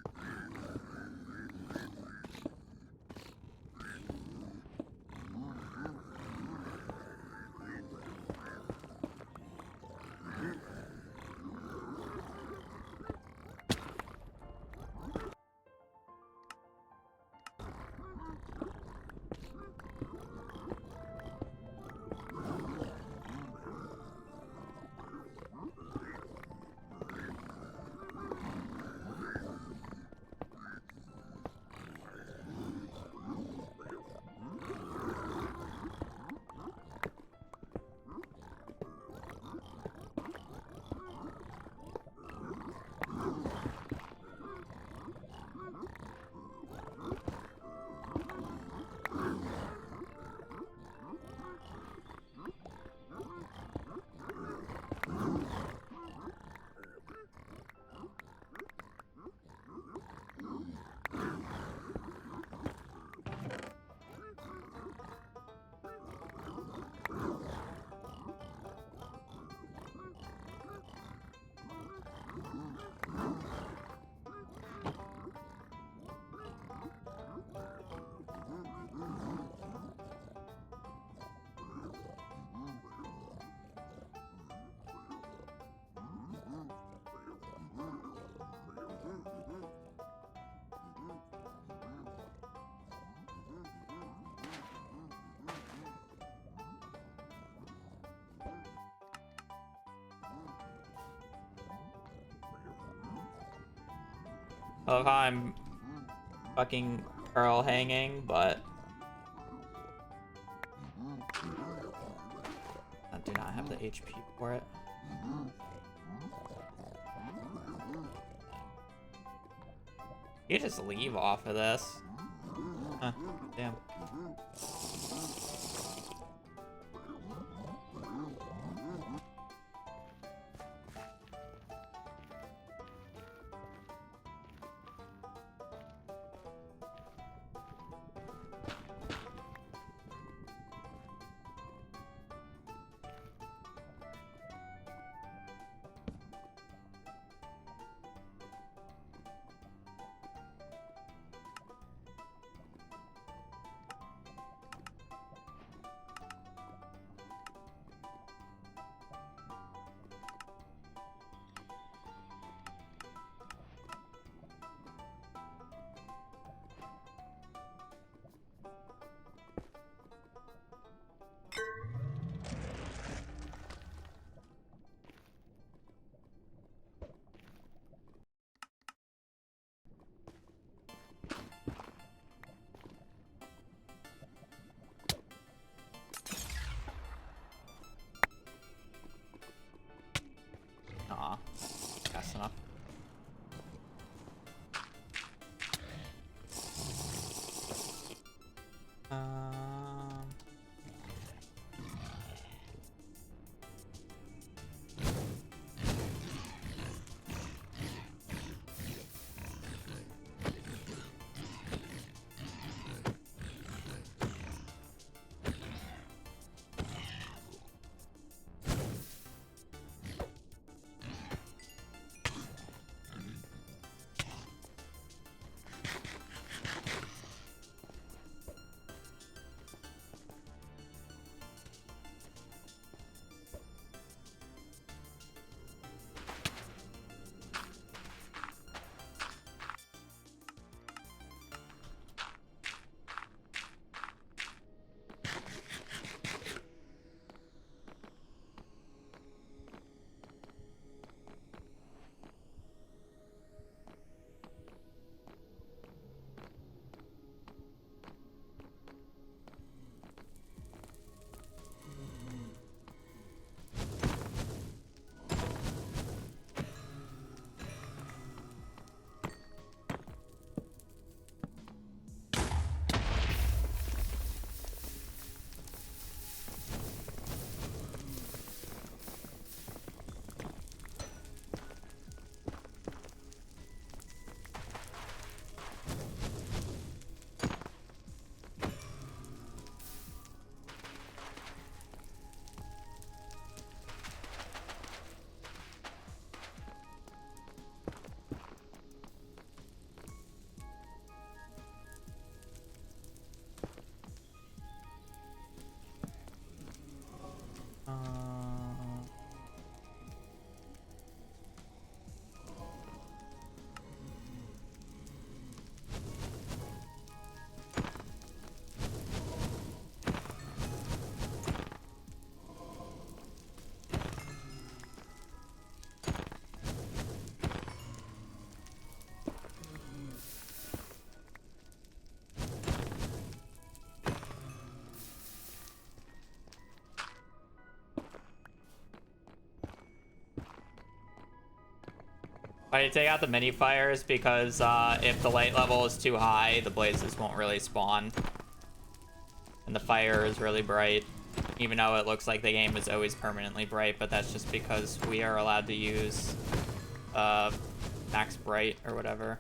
I love how I'm fucking Earl hanging, but I do not have the HP for it. You just leave off of this. Huh, damn. Aw, fast enough. Why do you take out the mini fires? Because if the light level is too high, the blazes won't really spawn. And the fire is really bright. Even though it looks like the game is always permanently bright, but that's just because we are allowed to use max bright or whatever.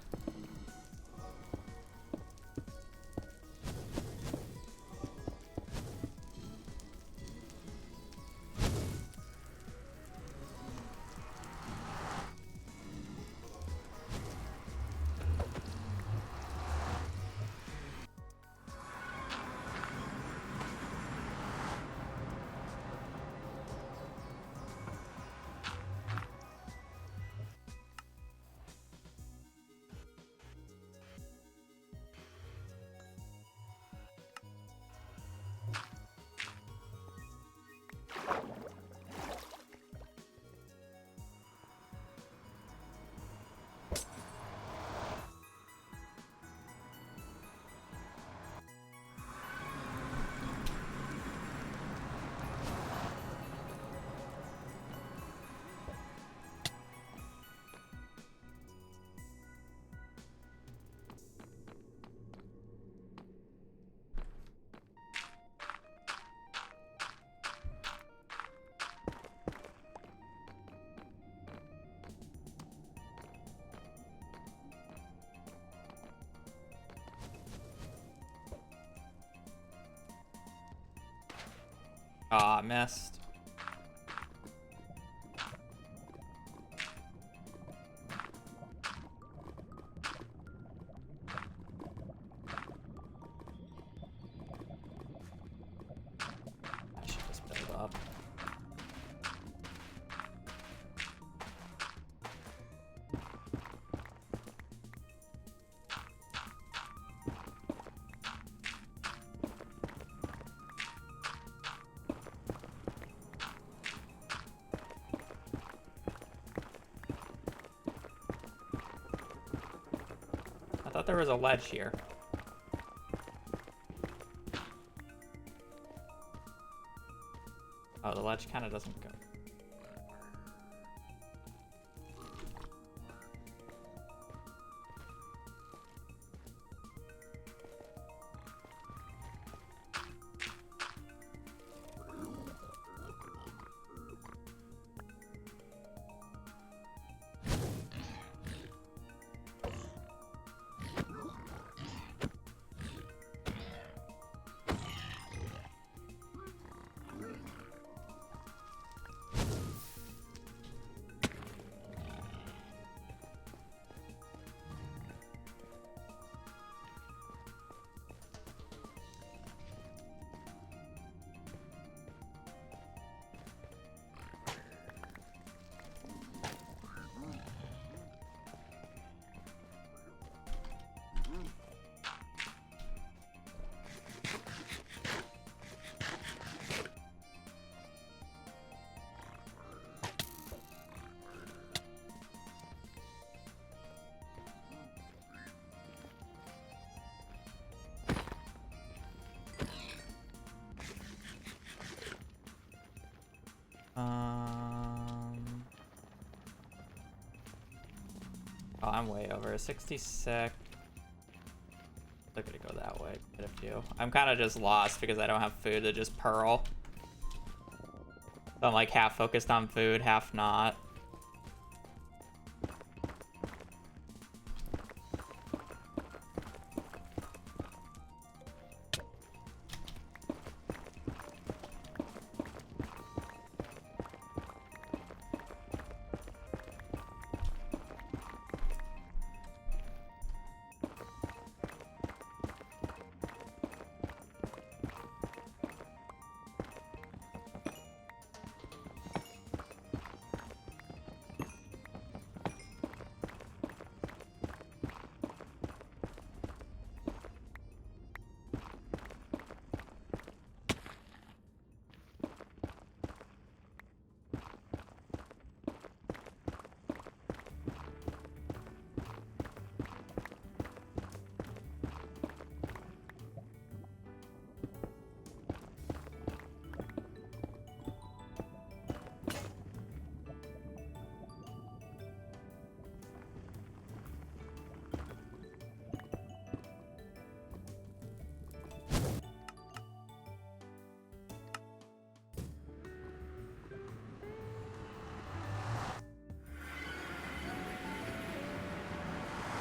Aw, missed. I should just build up. I thought there was a ledge here. Oh, the ledge kind of doesn't go. Oh, I'm way over. 66. They're gonna go that way. Get a few. I'm kind of just lost because I don't have food to just pearl. So I'm like half focused on food, half not.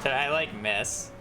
Should I like miss?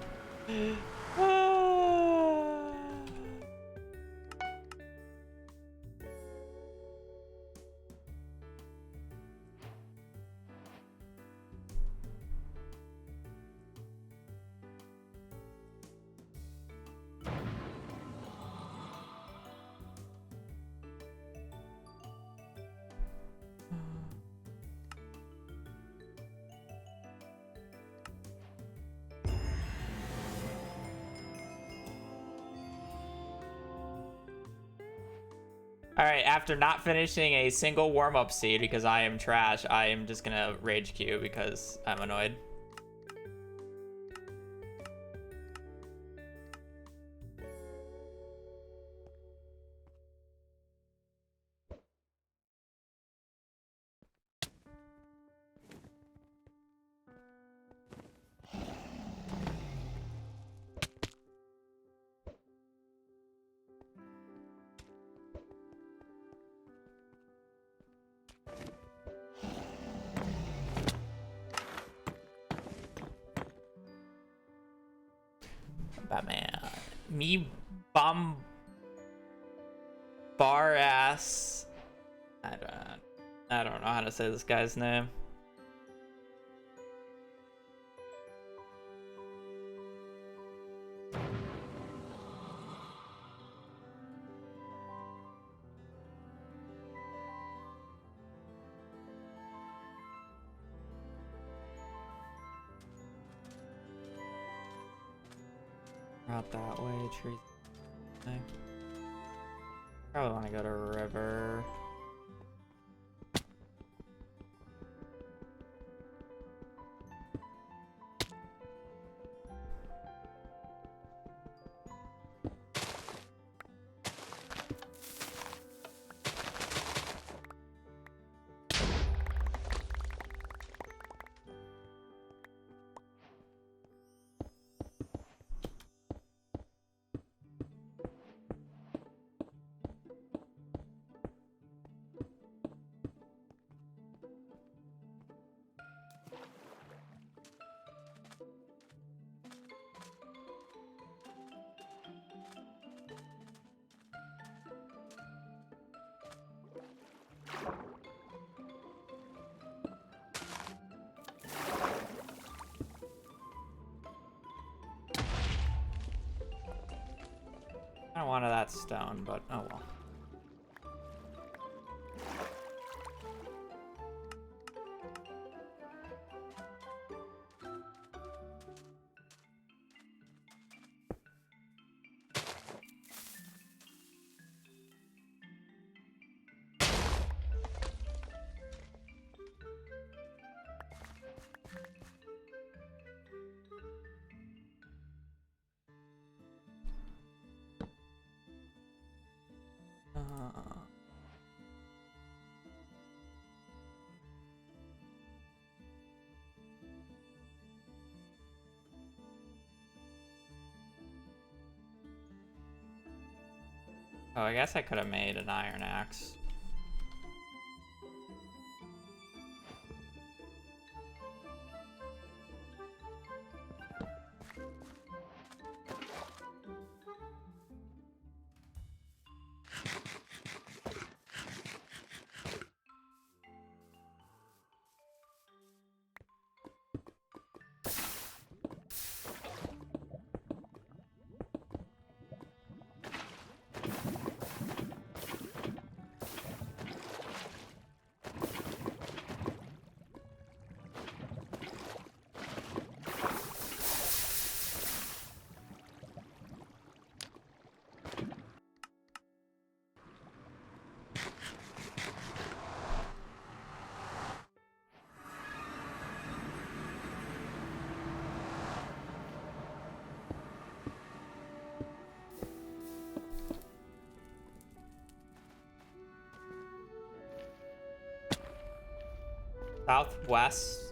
Alright, after not finishing a single warm-up seed because I am trash, I am just gonna rage queue because I'm annoyed. Batman. Me bum bar ass. I don't know how to say this guy's name. Out that way, trees. Probably want to go to river. I don't want that stone, but oh well. Oh, I guess I could have made an iron axe. Southwest.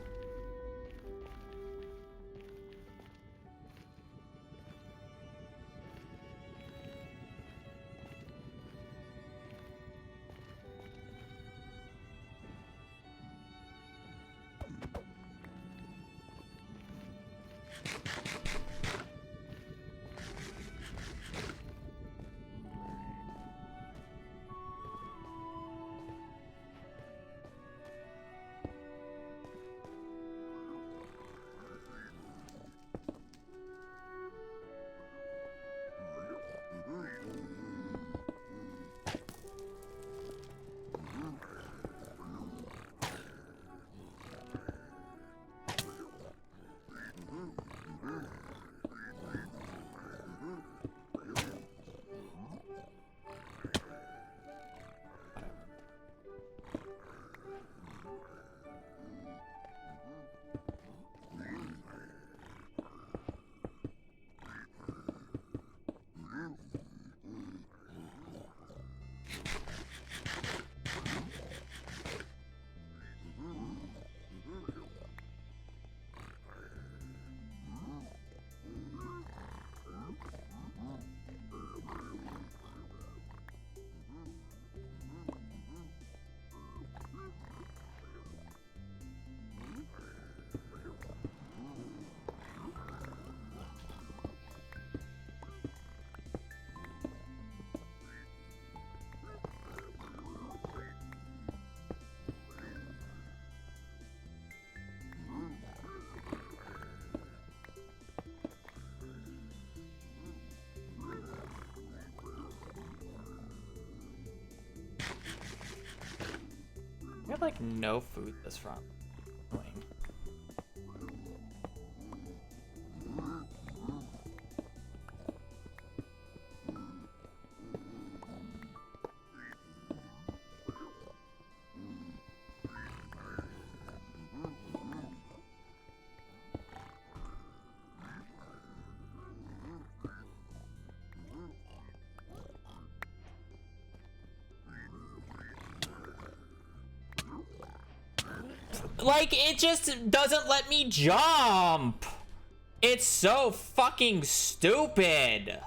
We have like no food this run. Annoying. Like, it just doesn't let me jump. It's so fucking stupid.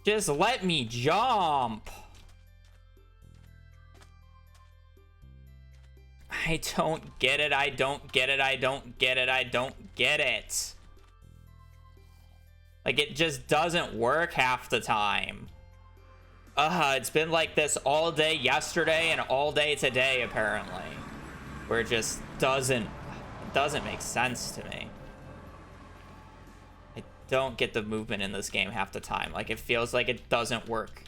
Just let me jump. I don't get it. I don't get it. I don't get it. I don't get it. Like, it just doesn't work half the time. It's been like this all day yesterday and all day today, apparently. Where it just doesn't make sense to me. I don't get the movement in this game half the time. Like, it feels like it doesn't work.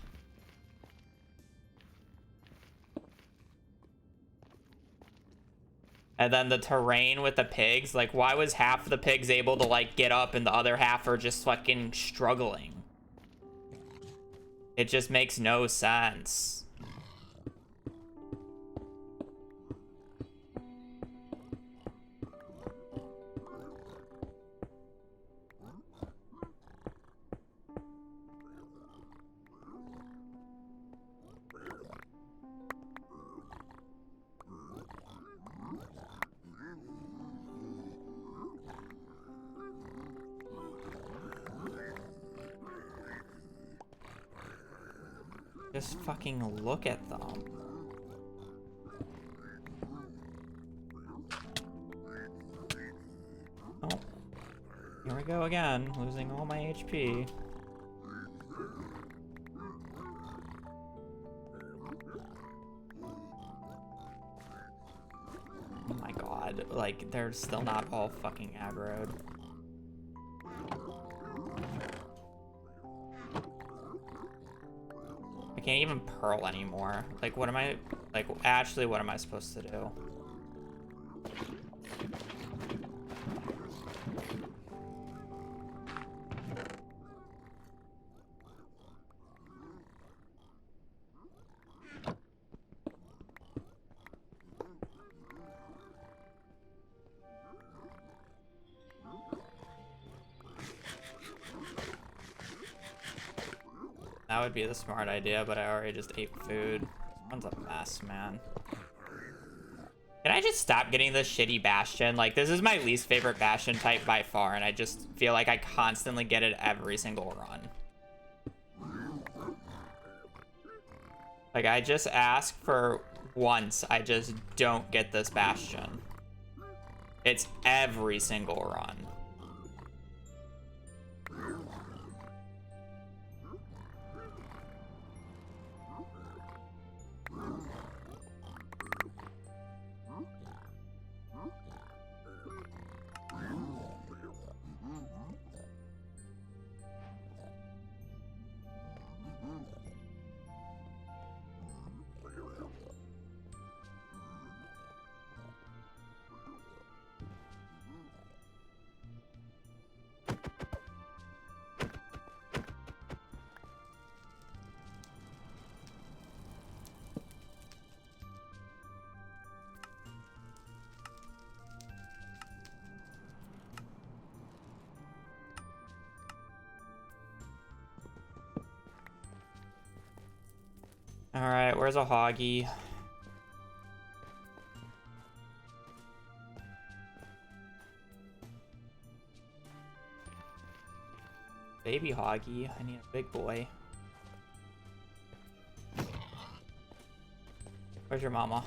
And then the terrain with the pigs, like, why was half the pigs able to, like, get up and the other half are just fucking struggling? It just makes no sense. Just fucking look at them. Oh. Here we go again, losing all my HP. Oh my god, like, they're still not all fucking aggroed. I can't even pearl anymore. Like, what am I, like, actually, what am I supposed to do? That would be the smart idea, but I already just ate food. This one's a mess, man. Can I just stop getting this shitty Bastion? Like, this is my least favorite Bastion type by far, and I just feel like I constantly get it every single run. Like, I just ask for once, I just don't get this Bastion. It's every single run. Alright, where's a Hoggy? Baby Hoggy. I need a big boy. Where's your mama?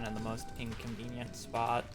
In the most inconvenient spot.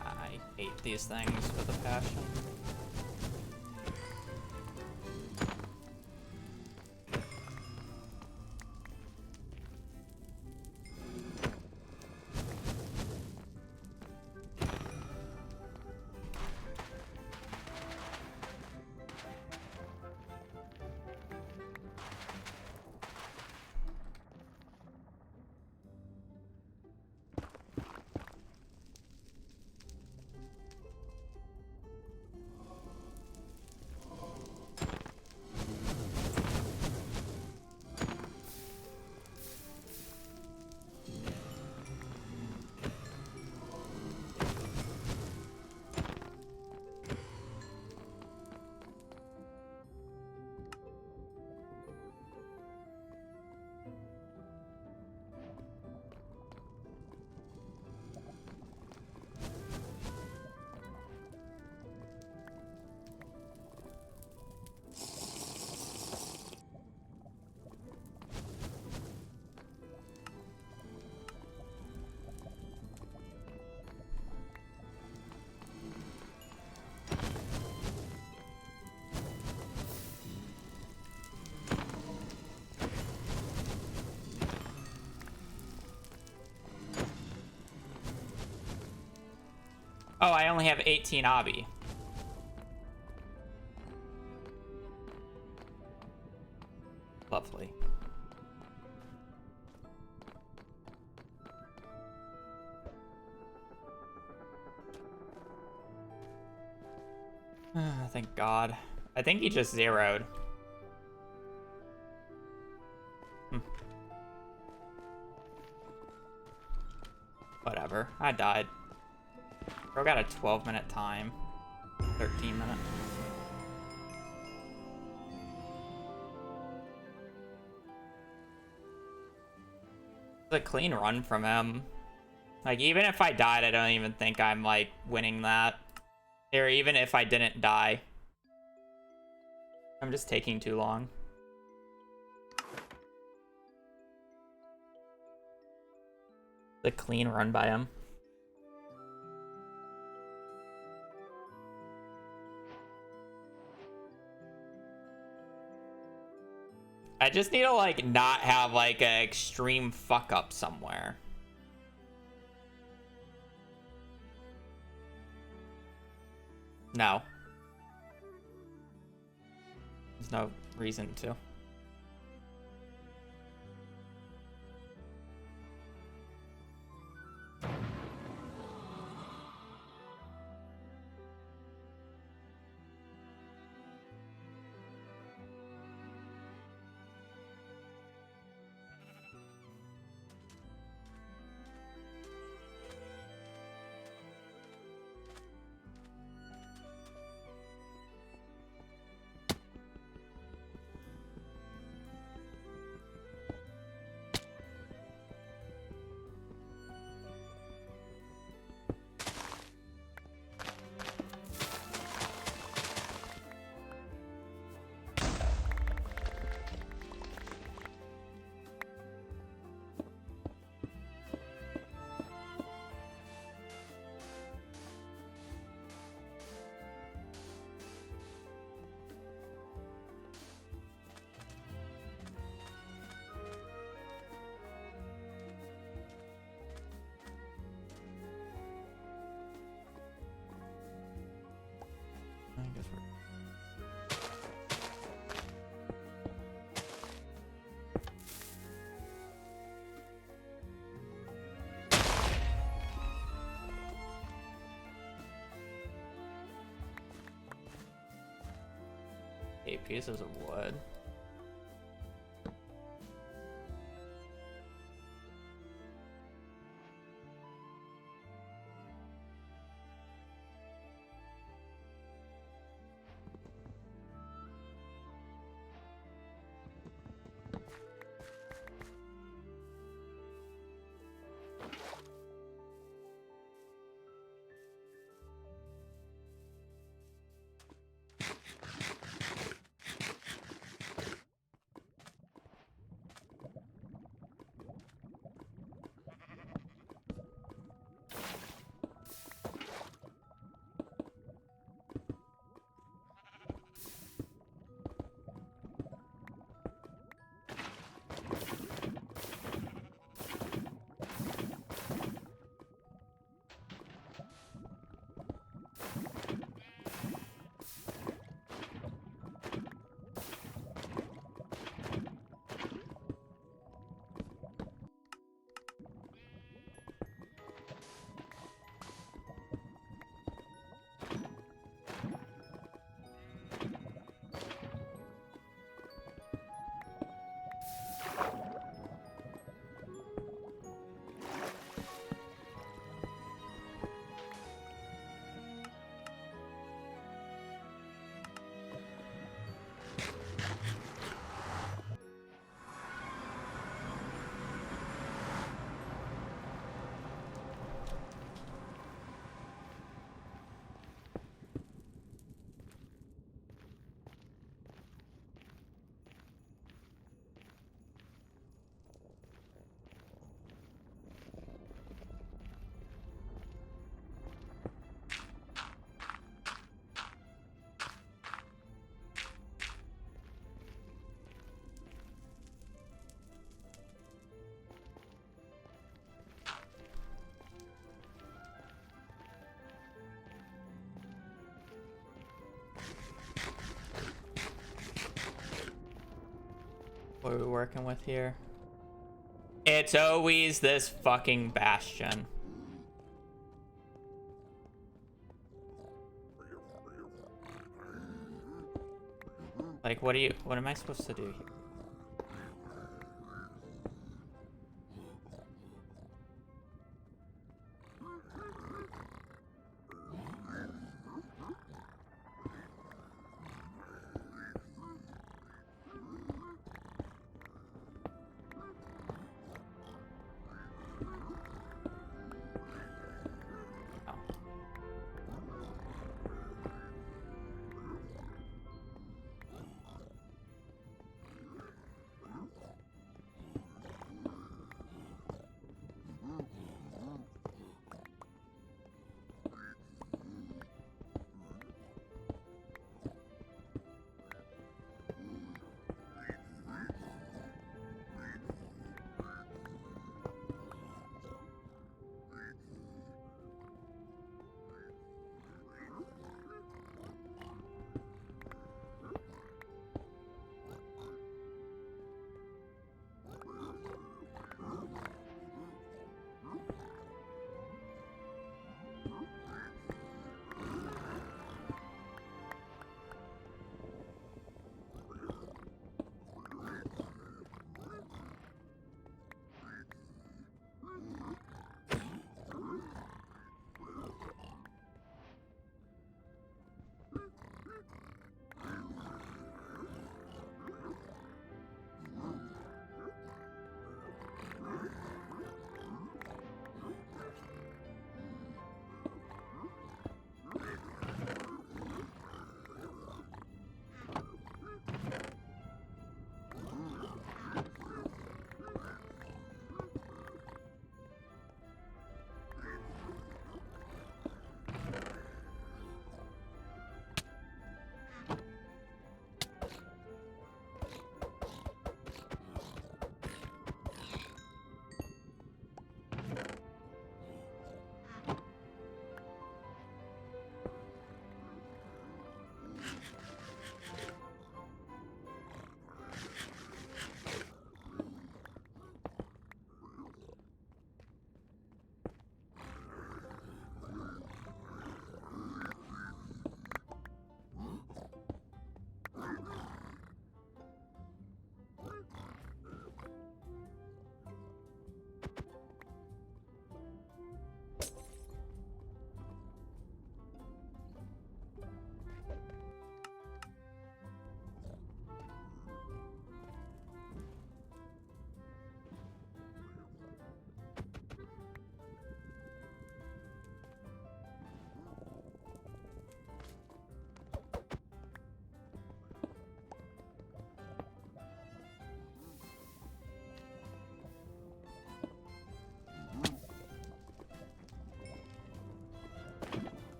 I hate these things with a passion. Oh, I only have 18 obby. Lovely. Thank God. I think he just zeroed. Whatever. I died. Bro got a 12-minute time. 13 minutes. It's a clean run from him. Like, even if I died, I don't even think I'm, like, winning that. Or even if I didn't die. I'm just taking too long. It's a clean run by him. I just need to, like, not have, like, an extreme fuck-up somewhere. No. There's no reason to. guess we're... Eight pieces of wood. What are we working with here? It's always this fucking bastion. Like, what am I supposed to do here?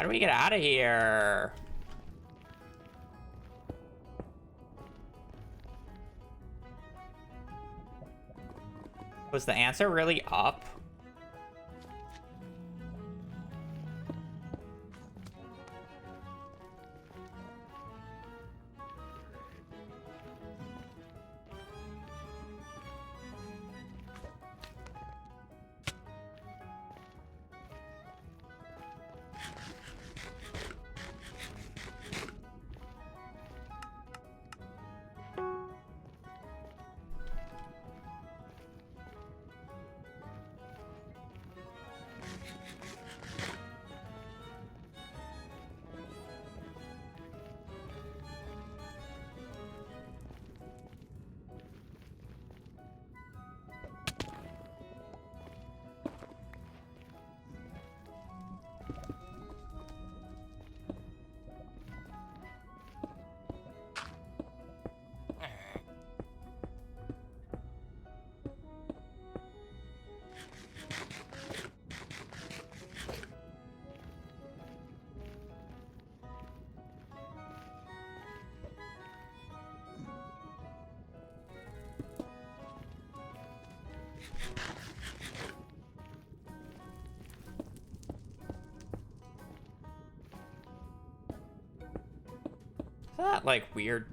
How do we get out of here? Was the answer really up? Is that like weird?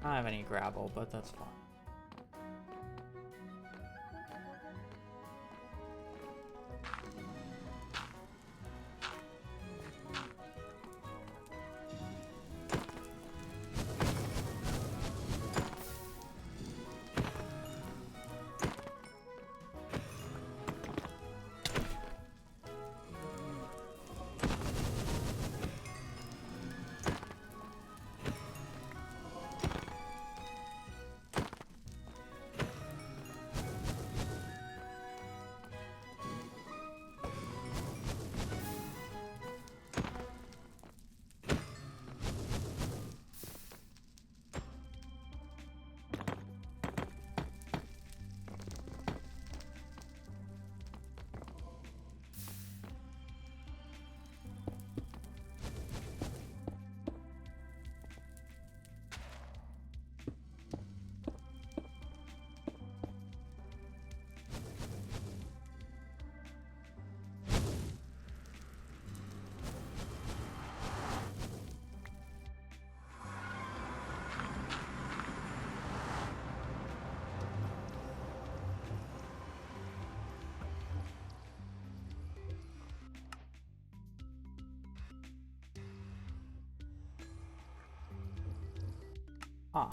I don't have any gravel, but that's fine. Huh.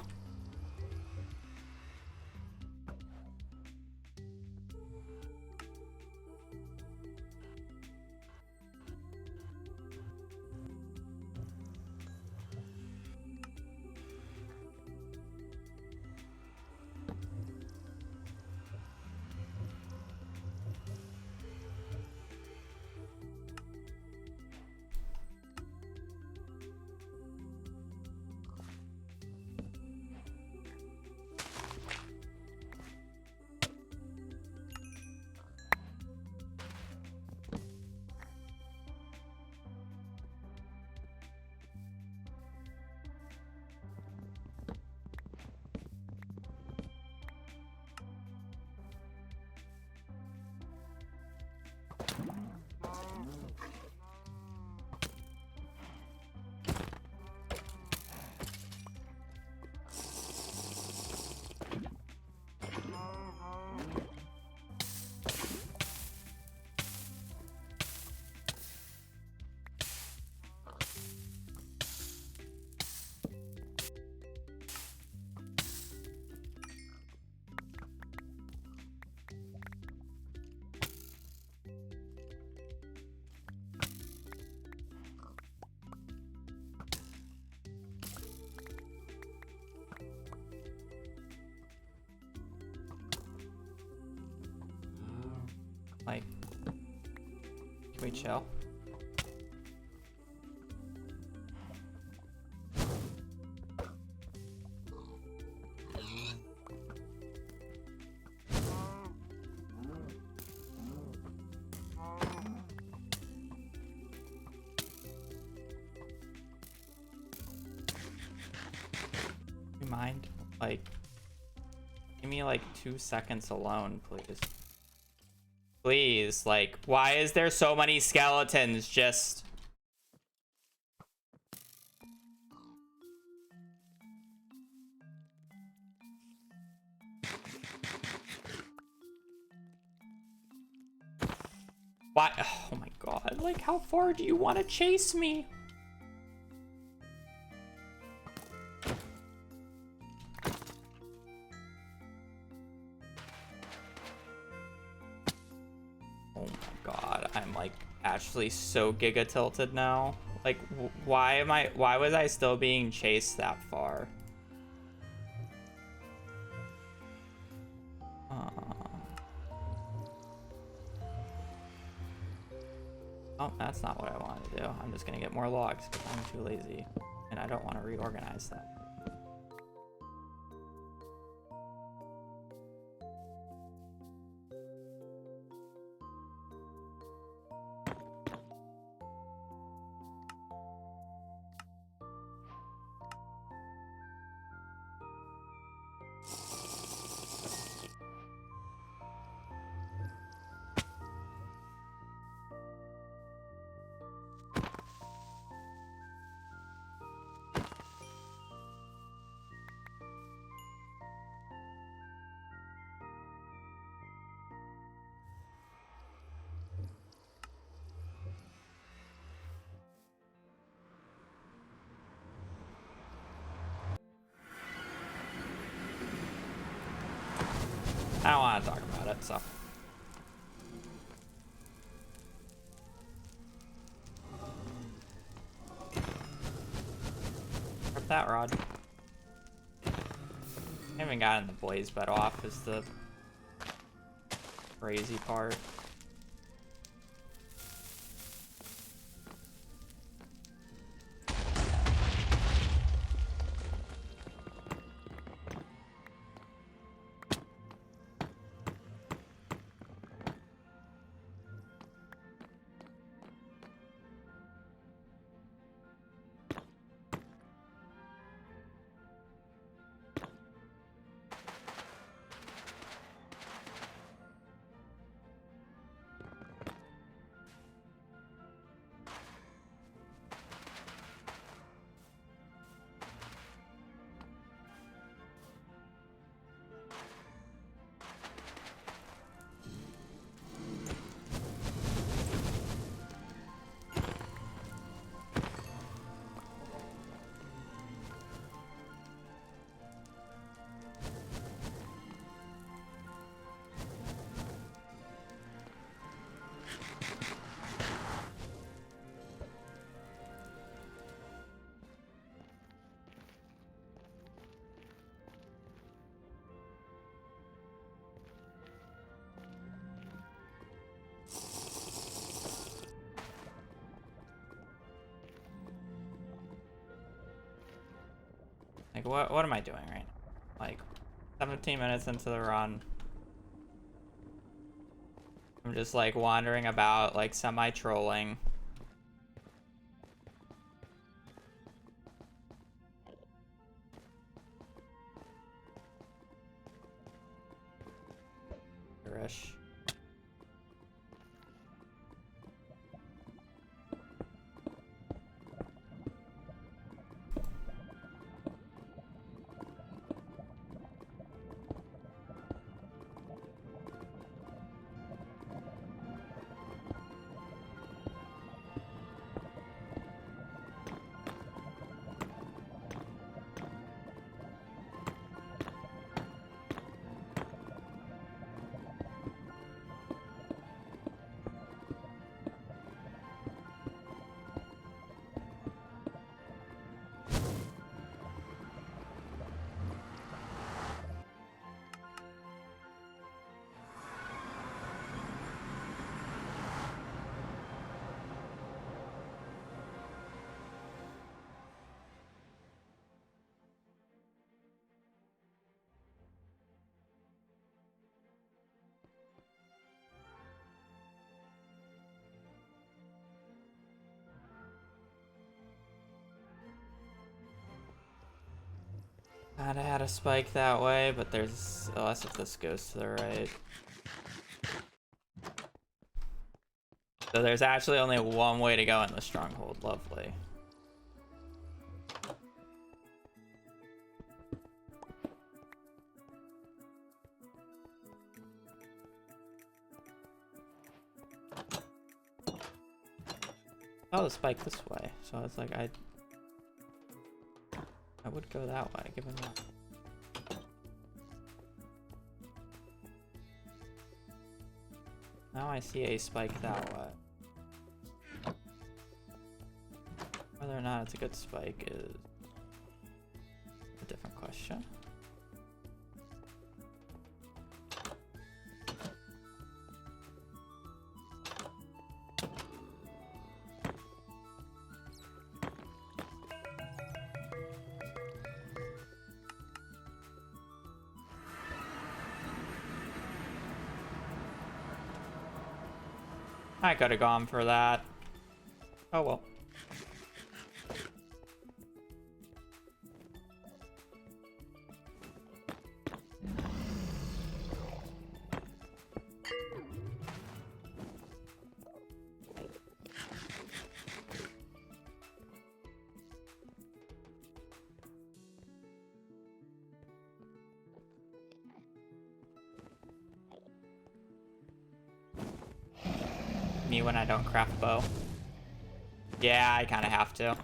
Can we chill? You mind? Like, give me like 2 seconds alone, please. Please, like, why is there so many skeletons? Just... Why? Oh my god, like, how far do you want to chase me? Oh my god, I'm like actually so giga tilted now. Like, why was I still being chased that far? Oh, that's not what I wanted to do. I'm just gonna get more logs because I'm too lazy and I don't want to reorganize that. I don't want to talk about it, so. Rip that rod. I haven't gotten the blaze bed off is the crazy part. Like, what am I doing right now? Like, 17 minutes into the run. I'm just, like, wandering about, like, semi-trolling. Irish. Kinda had a spike that way, but there's less if this goes to the right. So there's actually only one way to go in the stronghold. Lovely. Oh, the spike this way. So it's like I would go that way, given that. Now I see a spike that way. Whether or not it's a good spike is a different question. I could have gone for that. Oh well. Me when I don't craft bow. Yeah, I kind of have to.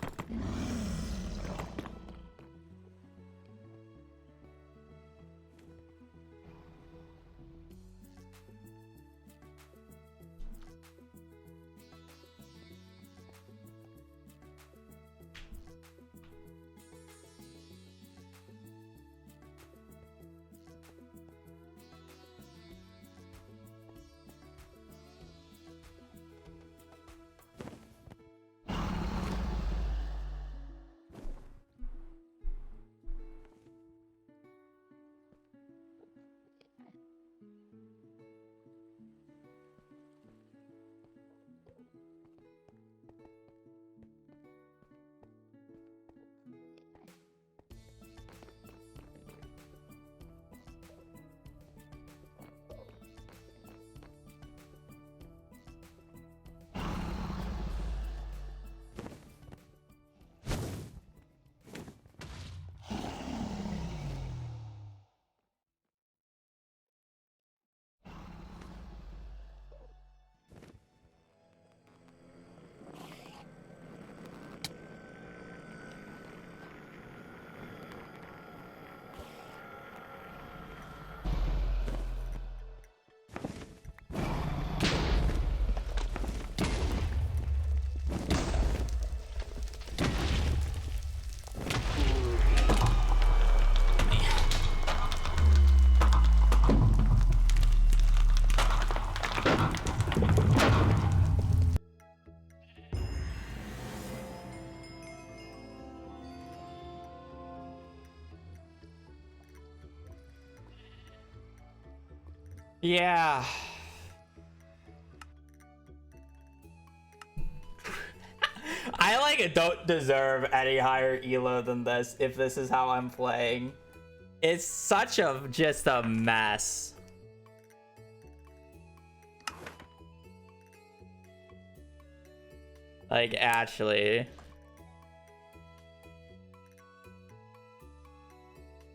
Yeah. I like don't deserve any higher elo than this if this is how I'm playing. It's such a just a mess. Like actually.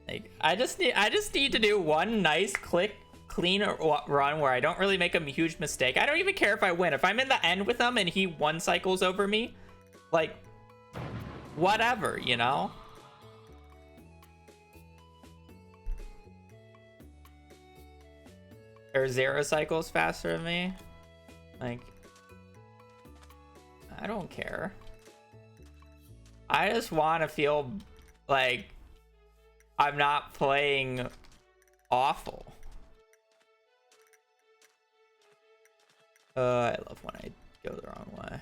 Like I just need to do one nice clean run where I don't really make a huge mistake. I don't even care if I win. If I'm in the end with him and he one cycles over me, like whatever, you know? Or 0 cycles faster than me. Like I don't care. I just want to feel like I'm not playing awful. I love when I go the wrong way.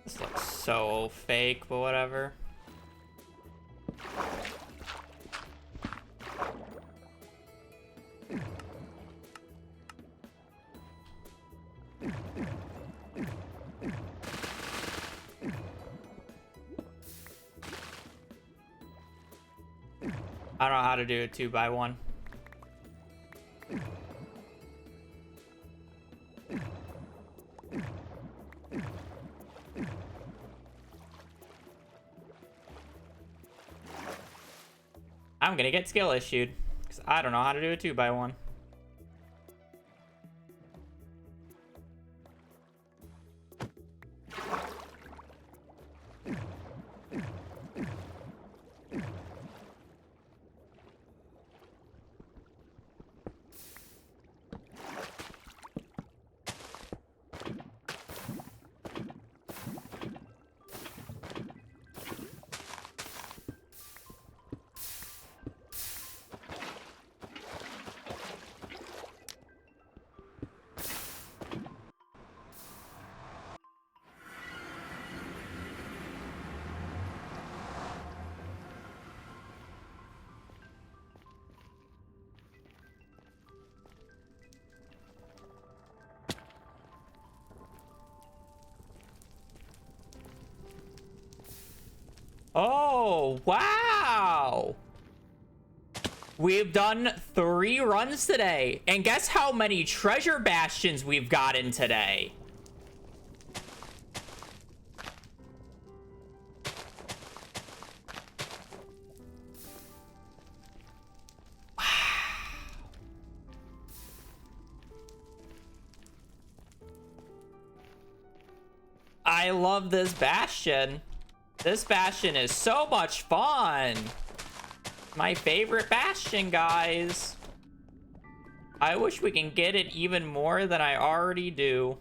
This looks so fake, but whatever. I don't know how to do a 2x1. I'm gonna get skill issued because I don't know how to do a 2x1. Oh, wow. We've done 3 runs today. And guess how many treasure bastions we've gotten today? Wow. I love this bastion. This bastion is so much fun. My favorite bastion, guys. I wish we can get it even more than I already do.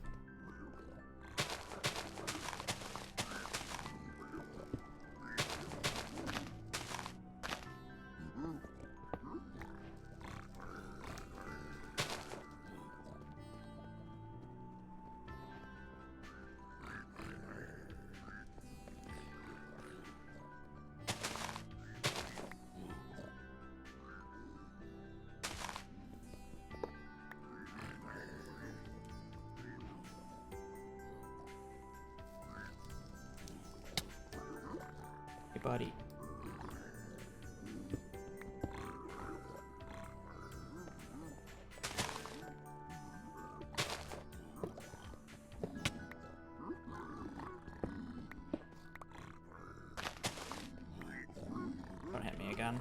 Hey, buddy. Don't hit me again.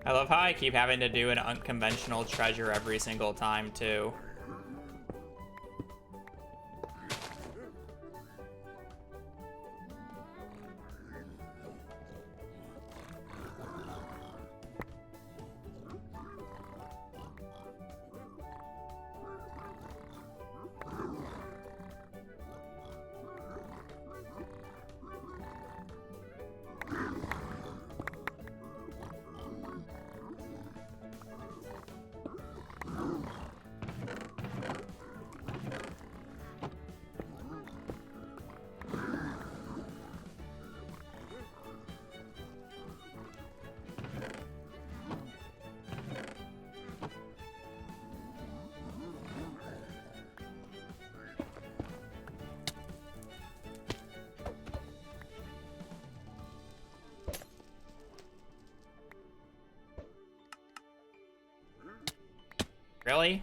I love how I keep having to do an unconventional treasure every single time, too. Really?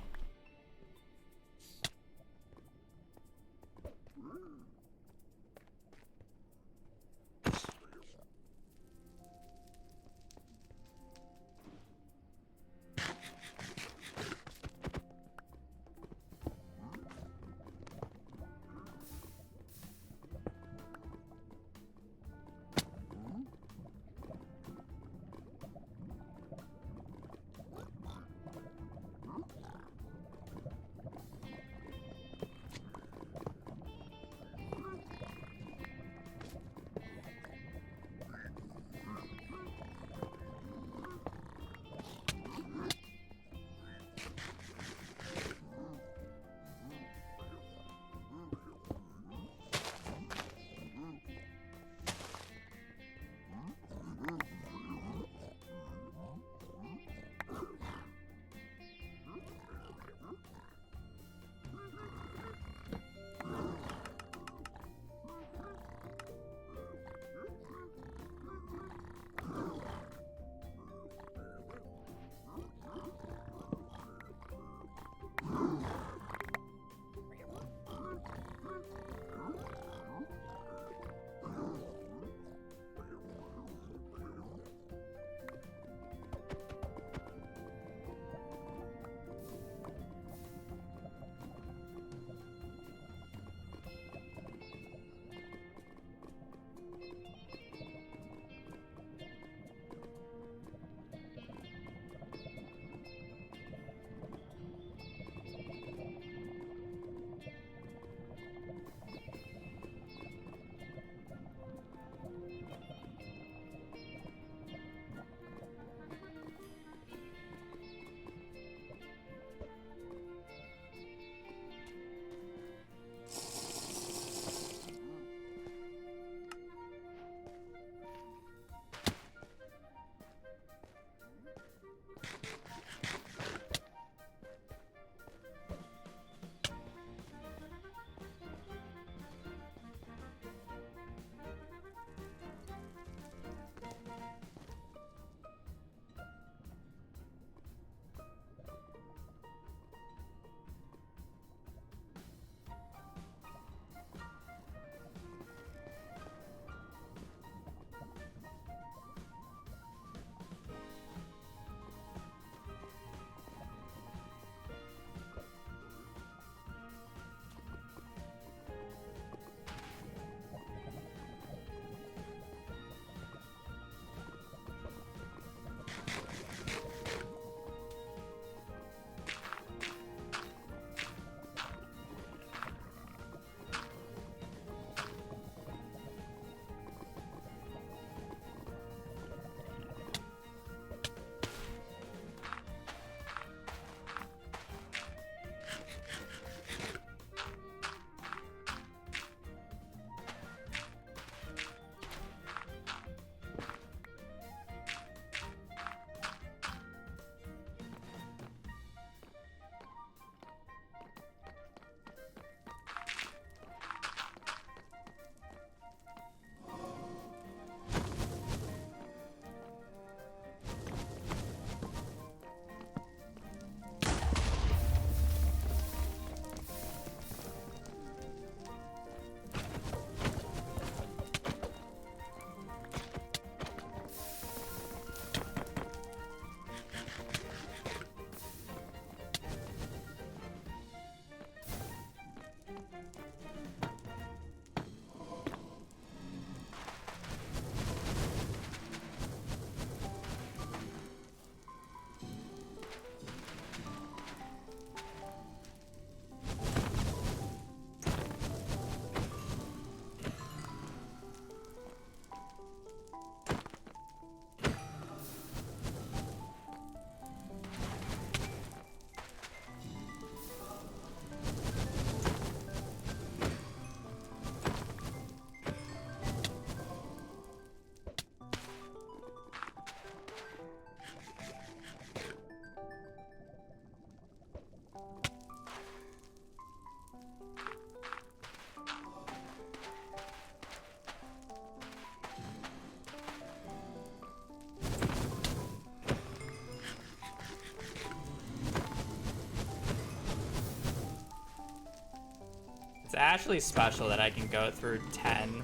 It's actually special that I can go through 10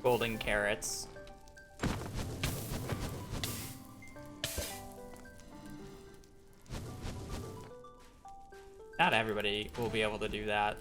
golden carrots. Not everybody will be able to do that.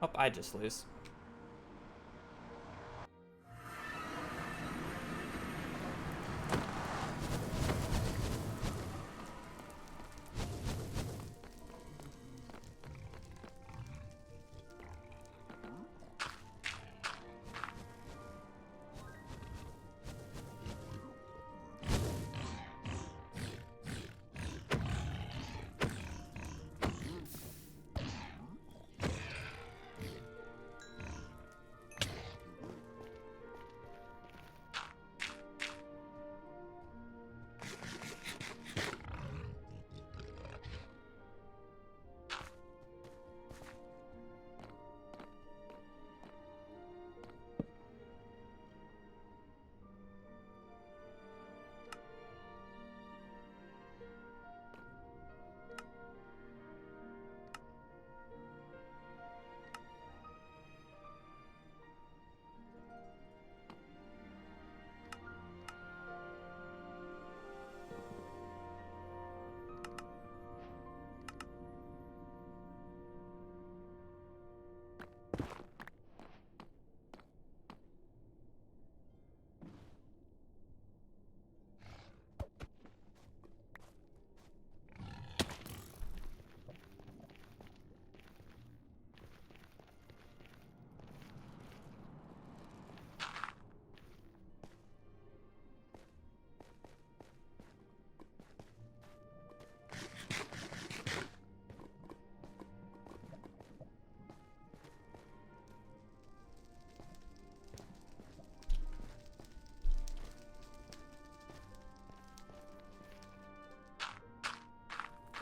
Oh, I just lose.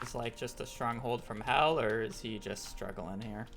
Is like just a stronghold from hell, or is he just struggling here?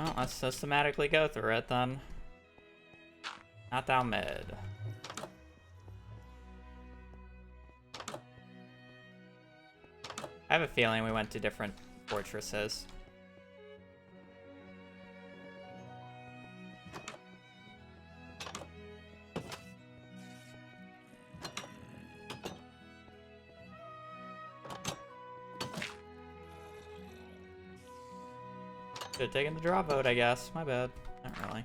Well, let's systematically go through it then. Not down mid. I have a feeling we went to different fortresses. Should have taken the draw vote, I guess. My bad. Not really.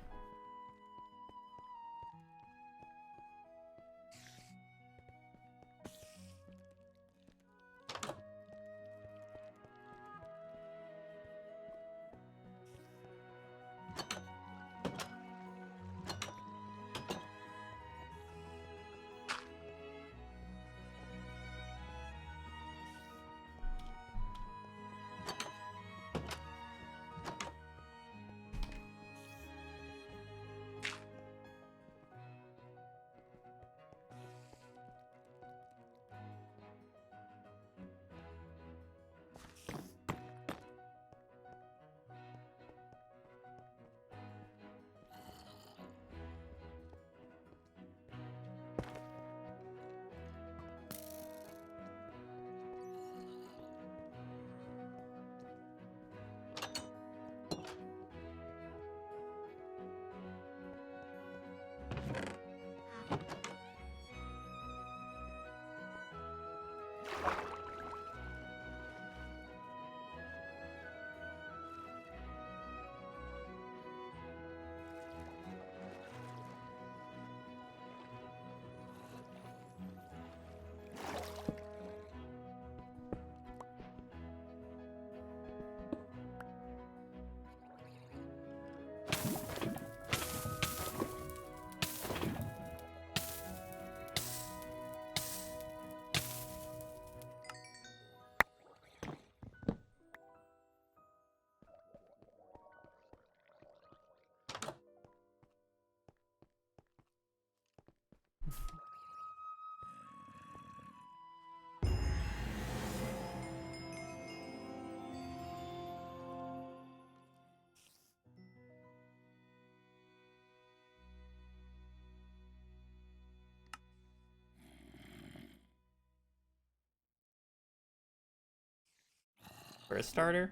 For a starter.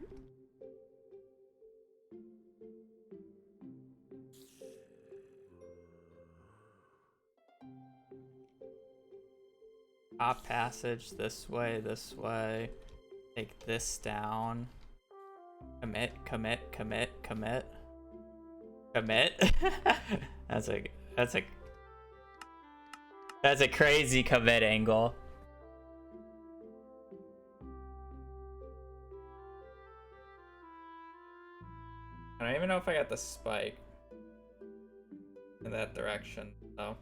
Top passage this way, this way. Take this down. Commit, commit, commit, commit. Commit? That's a crazy commit angle. I don't even know if I got the spike in that direction, though.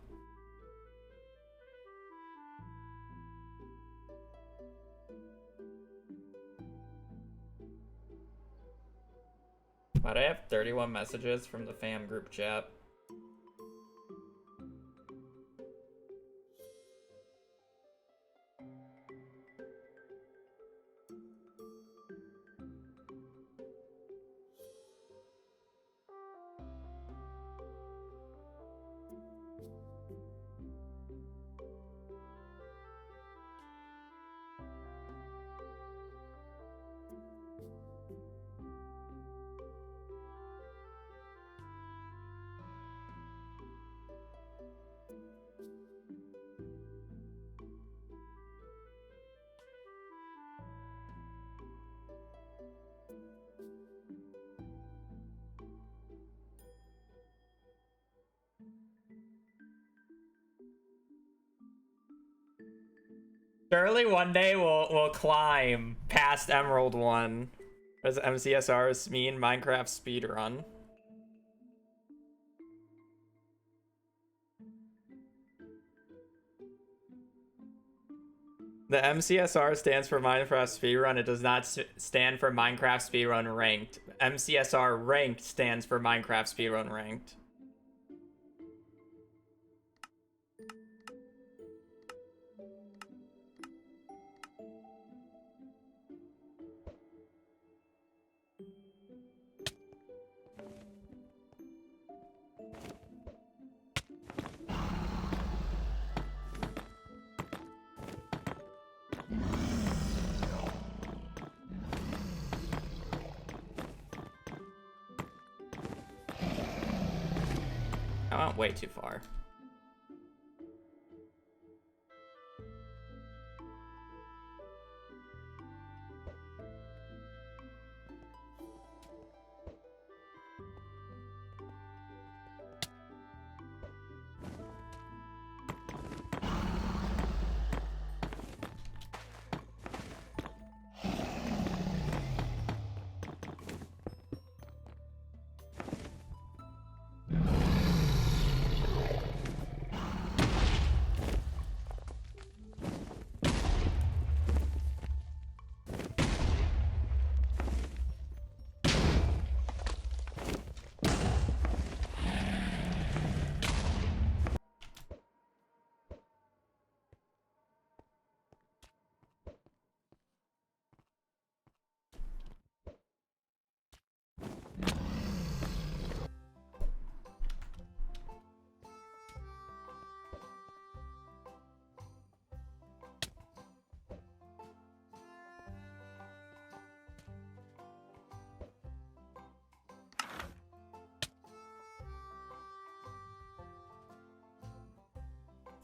But I have 31 messages from the fam group chat. Surely one day we'll climb past Emerald 1. As MCSRs mean Minecraft speedrun. The MCSR stands for Minecraft speedrun. It does not stand for Minecraft speedrun ranked. MCSR ranked stands for Minecraft speedrun ranked. went way too far.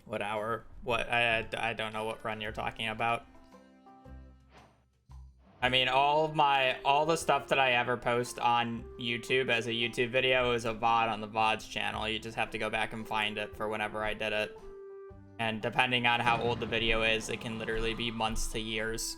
What hour? What? I don't know what run you're talking about. I mean, all the stuff that I ever post on YouTube as a YouTube video is a VOD on the VOD's channel. You just have to go back and find it for whenever I did it. And depending on how old the video is, it can literally be months to years.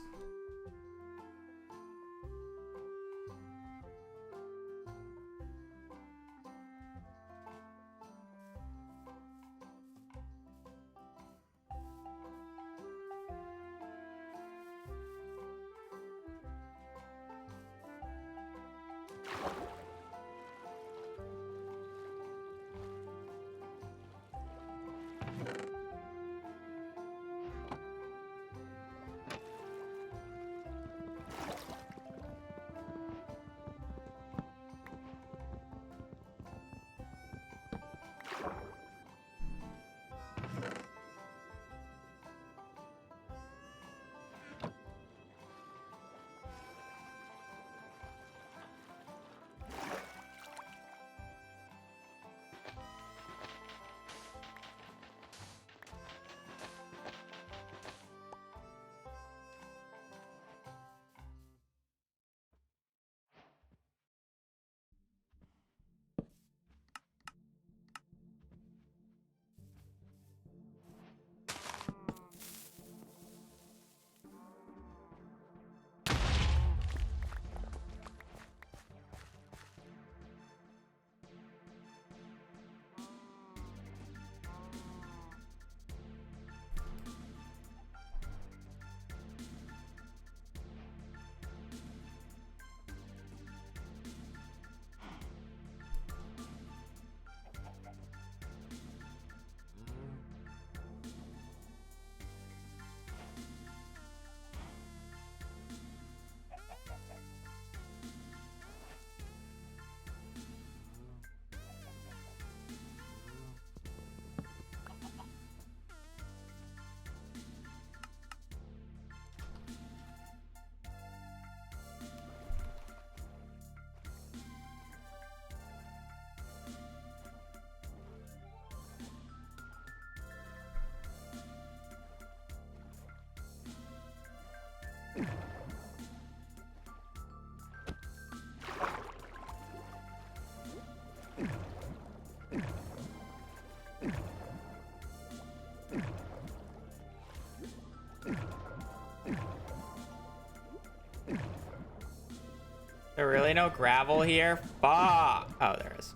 There really no gravel here? Fuck! Oh, there is.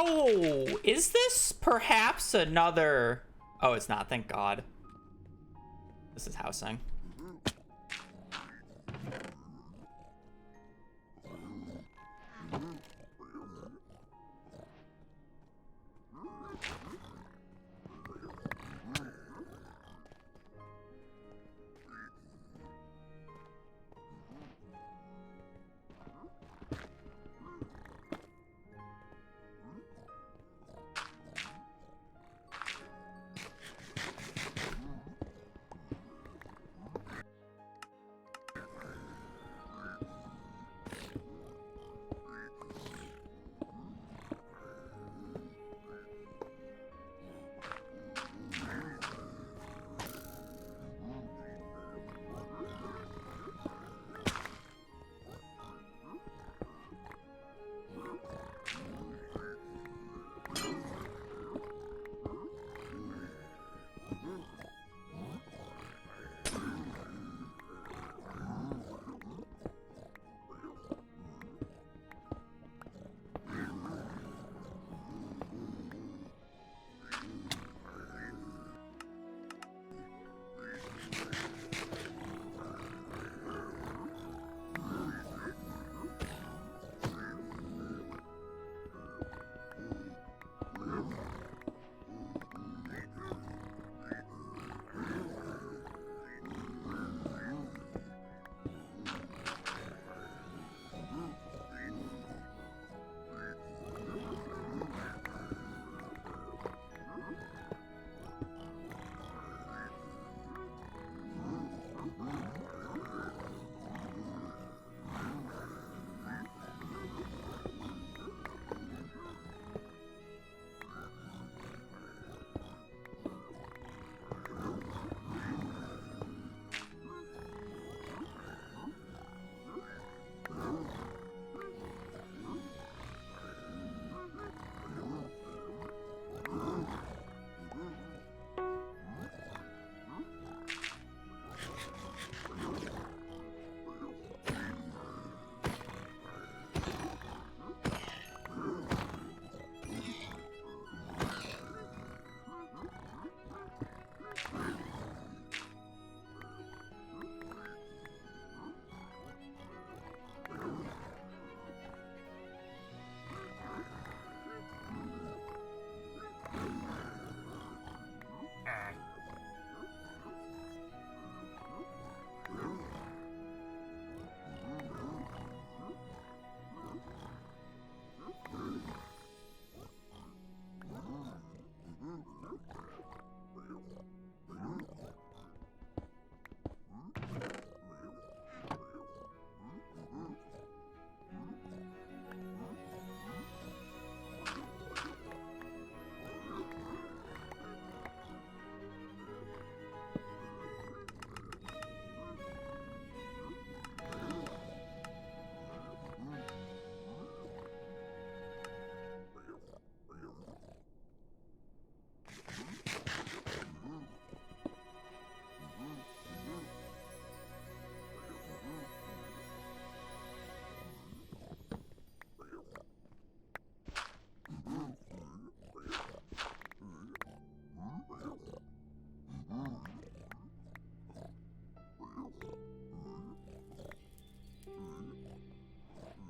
Oh, is this perhaps another... Oh, it's not, thank God. This is housing.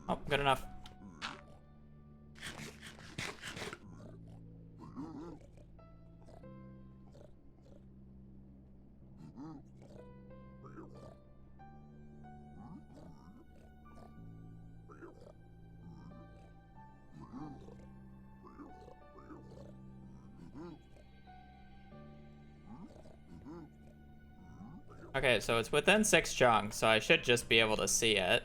Oh, good enough. Okay, so it's within 6 chunks, so I should just be able to see it.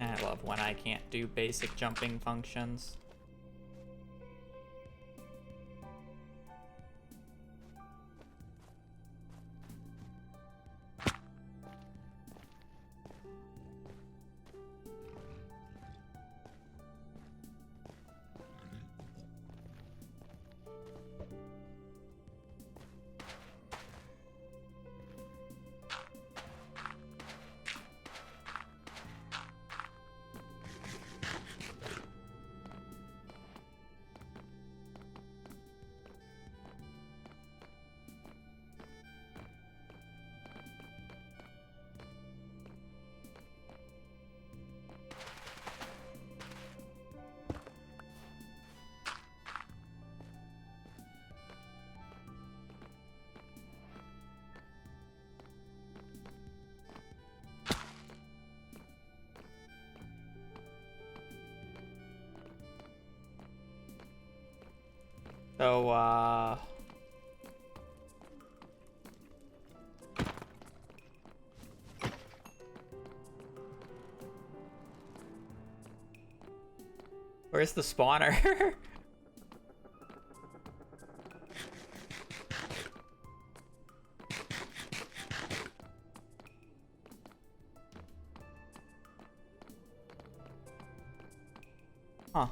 I love when I can't do basic jumping functions. So, where's the spawner? Huh.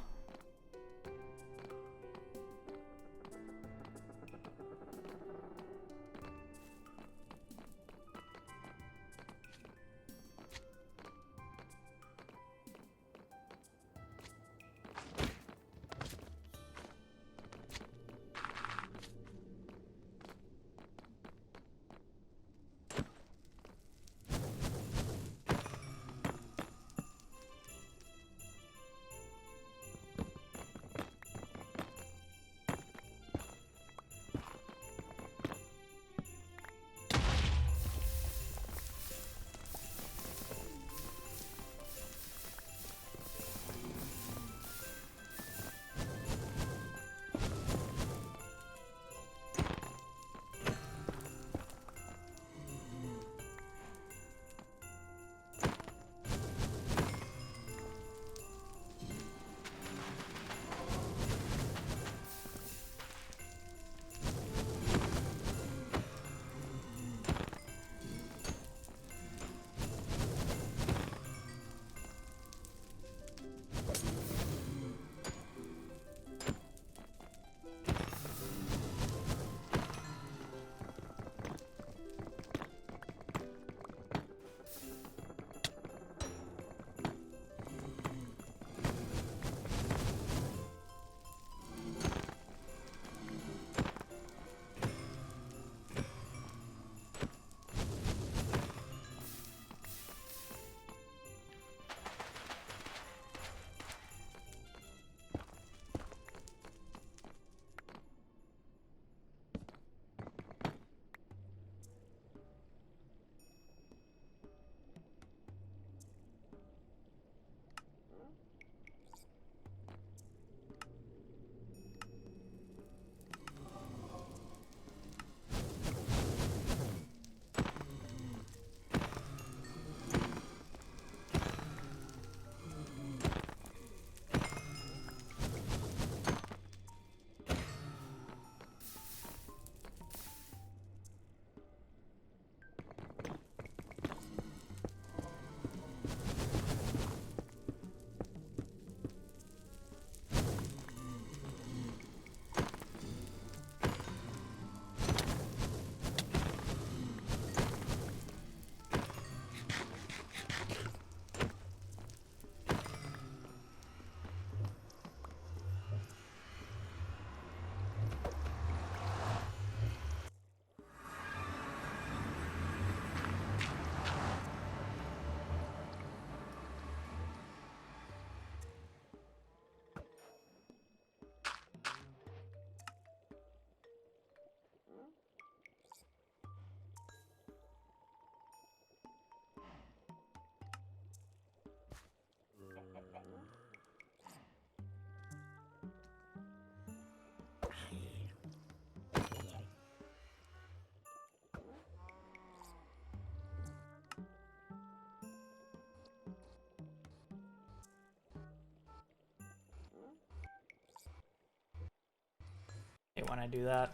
Hey, when I do that.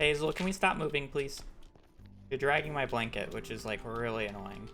Hazel, can we stop moving, please? You're dragging my blanket, which is, like, really annoying.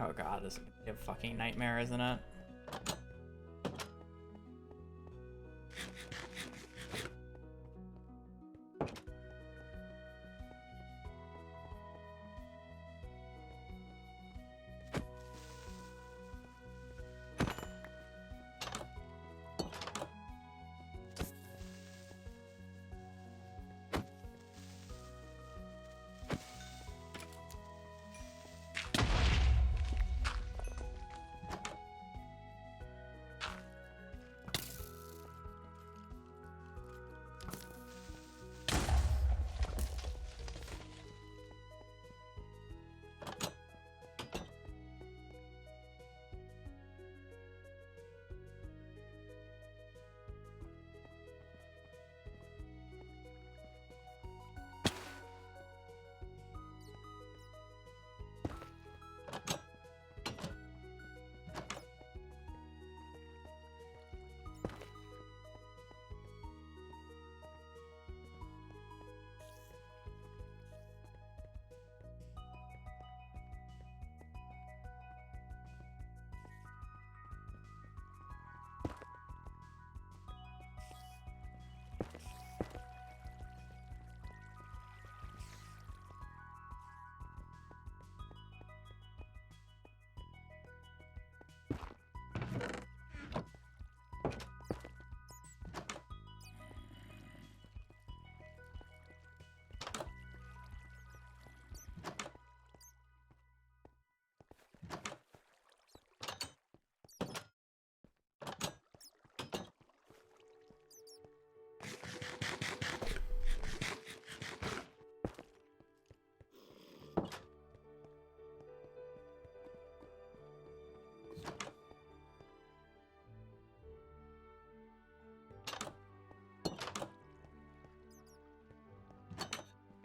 Oh god, this is gonna be a fucking nightmare, isn't it?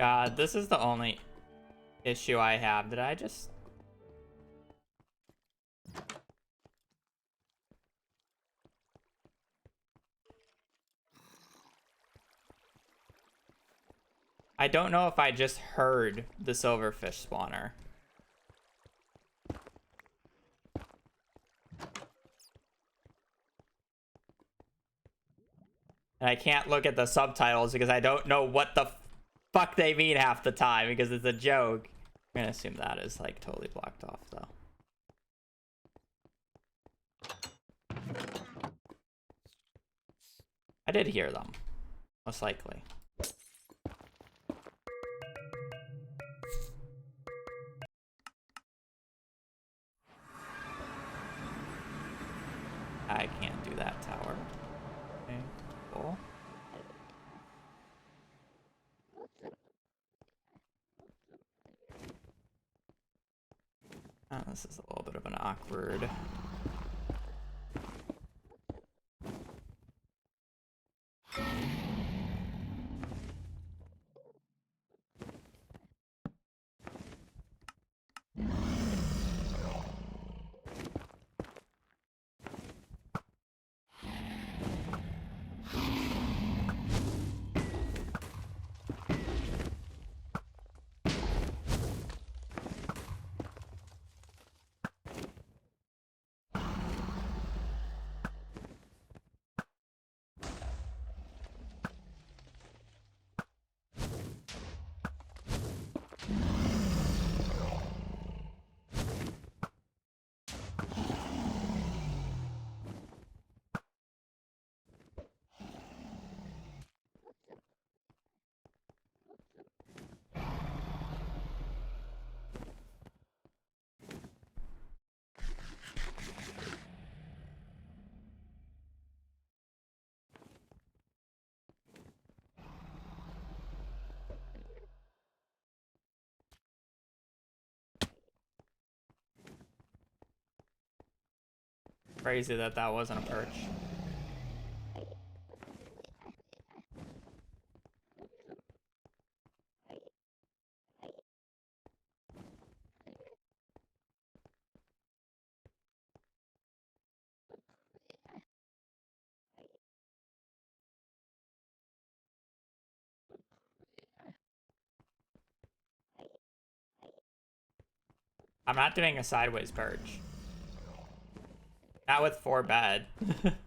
God, this is the only issue I have. Did I just... I don't know if I just heard the silverfish spawner. And I can't look at the subtitles because I don't know what the fuck they mean half the time because it's a joke. I'm gonna assume that is like totally blocked off though. I did hear them. Most likely. I can't do that tower. Okay, cool. Oh, this is a little bit of an awkward. Crazy that that wasn't a perch. I'm not doing a sideways perch. Not with 4 bed.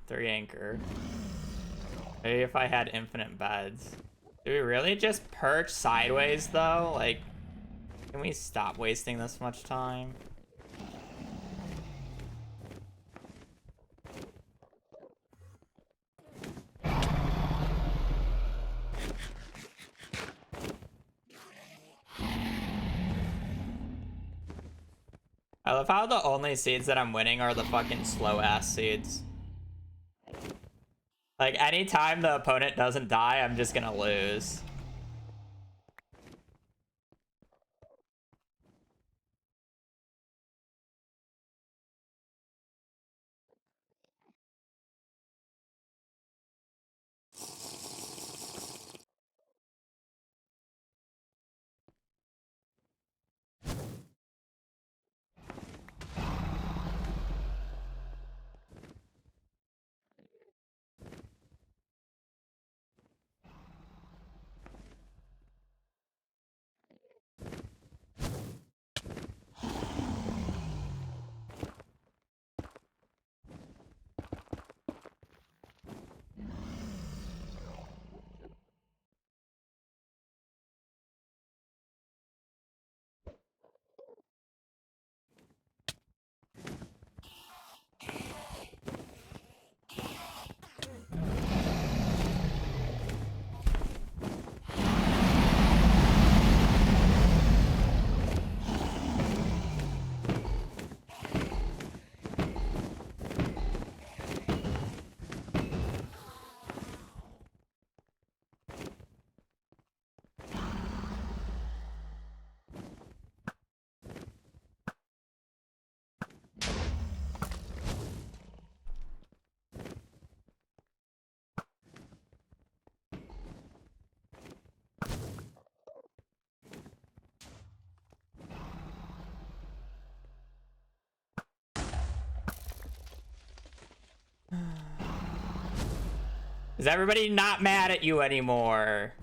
3 anchor. Maybe if I had infinite beds. Do we really just perch sideways though? Like, can we stop wasting this much time? I love how the only seeds that I'm winning are the fucking slow ass seeds. Like, anytime the opponent doesn't die, I'm just gonna lose. Is everybody not mad at you anymore?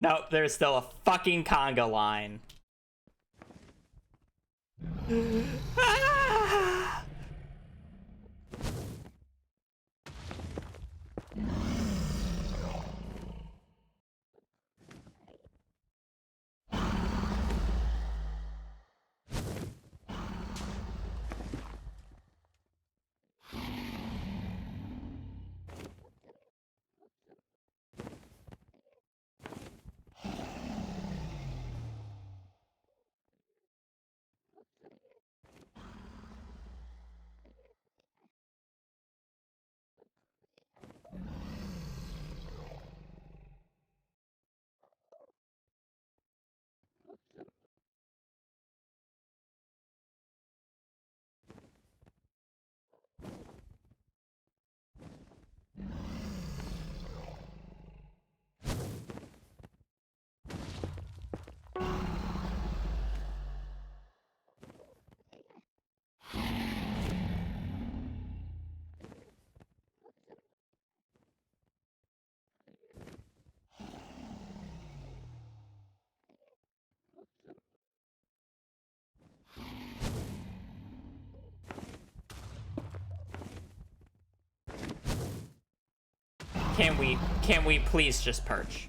Nope, there's still a fucking conga line. Ah! Can we please just perch?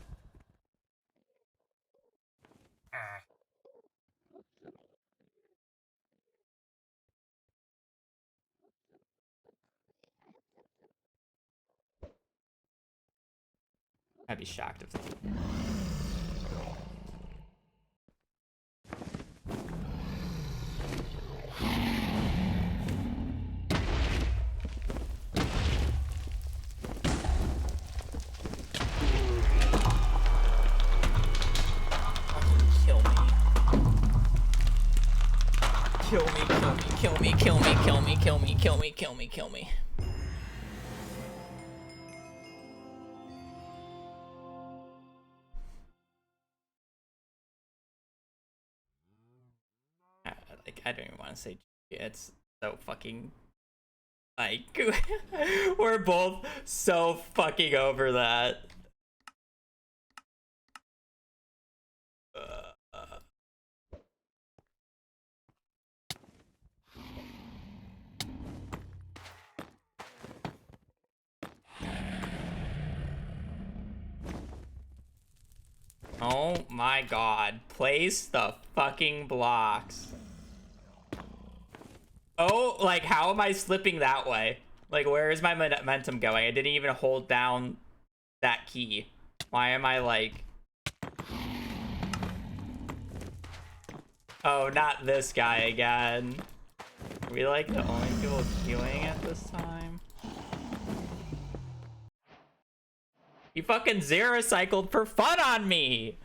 I'd be shocked if they... Kill me. Kill me, kill me, kill me, kill me, kill me, kill me, kill me, kill me, kill me. Like, I don't even want to say it's so fucking... Like, we're both so fucking over that. Oh my god. Place the fucking blocks. Oh, like, how am I slipping that way? Like, where is my momentum going? I didn't even hold down that key. Why am I, like... Oh, not this guy again. Are we, like, the only people queuing at this time? He fucking zero cycled for fun on me!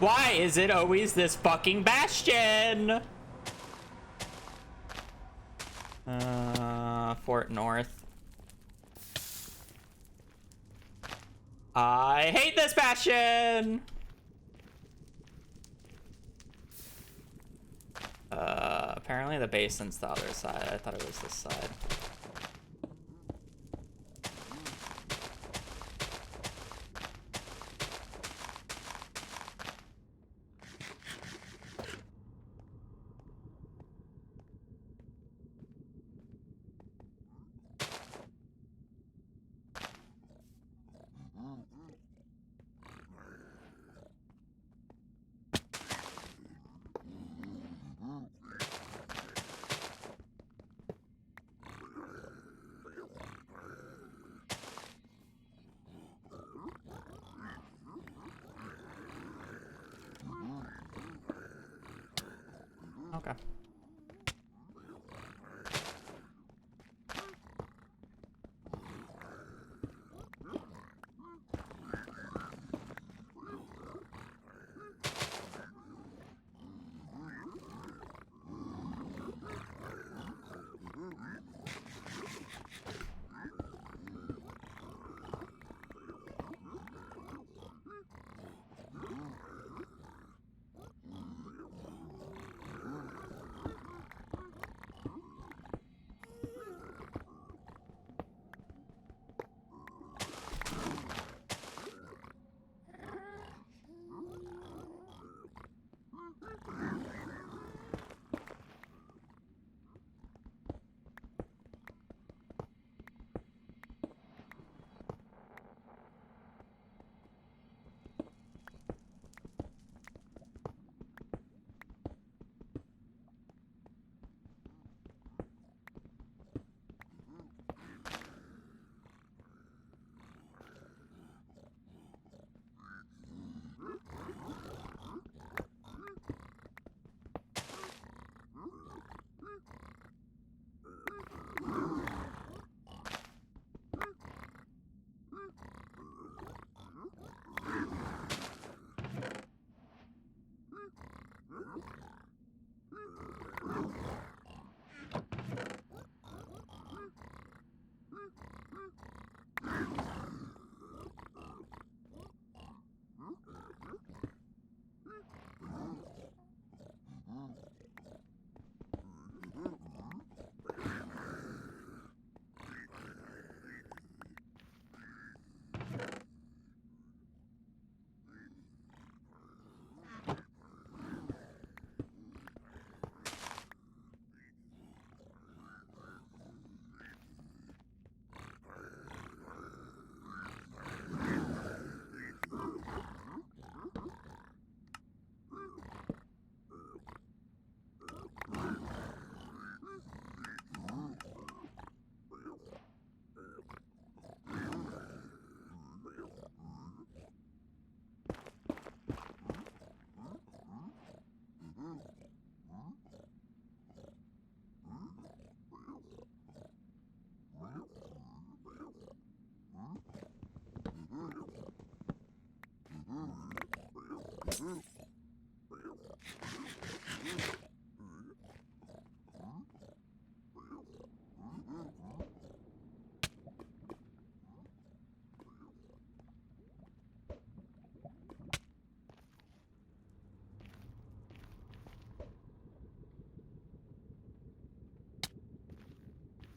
Why is it always this fucking Bastion? Fort North. I hate this Bastion! Apparently the basin's the other side. I thought it was this side. Okay.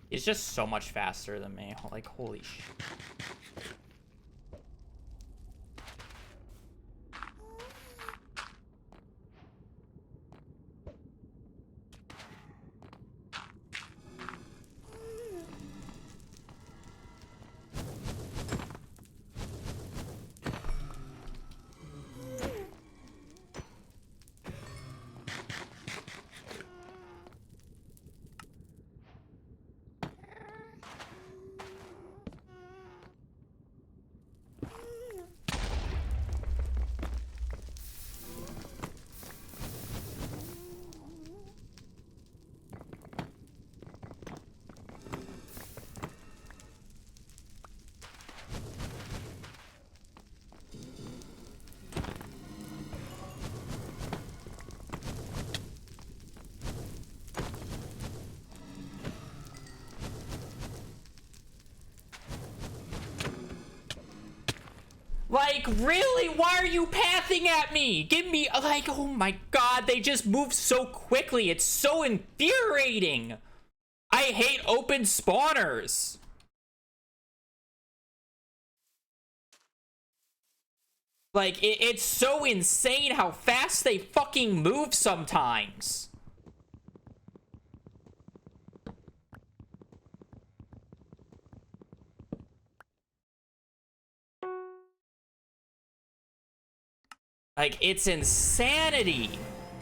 He's just so much faster than me. Like, holy shit. Like, really? Why are you pathing at me? Give me, like, oh my god, they just move so quickly. It's so infuriating. I hate open spawners. Like, it's so insane how fast they fucking move sometimes. Like, it's insanity.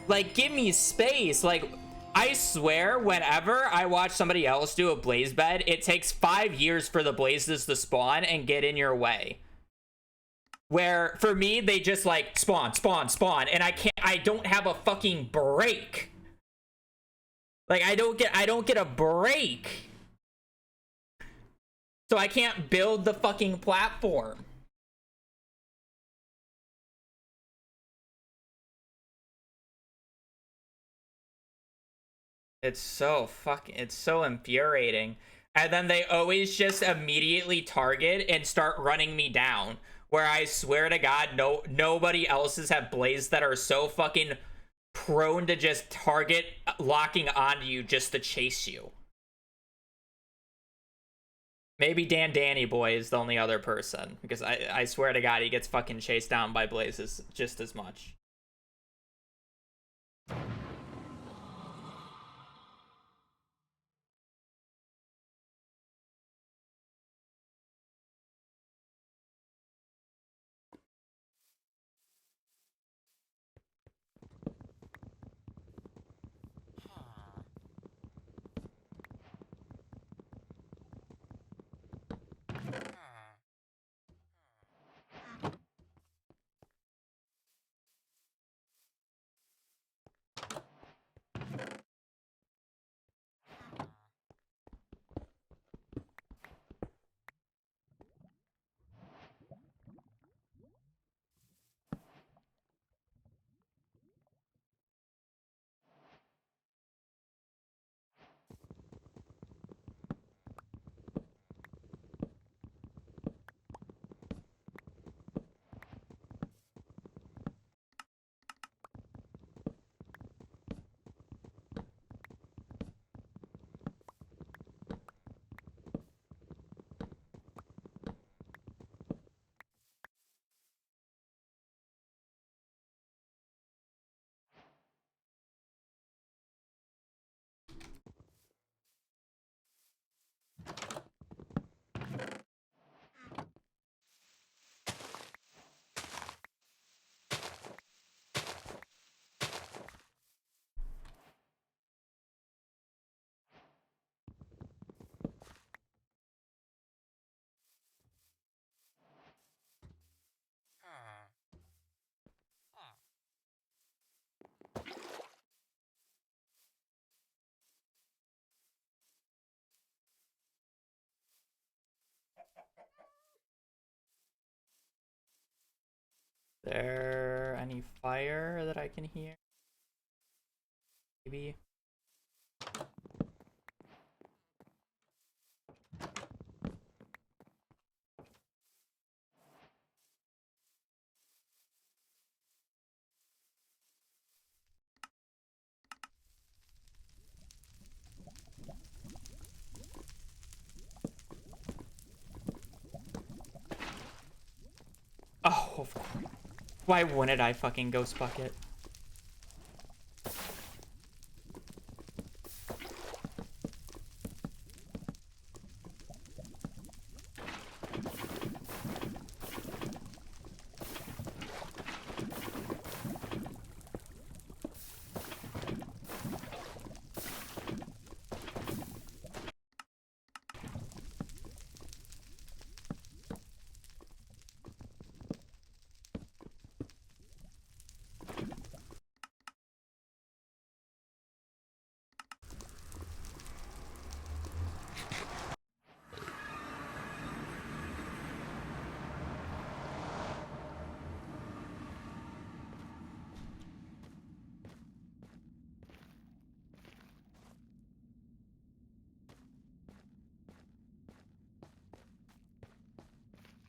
Like, give me space. Like, I swear, whenever I watch somebody else do a blaze bed, it takes 5 years for the blazes to spawn and get in your way. Where, for me, they just, like, spawn, and I don't have a fucking break. Like, I don't get a break. So I can't build the fucking platform. It's so infuriating. And then they always just immediately target and start running me down. Where I swear to God, nobody else's have blazes that are so fucking prone to just target locking onto you just to chase you. Maybe Danny Boy is the only other person. Because I swear to God, he gets fucking chased down by blazes just as much. There any fire that I can hear? Maybe. Oh, of course. Why wouldn't I fucking ghost bucket?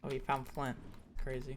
Oh, he found Flint. Crazy.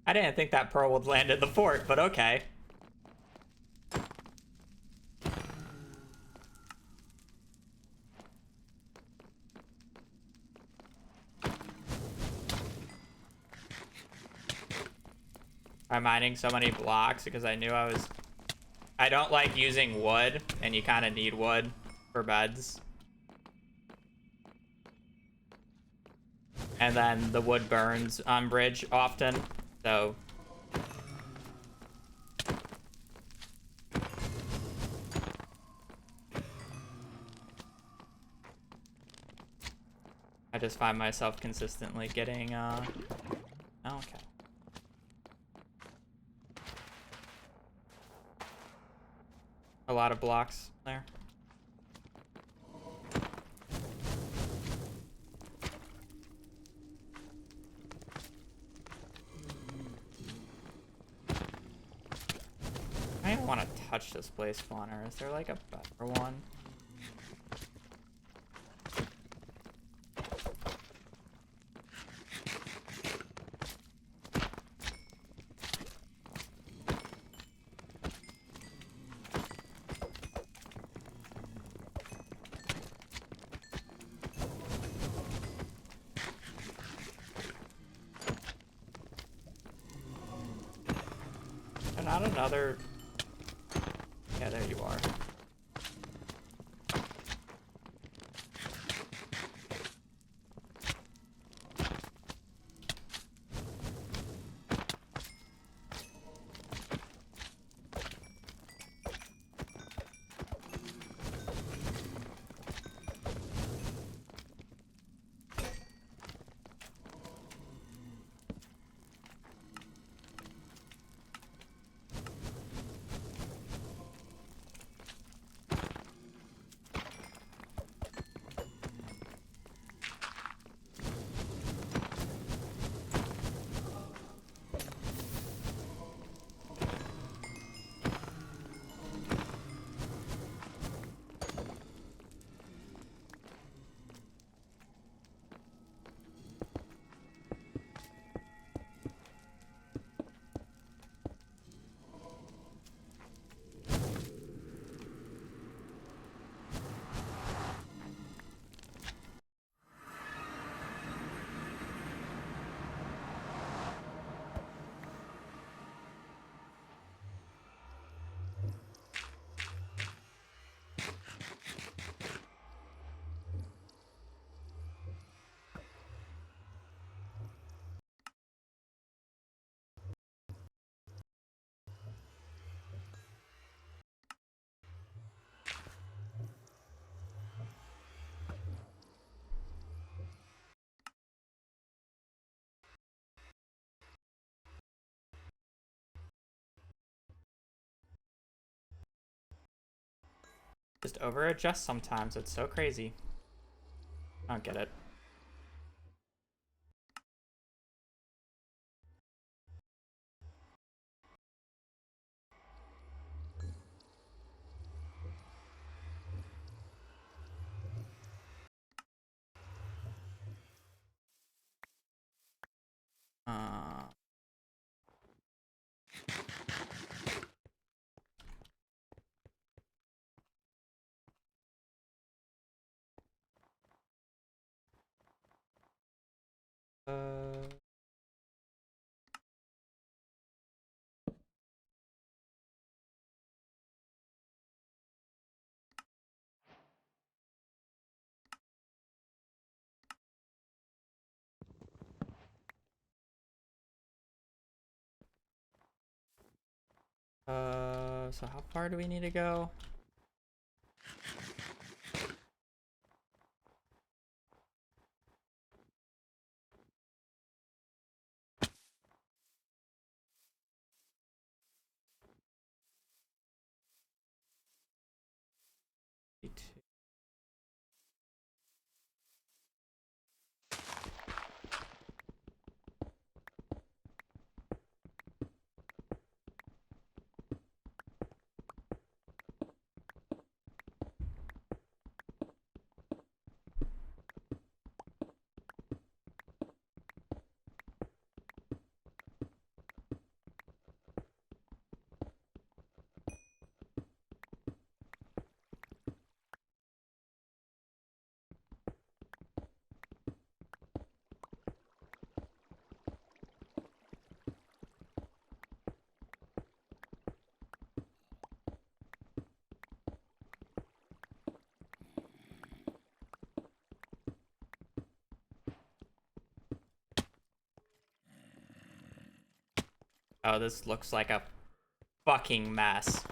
I didn't think that pearl would land in the fort, but okay. I'm mining so many blocks because I knew I don't like using wood, and you kind of need wood for beds. And then the wood burns on bridge often, so... I just find myself consistently getting, oh, okay. A lot of blocks there. I don't want to touch this place spawner. Is there like a better one? Not another... Yeah, there you are. Just over adjust sometimes. It's so crazy. I don't get it. Uh, so how far do we need to go? Oh, this looks like a fucking mess.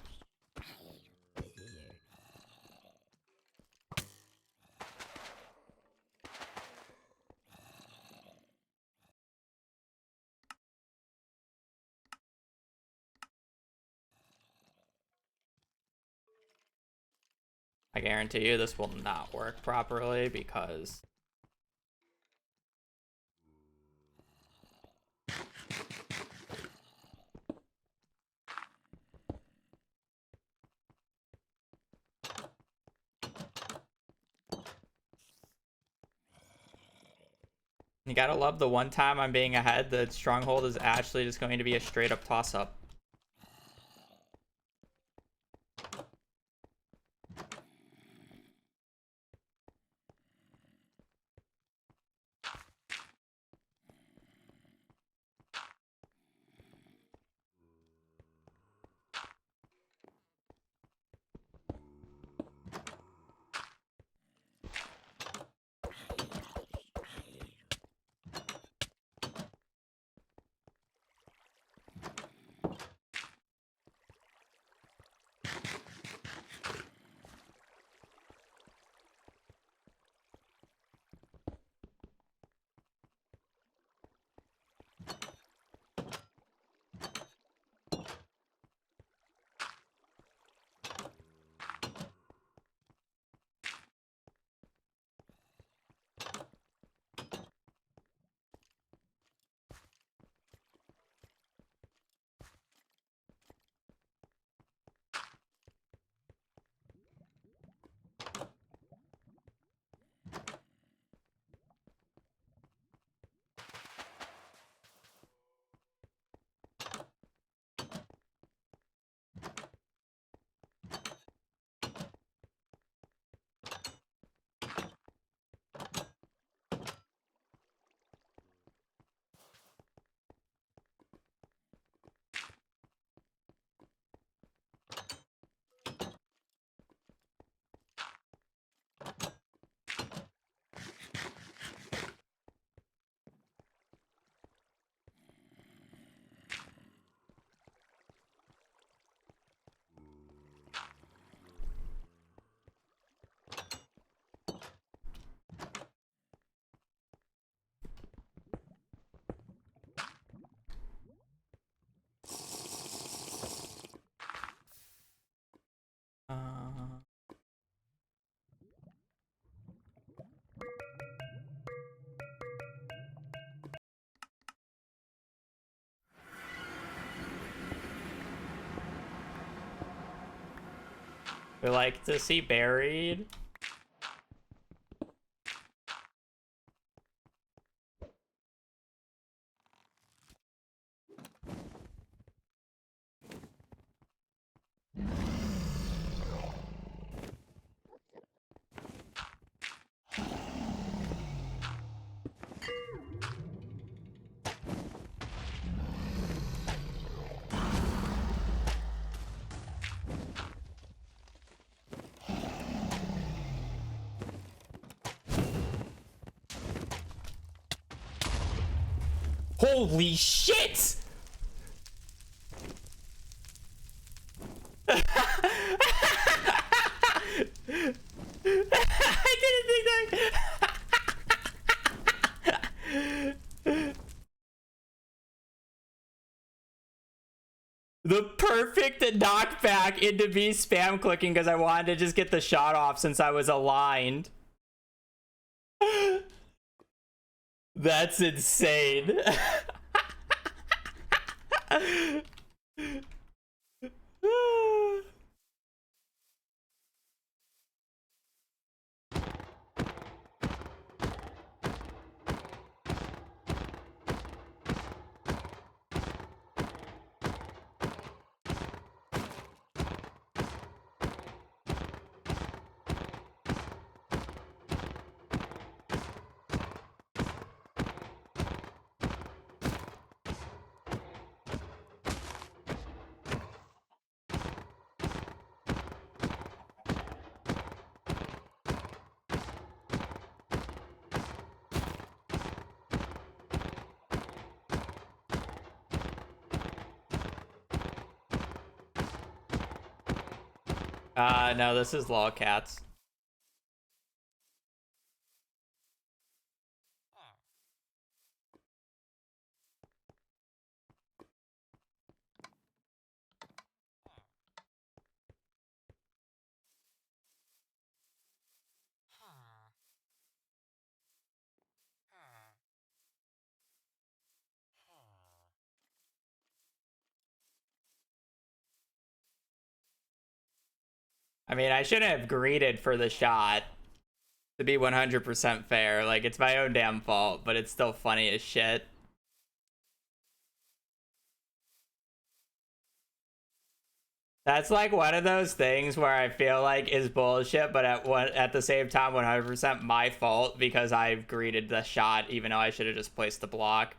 I guarantee you this will not work properly because you gotta love the one time I'm being ahead, the stronghold is actually just going to be a straight up toss up. Uh, we like to see buried. Holy shit! I didn't think that. The perfect knockback into me spam clicking because I wanted to just get the shot off since I was aligned. That's insane. No, this is lolcats. I mean, I shouldn't have greeted for the shot, to be 100% fair. Like, it's my own damn fault, but it's still funny as shit. That's like one of those things where I feel like is bullshit, but at the same time, 100% my fault because I've greeted the shot, even though I should have just placed the block.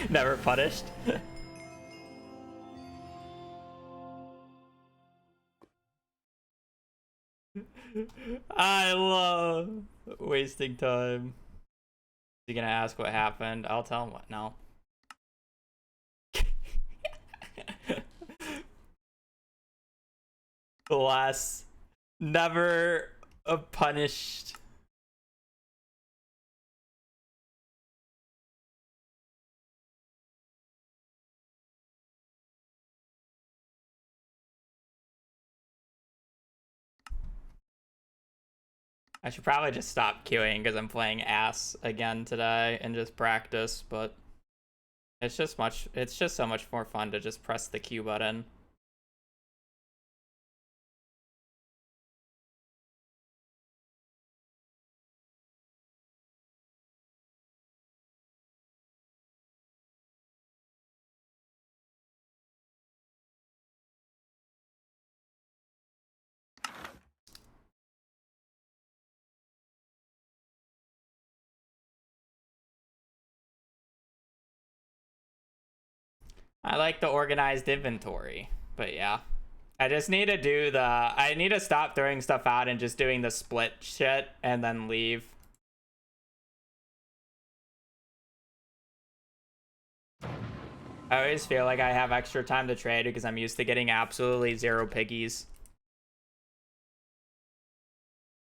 Never punished. I love wasting time. Is he gonna ask what happened? I'll tell him what. No. Last. Never punished. I should probably just stop queuing because I'm playing ass again today and just practice, but it's just so much more fun to just press the Q button. I like the organized inventory, but yeah. I just need to do I need to stop throwing stuff out and just doing the split shit and then leave. I always feel like I have extra time to trade because I'm used to getting absolutely 0 piggies.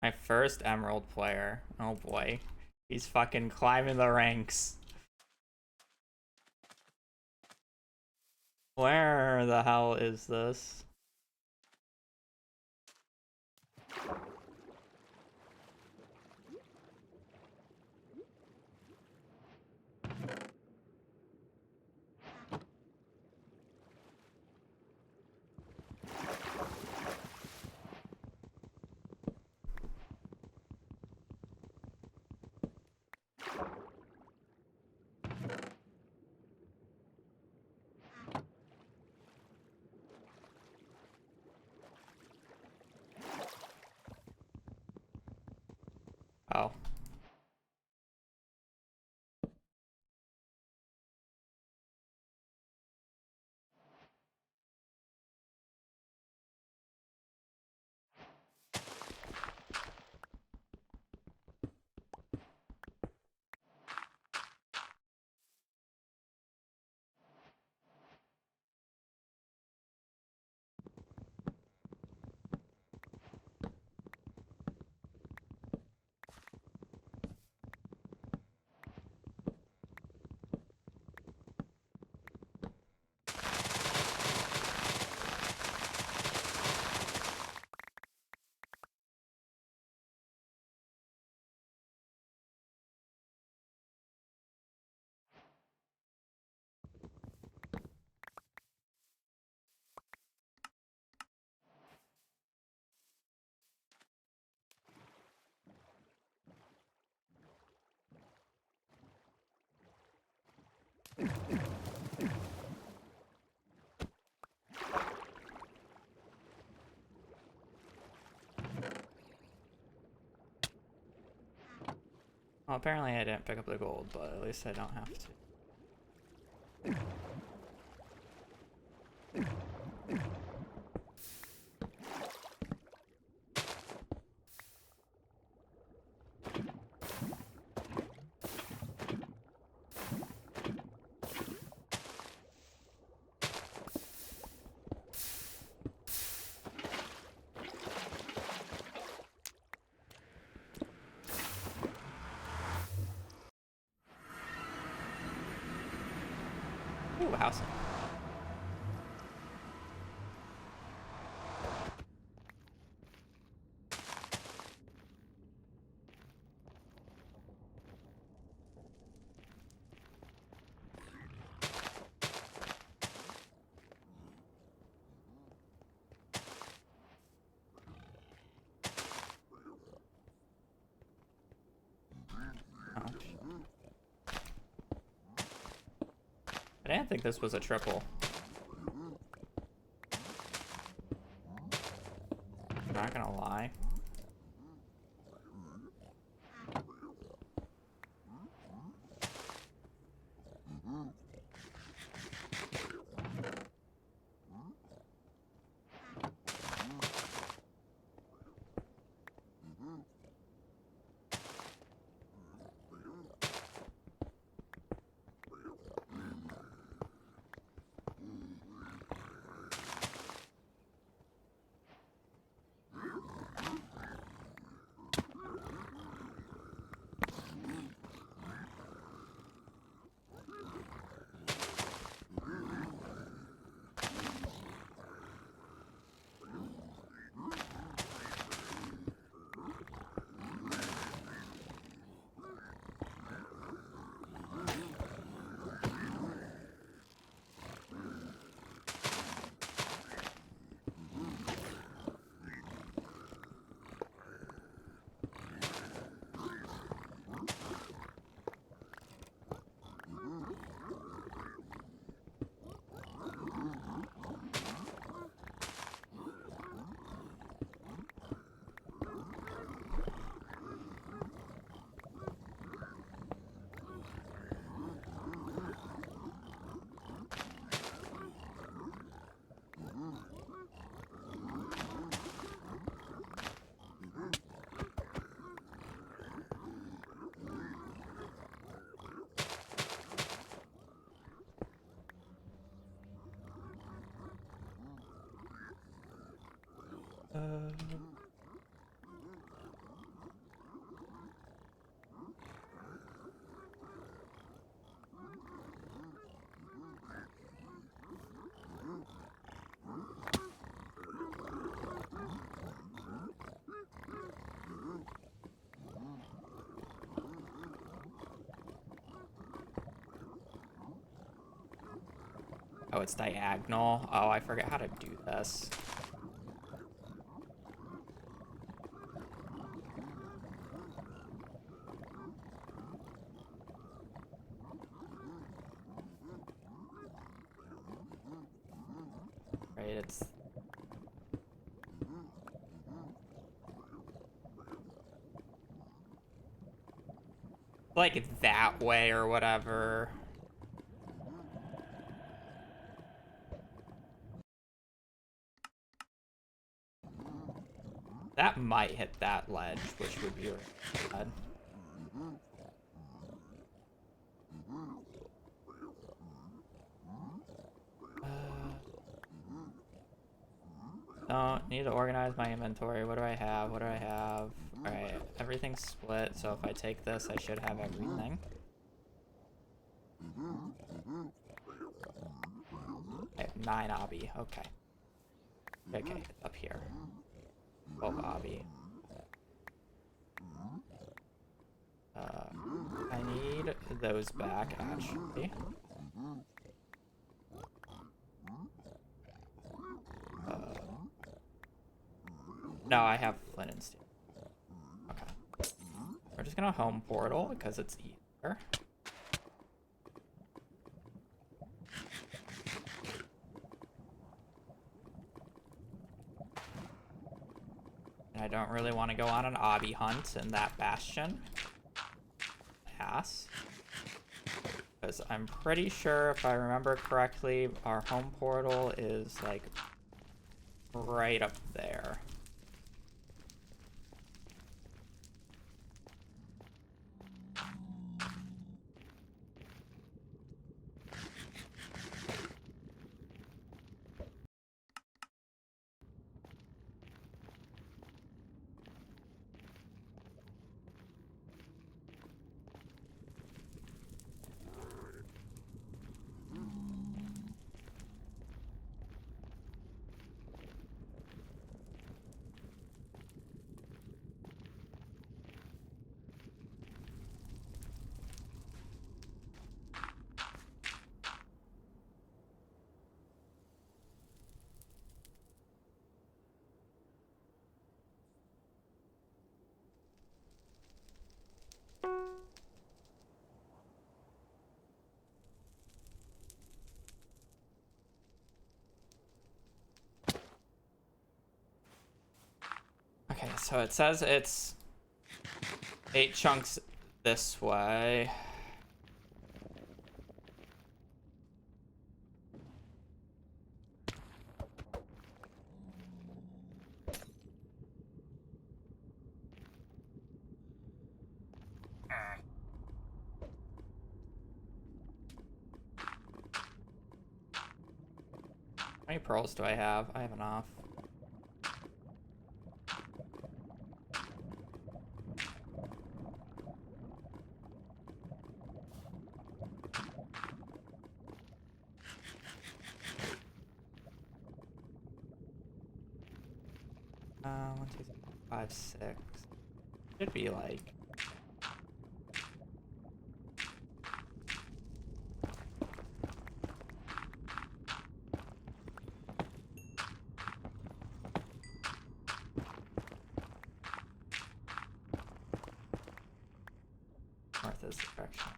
My first Emerald player. Oh boy. He's fucking climbing the ranks. Where the hell is this? Oh. Well, apparently I didn't pick up the gold, but at least I don't have to. Ooh, house. I didn't think this was a triple. I'm not gonna lie. Oh, it's diagonal. Oh, I forget how to do this. Right, it's like that way or whatever. That might hit that ledge, which would be really bad. Oh, need to organize my inventory. What do I have? What do I have? Alright, everything's split, so if I take this, I should have everything. Okay, 9 obby. Okay. Okay, up here. 12 obby. I need those back, actually. No, I have flint and steel. Okay. We're just gonna home portal because it's easier. And I don't really want to go on an obby hunt in that bastion. Pass. Because I'm pretty sure, if I remember correctly, our home portal is like right up there. Okay, so it says it's 8 chunks this way. How many pearls do I have? I have enough. One, two, three, four, five, 6. Should be like. North is the direction.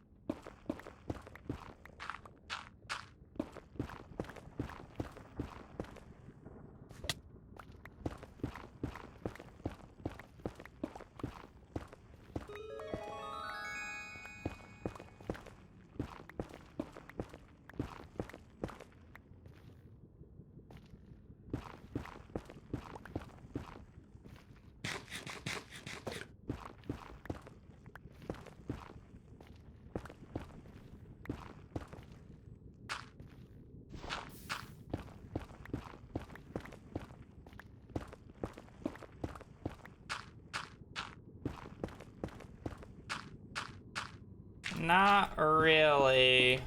Not really.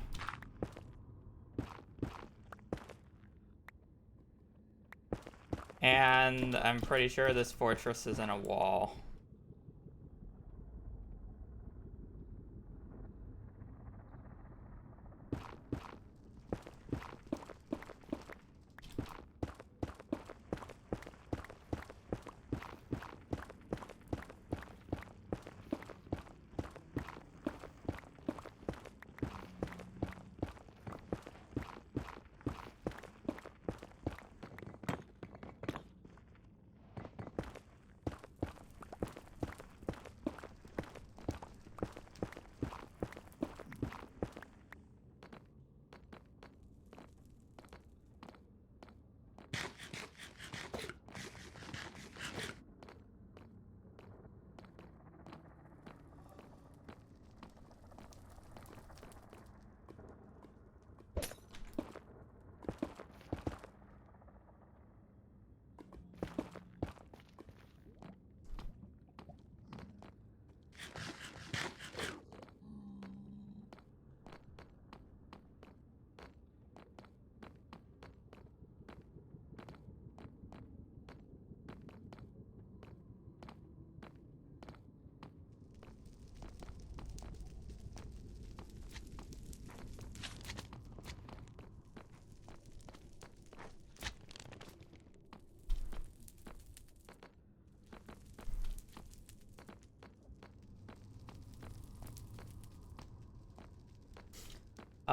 And I'm pretty sure this fortress is in a wall.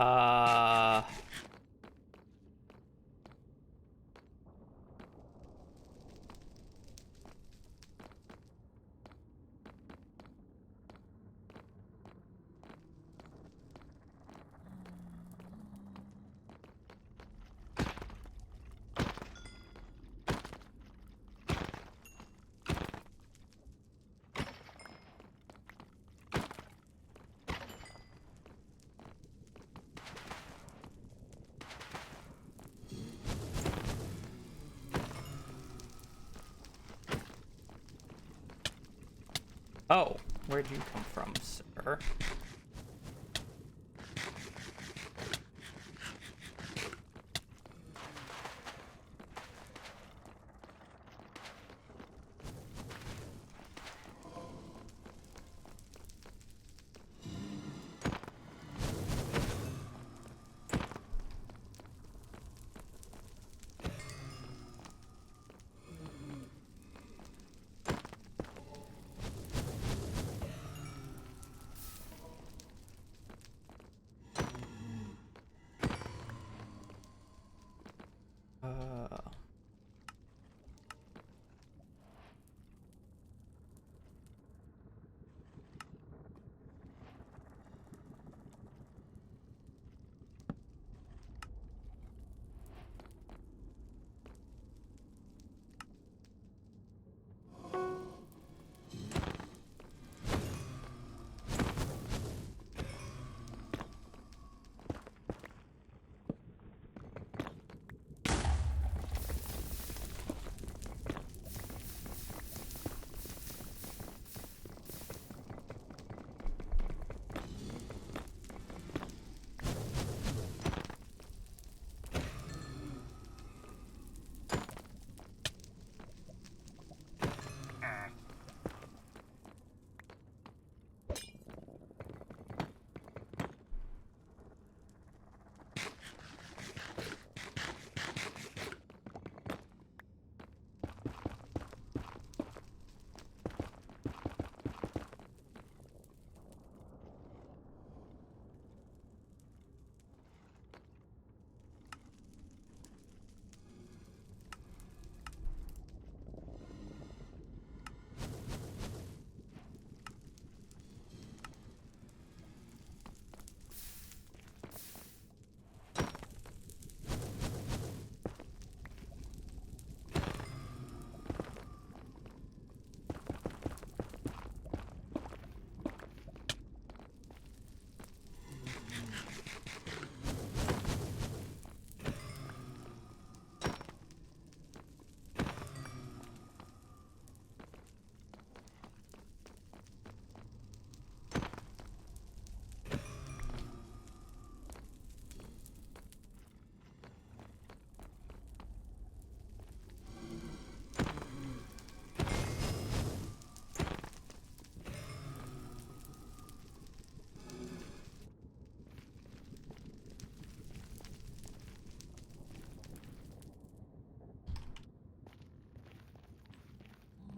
Uh... Oh, where'd you come from, sir?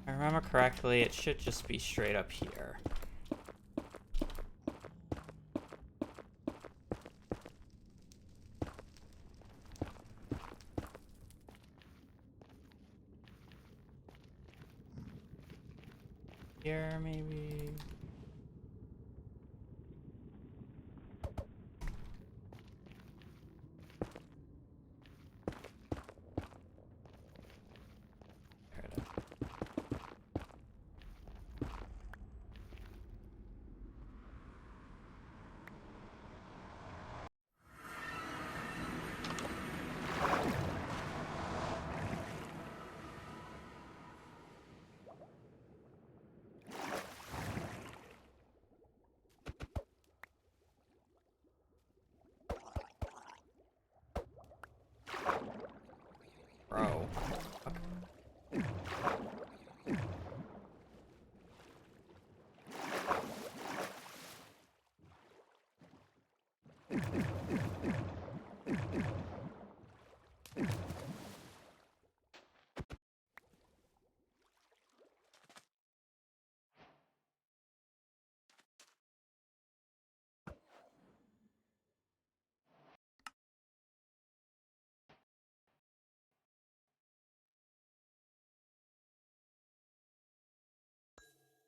If I remember correctly, it should just be straight up here. Here, maybe? There it is. Bro.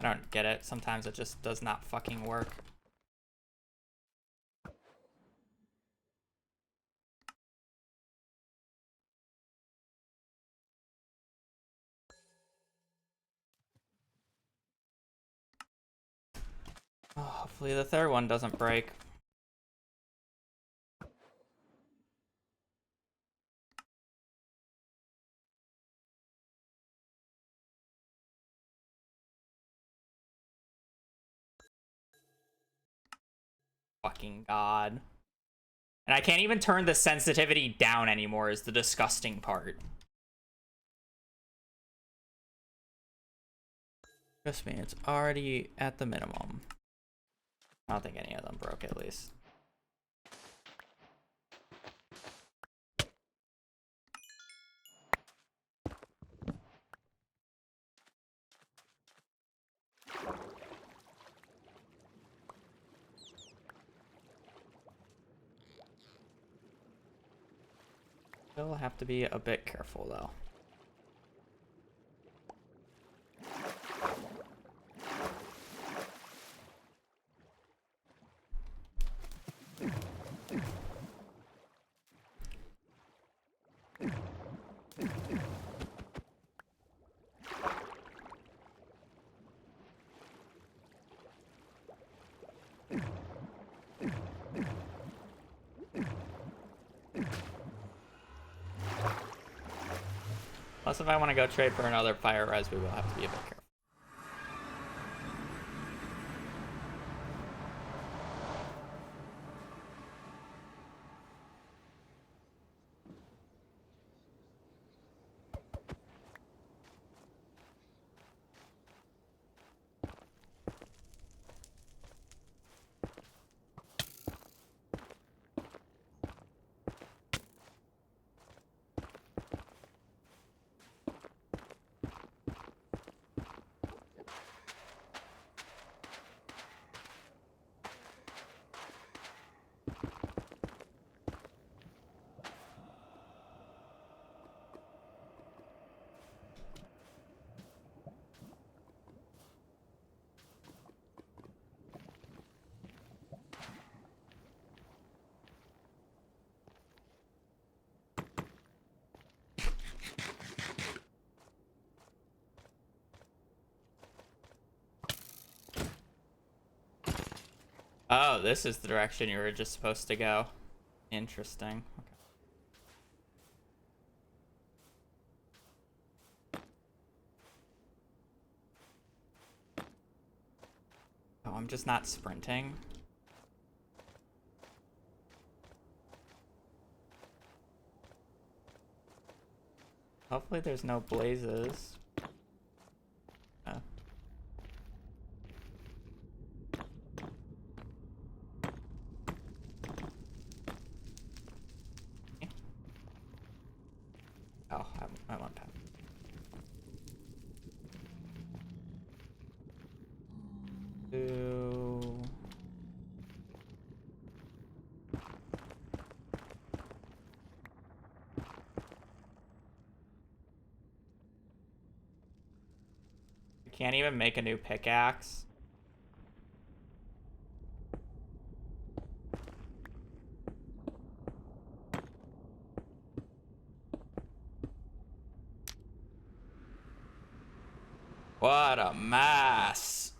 I don't get it. Sometimes it just does not fucking work. Oh, hopefully the third one doesn't break. Fucking god. And I can't even turn the sensitivity down anymore is the disgusting part. Trust me, it's already at the minimum. I don't think any of them broke at least. Still have to be a bit careful though. Unless if I want to go trade for another fire res, we will have to be a bit careful. Oh, this is the direction you were just supposed to go. Interesting. Okay. Oh, I'm just not sprinting. Hopefully there's no blazes. Oh. Oh, I went past. Two. I can't even make a new pickaxe. What a mess.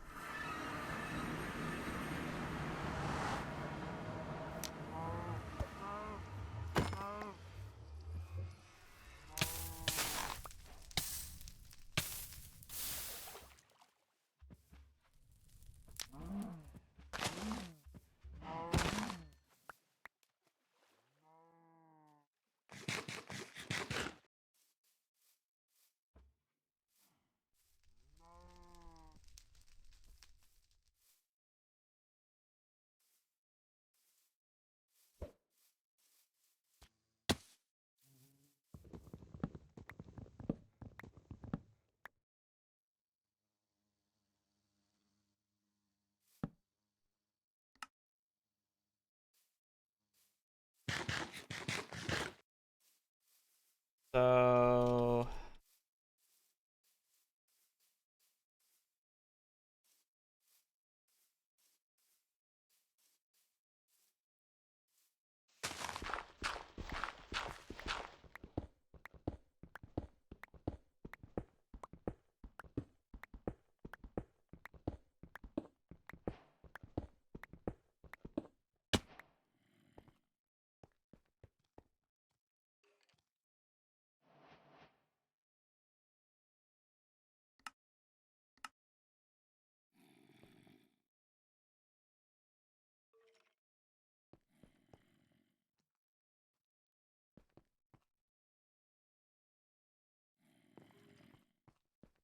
So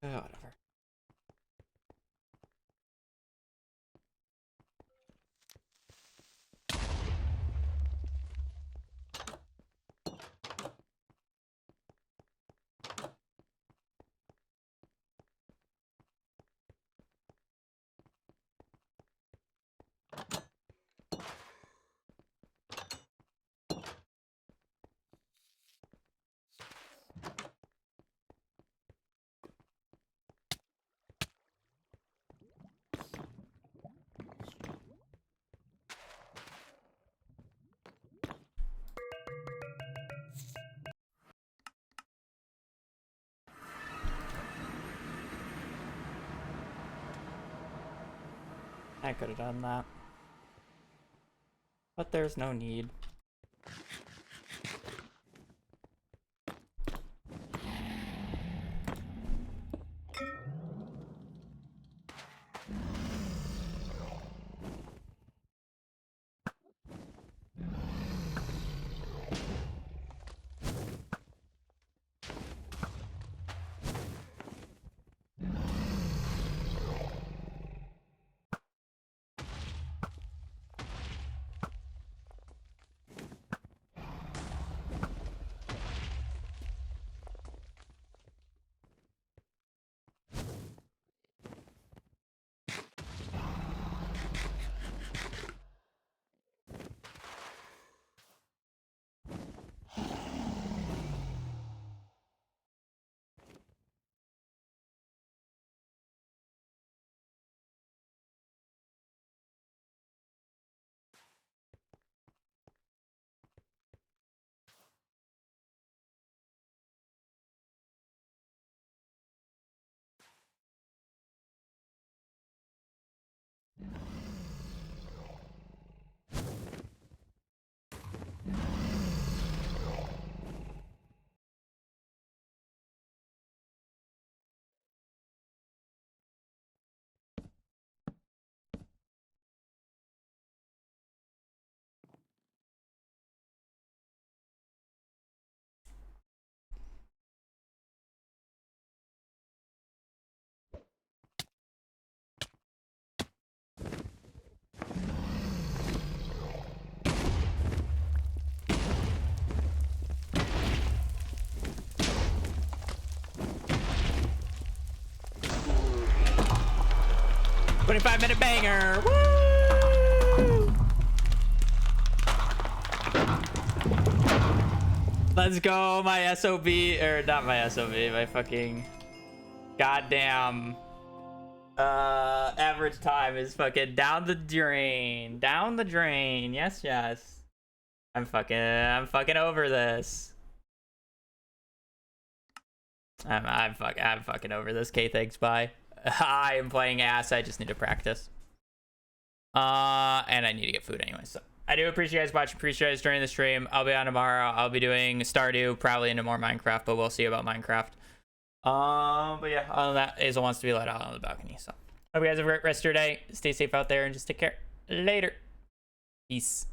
Whatever. I could have done that. But there's no need. "25-minute banger. Woo! Let's go, my SOB, or not my SOB, my fucking goddamn average time is fucking down the drain. Down the drain. Yes, yes. I'm fucking over this. I'm fucking over this. K, thanks, bye. I am playing ass. I just need to practice. And I need to get food anyway. So I do appreciate you guys watching. Appreciate you guys during the stream. I'll be on tomorrow. I'll be doing Stardew, probably into more Minecraft, but we'll see about Minecraft. But yeah, other than that, Azel wants to be let out on the balcony. So hope you guys have a great rest of your day. Stay safe out there and just take care. Later. Peace.